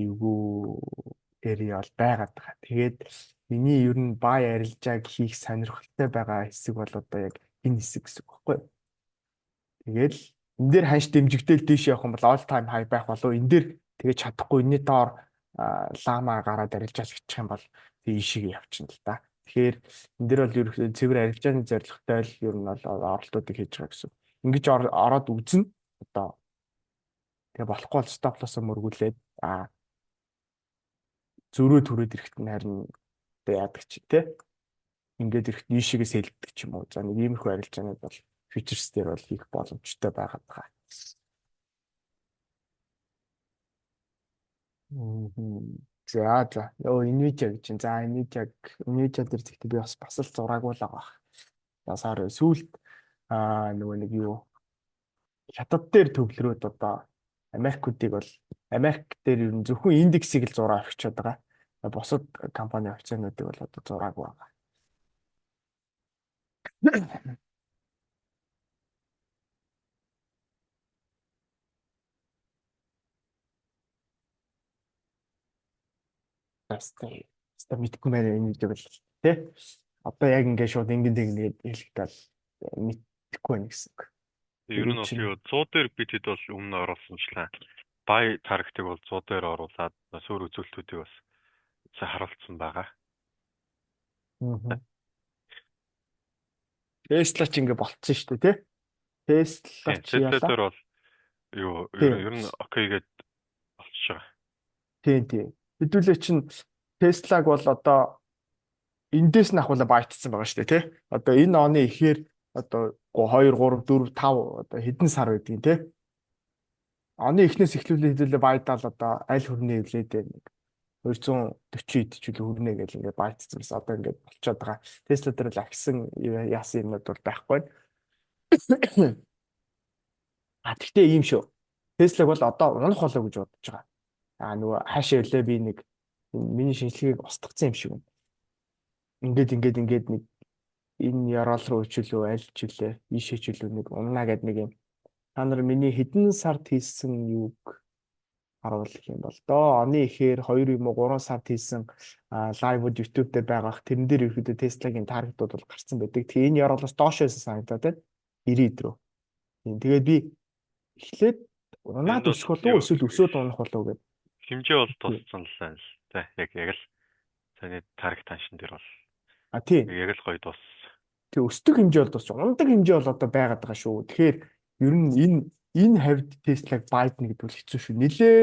Эвгүй area бол байгаад байгаа. Тэгээд миний ер нь бай арилжааг хийх сонирхолтой байгаа хэсэг бол одоо яг энэ хэсэг гэсэн үг байхгүй юу? Тэгэл энэ дээр ханш дэмжигдэл дээш явах юм бол all time high байх болов энэ дээр тэгэж чадахгүй энэний доор лама гараад арилжаал бичих юм бол ийшээ явчихна л да. Тэгэхээр энэ дээр бол ерөөхдөө цэвэр арилжааны зорилготой л ер нь бол оролтуудыг хийж байгаа гэсэн. Ингэж ороод үзнэ одоо тэгээ болохгүй бол stop loss-о мөргүүлээд зөрөө төрөөд ирэхэд нь харин одоо яадаг чи тий. Ингээд ирэхэд ийшээс хэлдэг ч юм уу. За нэг иймэрхүү арилжаанууд бол futures дээр бол хийх боломжтой байгаад байгаа. За. Nvidia гэж байна. За Nvidia дээр тэгтээ би бас л зураагүй л байгаа. За сар сүүлд нөгөө нэг юу хятад дээр төвлөрөөд одоо Америкуудыг бол Америк дээр ер нь зөвхөн индексийг л зураа авчиад байгаа. Бусад компани акциануудыг бол одоо зураагүй байгаа. Тэстэ мэдгүй мээр энэ видеог л тий. Одоо яг ингээд шууд ингээд хэлэхдээ мэдхгүй байна гэсэн үг. Ер нь бол юу 100 дээр бид хэд бол өмнө оруулсанчлаа. Бай таргтыг бол 100 дээр оруулаад суур үзүүлэлтүүдийг бас харуулсан байгаа. Tesla ч ингээд болцсон шүү дээ тий. Tesla ч яалаа. Tesla дээр бол юу ер нь окей гэд болчихж байгаа. Тийм. Хэдүүлээ чинь Tesla-г бол одоо эндээс нь ахвала байтцсан байгаа шүү дээ тий. Одоо энэ оны ихээр одоо 2 3 4 5 одоо хэдэн сар байдгийг тий. Оны эхнээс эхлүүлээ хэдүүлээ байдаал одоо аль хүрнээ хөвлээд байна. 240 идчихвэл хүрнэ гэж ингээд байтцсан бас одоо ингээд болчиход байгаа. Tesla дээр л агсан яасан юмнууд бол байхгүй. Тэгтээ ийм шүү. Tesla-г бол одоо унах болоо гэж бодож байгаа. Нөгөө хаашаа илээ би нэг миний шинжилгээг устгацсан юм шиг байна. Ингээд нэг энэ яраал руу чөлөө аль чөлөө ийшээ чөлөө нэг унана гэдэг нэг юм. Та нар миний хэдэн сард хийсэн юуг харуулах юм бол доо оны ихээр 2 юм уу 3 сард хийсэн лайвууд YouTube дээр байгаах тэрэн дээр ерөөдөө Tesla-гийн таргетууд бол гарсан байдаг. Тэгээ энэ яраалаас доош байсан санагдаа тийм 90 рүү. Тэгээд би эхлээд унаад өсөх болов уу эсвэл өсөөд унах болов уу гэдэг хэмжээ бол туссан л байна л. За яг л таны таргет таншин дээр бол тийм яг л гоё тус. Тэг өсдөг хэмжээ бол тусч ундаг хэмжээ бол одоо байгаад байгаа шүү. Тэгэхээр ер нь энэ хавьд Tesla-г байдна гэдэг бол хэцүү шүү. Нилээ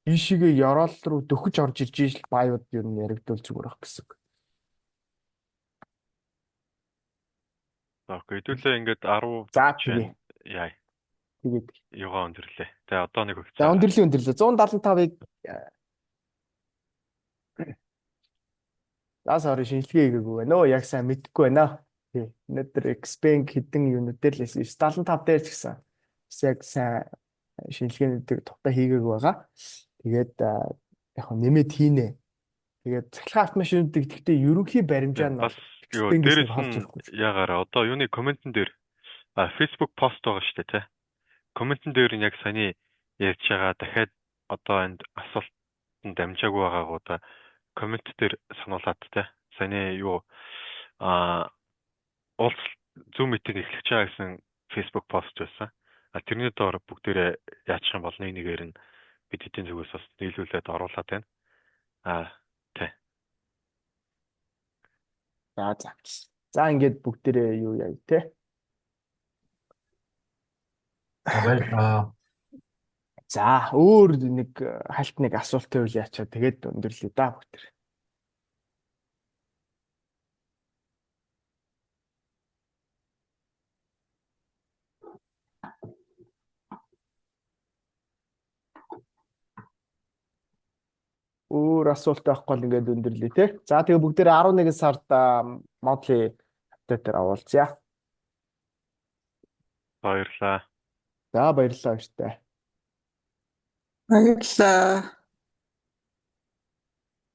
ийшээгээ яраал руу дөхөж орж ирж ижил бааюуд ер нь яригдвал зүгээр ах гэсэн. За хэдүүлээ ингээд 10 за тэгээ яа. Тэгээд юугаа өндөрлөө. За одоо нэг өгч. За өндөрлөө 175-ыг Сори шинжилгээ хийгээгүй байна. Нөө яг сайн мэдэхгүй байна. Тий. Өнөөдөр Xpeng хэдэн юунууд дээр л 975 дээр ч гэсэн яг сайн шинжилгээнүүдийг тухтай хийгээгүй байгаа. Тэгээд яг хөө нэмээд хийнэ. Тэгээд цахилгаан автомашинуудыг гэхдээ ерөнхий баримжаа нь бас юу дээрээс нь ягаараа одоо юуны комментэн дээр Facebook пост байгаа шүү дээ тий. Комментэн дээр нь яг саяны ярьж байгаа дахиад одоо энд асуултанд дамжаагүй байгаагуудаа коммент дээр сануулад тий. Саяны юу улс Zoom meeting эхлэж байгаа гэсэн Facebook пост байсан. Тэрний доор бүгдээрээ яачих юм бол нэгээр нь бид хэдийн зүгээс бас нийлүүлээд оруулаад байна. Тий. За ингээд бүгдээрээ юу яа тий. За өөр нэг хальт нэг асуулт байвал яачаа тэгээд өндөрлөе да бүгдээр. Өөр асуулт байхгүй л ингээд өндөрлөе тий. За тэгээ бүгдээрээ 11 сард модли апдейтер авуулцъя. Баярлалаа. За баярлалаа өштэй. Баярлалаа.